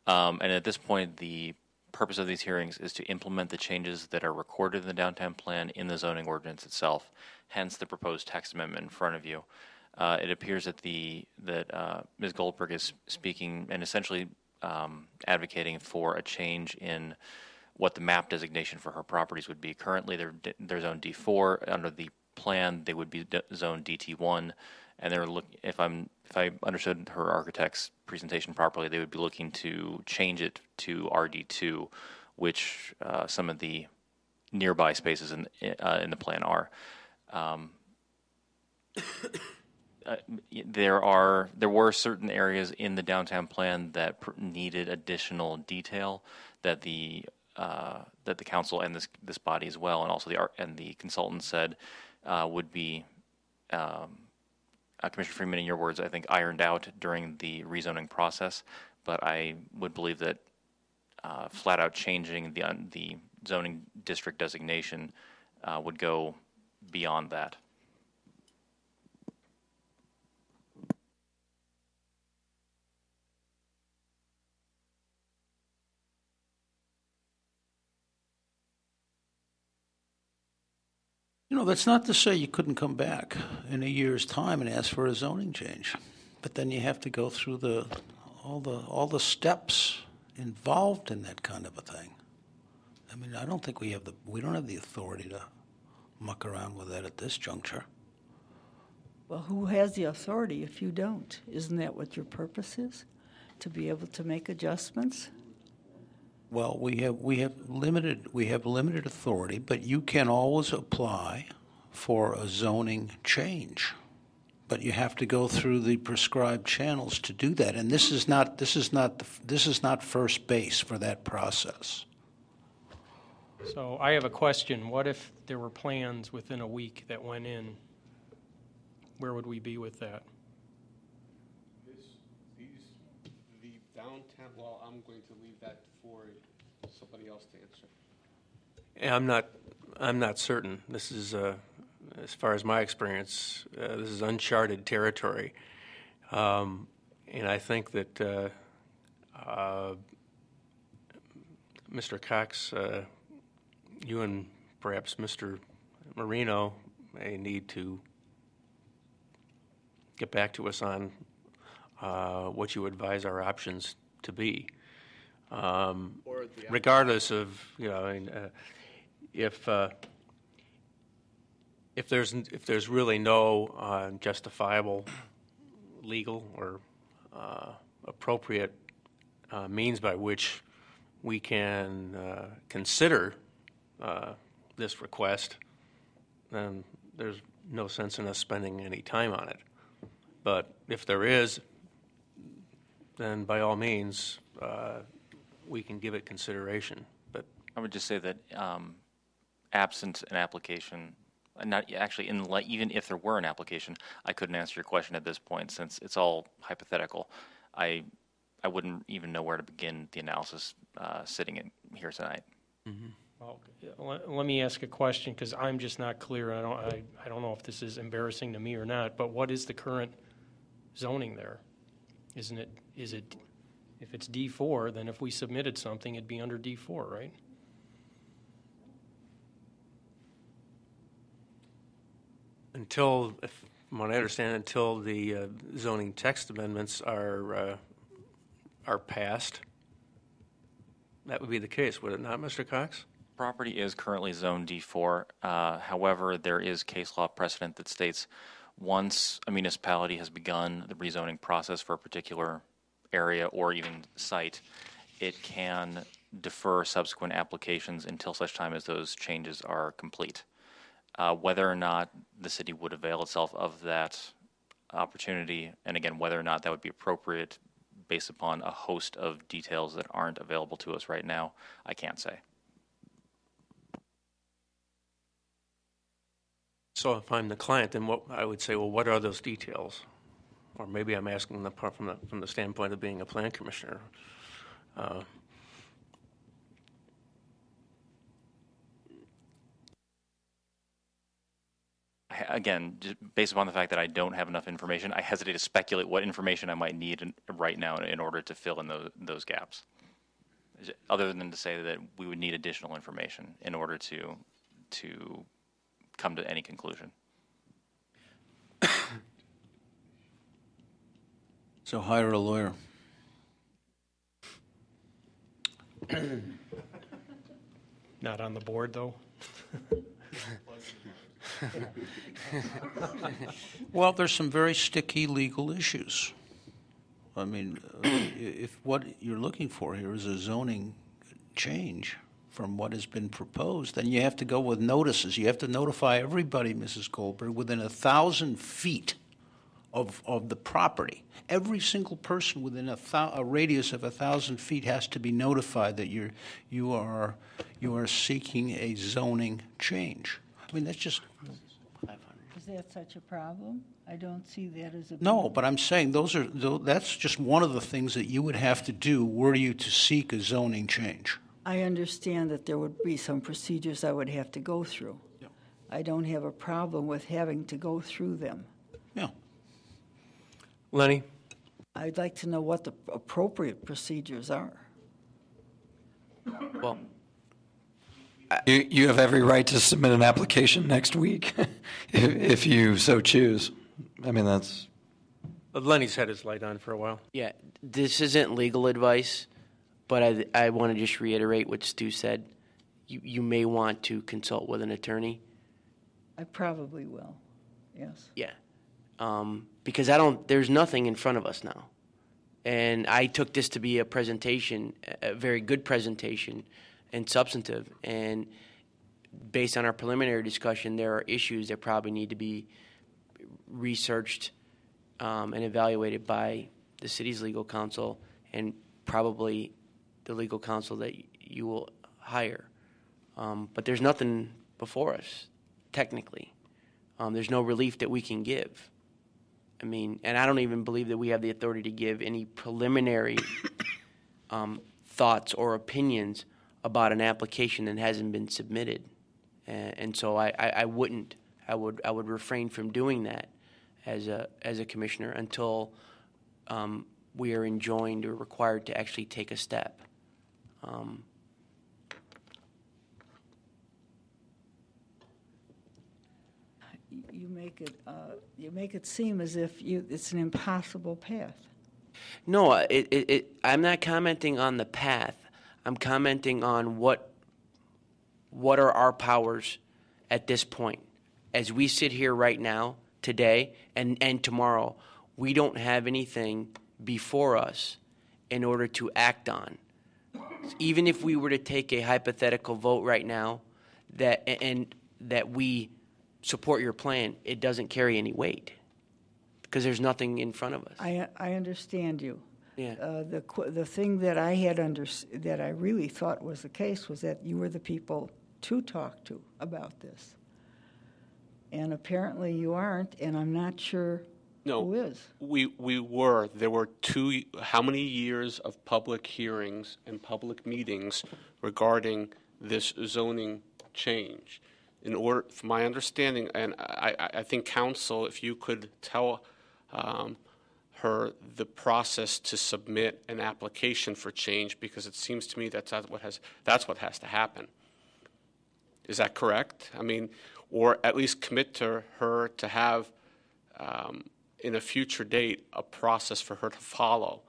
And at this point, the purpose of these hearings is to implement the changes that are recorded in the downtown plan in the zoning ordinance itself, hence the proposed text amendment in front of you. It appears that Ms. Goldberg is speaking and essentially advocating for a change in what the map designation for her properties would be. Currently, they're zone D4. Under the plan, they would be zone DT1, and they're if I understood her architect's presentation properly, they would be looking to change it to RD2, which some of the nearby spaces in the plan are. There were certain areas in the downtown plan that needed additional detail that the council and this body as well, and also the consultant said would be, Commissioner Freeman, in your words, I think ironed out during the rezoning process. But I would believe that flat out changing the zoning district designation would go beyond that. You know, that's not to say you couldn't come back in a year's time and ask for a zoning change, but then you have to go through all the steps involved in that kind of a thing. I mean, I don't think we don't have the authority to muck around with that at this juncture. Well, who has the authority if you don't? Isn't that what your purpose is? To be able to make adjustments? Well, we have limited authority, but you can always apply for a zoning change. But you have to go through the prescribed channels to do that, and this is not first base for that process. So I have a question. What if there were plans within a week that went in? Where would we be with that? The downtown, well, I'm going to leave that for somebody else to answer. Yeah, I'm not certain. This is, as far as my experience, this is uncharted territory. And I think that Mr. Cox, you and perhaps Mr. Marino may need to get back to us on what you advise our options to be. Regardless of, if there's really no justifiable, legal, or appropriate means by which we can consider this request, then there's no sense in us spending any time on it. But if there is, then by all means, we can give it consideration. But I would just say that absent an application, not actually, even if there were an application, I couldn't answer your question at this point since it's all hypothetical. I wouldn't even know where to begin the analysis sitting in here tonight. Mm-hmm. Well, let me ask a question because I'm just not clear. I don't know if this is embarrassing to me or not. But what is the current zoning there? Is it if it's D4, then if we submitted something, it'd be under D4, right? From what I understand, until the zoning text amendments are passed, that would be the case, would it not, Mr. Cox? Property is currently zoned D4. However, there is case law precedent that states once a municipality has begun the rezoning process for a particular area or even site, it can defer subsequent applications until such time as those changes are complete. Whether or not the city would avail itself of that opportunity, and again, whether or not that would be appropriate based upon a host of details that aren't available to us right now, I can't say. So if I'm the client, then what I would say, well, what are those details? Or maybe I'm asking from the standpoint of being a plan commissioner. Again, just based upon the fact that I don't have enough information, I hesitate to speculate what information I might need right now in order to fill in those gaps. Other than to say that we would need additional information in order to come to any conclusion. So hire a lawyer. Not on the board, though. Well, there's some very sticky legal issues. I mean, if what you're looking for here is a zoning change, from what has been proposed, then you have to go with notices. You have to notify everybody, Mrs. Goldberg, within 1,000 feet of the property. Every single person within a radius of 1,000 feet has to be notified that you are seeking a zoning change. I mean, that's just... Is that such a problem? I don't see that as a... No, but I'm saying that's just one of the things that you would have to do were you to seek a zoning change. I understand that there would be some procedures I would have to go through. Yeah. I don't have a problem with having to go through them. Yeah. Lenny? I'd like to know what the appropriate procedures are. Well, You have every right to submit an application next week if you so choose. I mean, that's... Lenny's had his light on for a while. yeah, this isn't legal advice, but I want to just reiterate what Stu said. You may want to consult with an attorney. I probably will, yes. Yeah. Because there's nothing in front of us now. And I took this to be a presentation, a very good presentation and substantive. And based on our preliminary discussion, there are issues that probably need to be researched and evaluated by the city's legal counsel and probably the legal counsel that you will hire. But there's nothing before us, technically. There's no relief that we can give. I mean, and I don't even believe that we have the authority to give any preliminary thoughts or opinions about an application that hasn't been submitted. And so I would refrain from doing that as a commissioner until we are enjoined or required to actually take a step. You make it seem as if it's an impossible path. No, I'm not commenting on the path. I'm commenting on what are our powers at this point. As we sit here right now, today, and tomorrow, we don't have anything before us in order to act on. Even if we were to take a hypothetical vote right now that we support your plan, it doesn't carry any weight because there's nothing in front of us. I understand you. Yeah. The thing that I had that I really thought was the case was that you were the people to talk to about this, and apparently you aren't, and I'm not sure who is. We were. There were how many years of public hearings and public meetings regarding this zoning change? In order, from my understanding, and I think council, if you could tell her the process to submit an application for change, because it seems to me that's what has to happen. Is that correct? I mean, or at least commit to her to have in a future date a process for her to follow.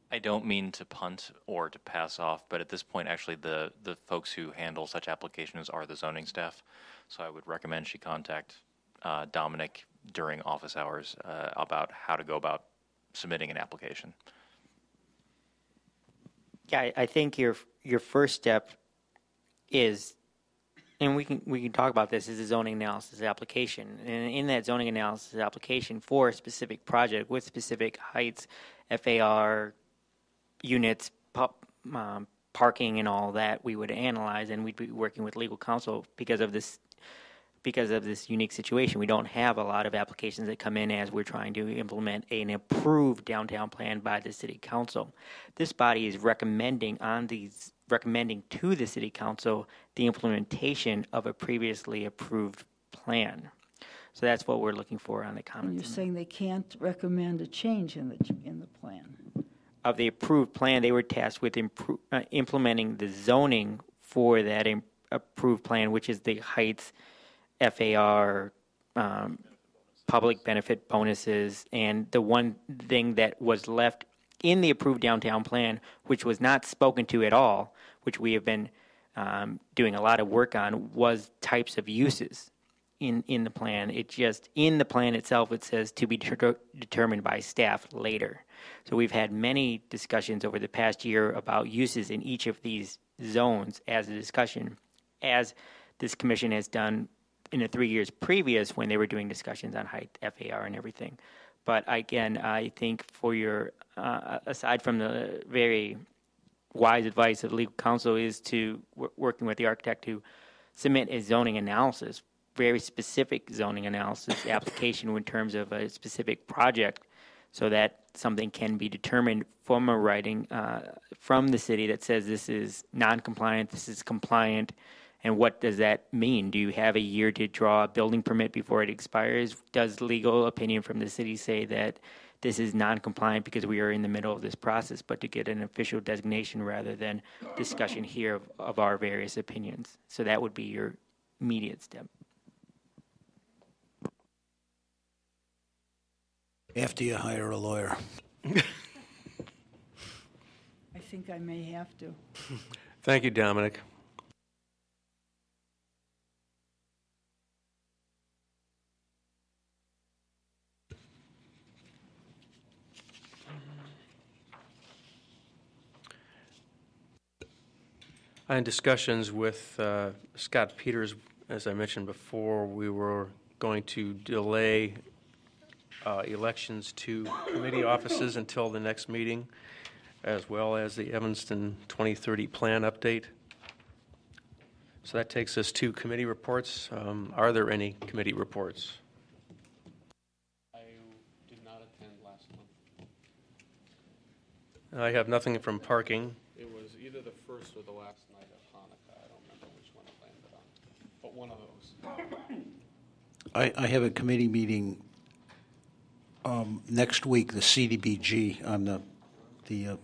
I don't mean to punt or to pass off, but at this point, actually, the folks who handle such applications are the zoning staff. So I would recommend she contact Dominic during office hours about how to go about submitting an application. Yeah, I think your first step is, and we can talk about this, is a zoning analysis application. And in that zoning analysis application for a specific project with specific heights, FAR, units, parking, and all that, we would analyze, and we'd be working with legal counsel because of this unique situation. We don't have a lot of applications that come in as we're trying to implement an approved downtown plan by the city council. This body is recommending to the city council the implementation of a previously approved plan. So that's what we're looking for on the comments. And you're saying they can't recommend a change in the plan. Of the approved plan, they were tasked with implementing the zoning for that approved plan, which is the heights, FAR, public benefit bonuses, and the one thing that was left in the approved downtown plan, which was not spoken to at all, which we have been doing a lot of work on, was types of uses in the plan. It just, in the plan itself, it says to be determined by staff later. So we've had many discussions over the past year about uses in each of these zones as a discussion, as this commission has done in the 3 years previous when they were doing discussions on height, FAR, and everything. But again, I think for your, aside from the very wise advice of legal counsel, is to working with the architect to submit a zoning analysis, very specific zoning analysis application in terms of a specific project, so that something can be determined from a writing from the city that says this is non-compliant, this is compliant, and what does that mean? Do you have a year to draw a building permit before it expires? Does legal opinion from the city say that this is non-compliant because we are in the middle of this process, but to get an official designation rather than discussion here of our various opinions? So that would be your immediate step. After you hire a lawyer. I think I may have to. Thank you, Dominic. In discussions with Scott Peters, as I mentioned before, we were going to delay elections to committee offices until the next meeting, as well as the Evanston 2030 plan update. So that takes us to committee reports. Are there any committee reports? I did not attend last month. I have nothing from parking. It was either the first or the last night of Hanukkah. I don't remember which one it landed on, but one of those. I have a committee meeting next week, the CDBG. I'm the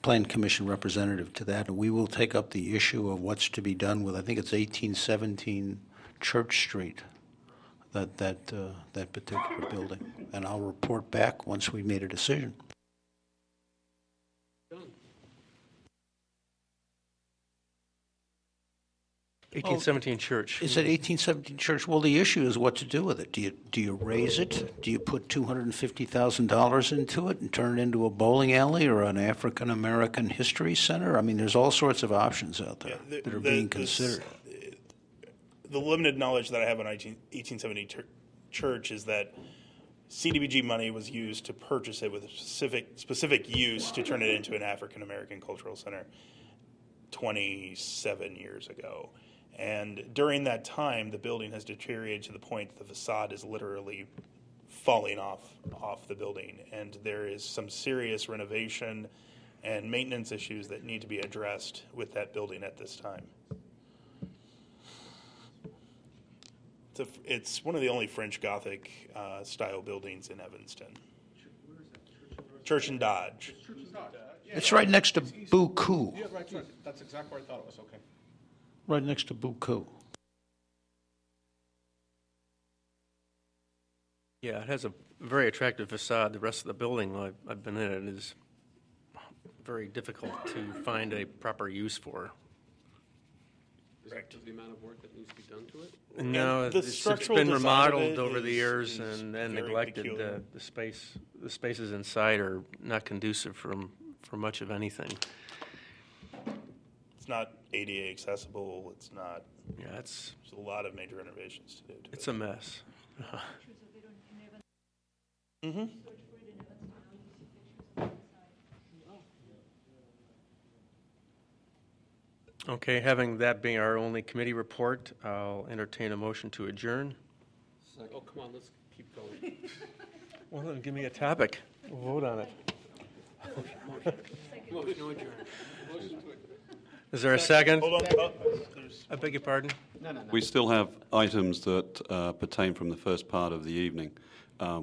Plan Commission representative to that, and we will take up the issue of what's to be done with, I think it's 1817 Church Street, that particular building. And I'll report back once we've made a decision. 1817 Church. Is it 1817 Church? Well, the issue is what to do with it. Do you raise it? Do you put $250,000 into it and turn it into a bowling alley or an African American history center? I mean, there's all sorts of options out there that are being considered. The limited knowledge that I have on 1870 Church is that CDBG money was used to purchase it with a specific use to turn it into an African American cultural center 27 years ago. And during that time, the building has deteriorated to the point that the facade is literally falling off the building. And there is some serious renovation and maintenance issues that need to be addressed with that building at this time. It's one of the only French Gothic style buildings in Evanston. Church and Dodge. It's right next to Buku. Yeah, right. That's exactly where I thought it was. Okay. Right next to Buku. Yeah, it has a very attractive facade. The rest of the building, I've been in it, is very difficult to find a proper use for. Is it the amount of work that needs to be done to it? No, it's been remodeled over the years and neglected. The spaces inside are not conducive for much of anything. It's not ADA accessible. It's not. Yeah, there's a lot of major renovations to do. It's a mess. Mm-hmm. Okay, having that being our only committee report, I'll entertain a motion to adjourn. Oh, come on, let's keep going. Well, then give me a topic. We'll vote on it. Motion to adjourn. Is there a second? Hold on. I beg your pardon? No. We still have items that pertain from the first part of the evening,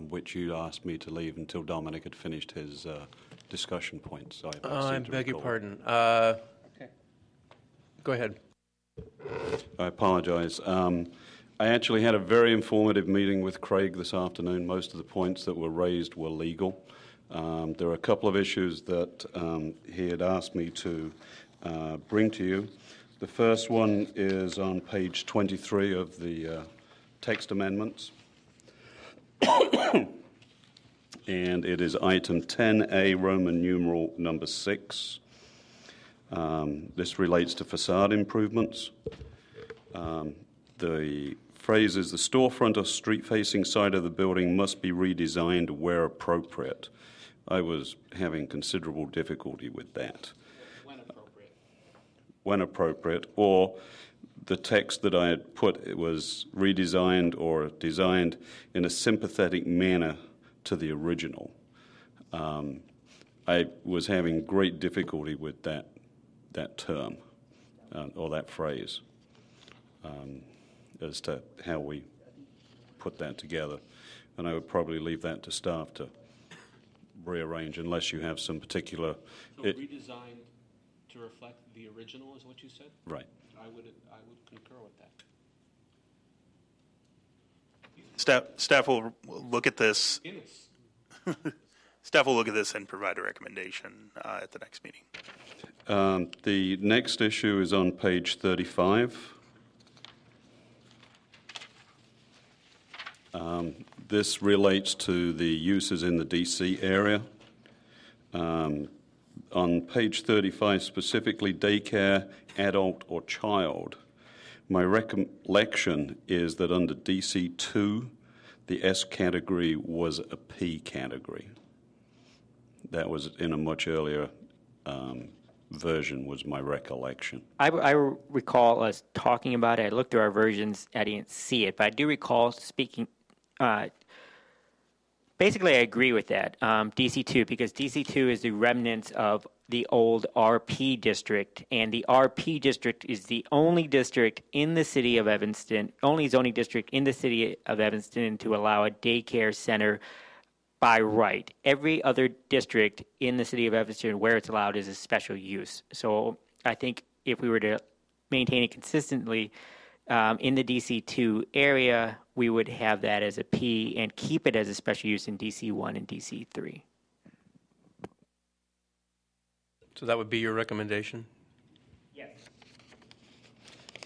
which you asked me to leave until Dominic had finished his discussion points. So I beg your pardon. Go ahead. I apologize. I actually had a very informative meeting with Craig this afternoon. Most of the points that were raised were legal. There are a couple of issues that he had asked me to bring to you. The first one is on page 23 of the text amendments. And it is item 10A, Roman numeral number 6. This relates to facade improvements. The phrase is, the storefront or street-facing side of the building must be redesigned where appropriate. I was having considerable difficulty with that. When appropriate. When appropriate, or the text that I had put, it was redesigned or designed in a sympathetic manner to the original. I was having great difficulty with that term or that phrase as to how we put that together. And I would probably leave that to staff to rearrange unless you have some particular... So redesigned to reflect the original is what you said? Right. I would concur with that. Staff will look at this. Staff will look at this and provide a recommendation at the next meeting. The next issue is on page 35. This relates to the uses in the DC area. On page 35, specifically daycare, adult, or child, my recollection is that under DC2, the S category was a P category. That was in a much earlier version, was my recollection. I recall us talking about it. I looked through our versions. I didn't see it, but I do recall speaking. Basically, I agree with that, DC2, because DC2 is the remnants of the old RP district, and the RP district is the only district in the city of Evanston, only zoning district in the city of Evanston to allow a daycare center by right. Every other district in the city of Evanston where it's allowed is a special use. So I think if we were to maintain it consistently in the DC2 area, we would have that as a P and keep it as a special use in DC1 and DC3. So that would be your recommendation? Yes.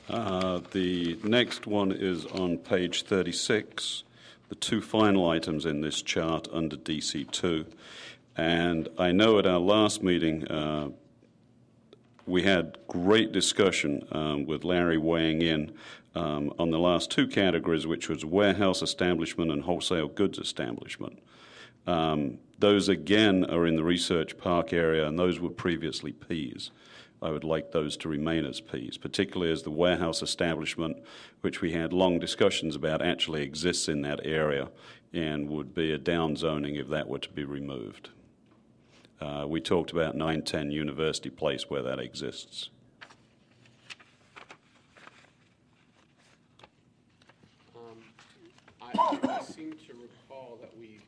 The next one is on page 36, the two final items in this chart under DC2. And I know at our last meeting, we had great discussion with Larry weighing in on the last two categories, which was warehouse establishment and wholesale goods establishment. Those, again, are in the research park area, and those were previously Ps. I would like those to remain as Ps, particularly as the warehouse establishment, which we had long discussions about, actually exists in that area and would be a downzoning if that were to be removed. We talked about 910 University Place where that exists. I seem to recall that we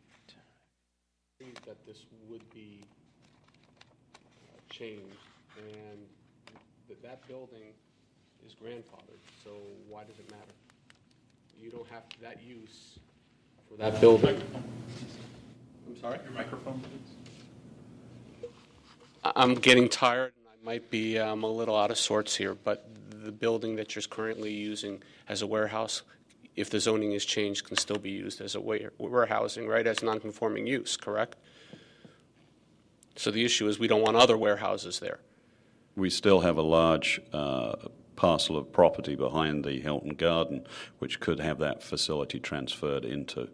agreed that this would be changed, and that building is grandfathered, so why does it matter? You don't have that use for that building. I'm sorry? Your microphone, please. I'm getting tired, and I might be a little out of sorts here, but the building that you're currently using as a warehouse, if the zoning is changed, can still be used as a warehousing, right, as non-conforming use, correct? So the issue is we don't want other warehouses there. We still have a large parcel of property behind the Hilton Garden, which could have that facility transferred into.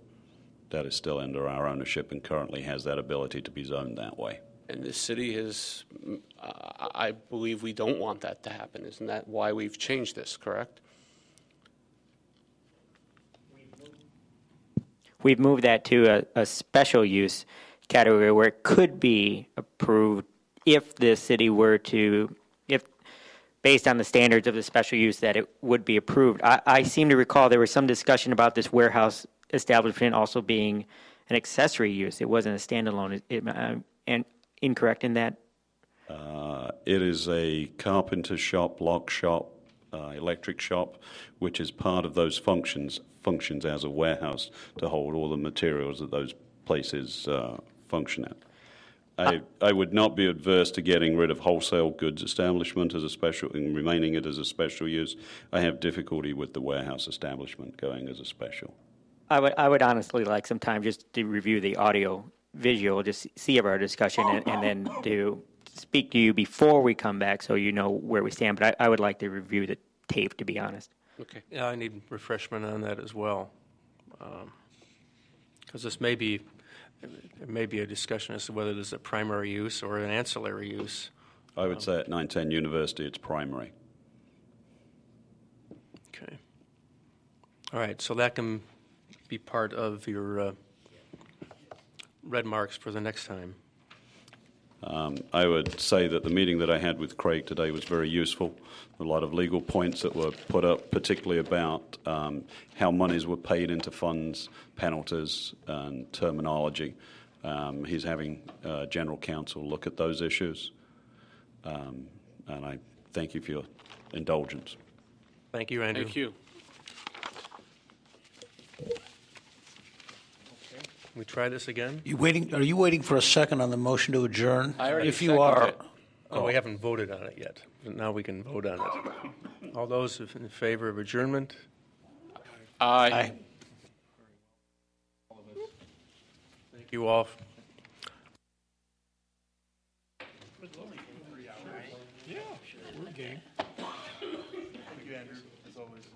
That is still under our ownership and currently has that ability to be zoned that way. And the city is, I believe we don't want that to happen. Isn't that why we've changed this, correct? We've moved that to a special use category where it could be approved if the city were to, if based on the standards of the special use, that it would be approved. I seem to recall there was some discussion about this warehouse establishment also being an accessory use. It wasn't a standalone. And incorrect in that? It is a carpenter shop, lock shop, electric shop, which is part of those functions as a warehouse to hold all the materials that those places function at. I would not be adverse to getting rid of wholesale goods establishment as a special and remaining it as a special use. I have difficulty with the warehouse establishment going as a special. I would honestly like some time just to review the audio visual, just see of our discussion, and then to speak to you before we come back so you know where we stand, but I would like to review the tape, to be honest. Okay. Yeah, I need refreshment on that as well. Because this may be a discussion as to whether this is a primary use or an ancillary use. I would say at 910 University, it's primary. Okay. All right, so that can be part of your red marks for the next time. I would say that the meeting that I had with Craig today was very useful. A lot of legal points that were put up, particularly about how monies were paid into funds, penalties, and terminology. He's having general counsel look at those issues. And I thank you for your indulgence. Thank you, Andrew. Thank you. We try this again? Are you waiting for a second on the motion to adjourn? I already If you are, seconded it. Oh, we haven't voted on it yet. Now we can vote on it. All those in favor of adjournment? Aye. Thank you all. Yeah, we're game. Thank you, Andrew, as always.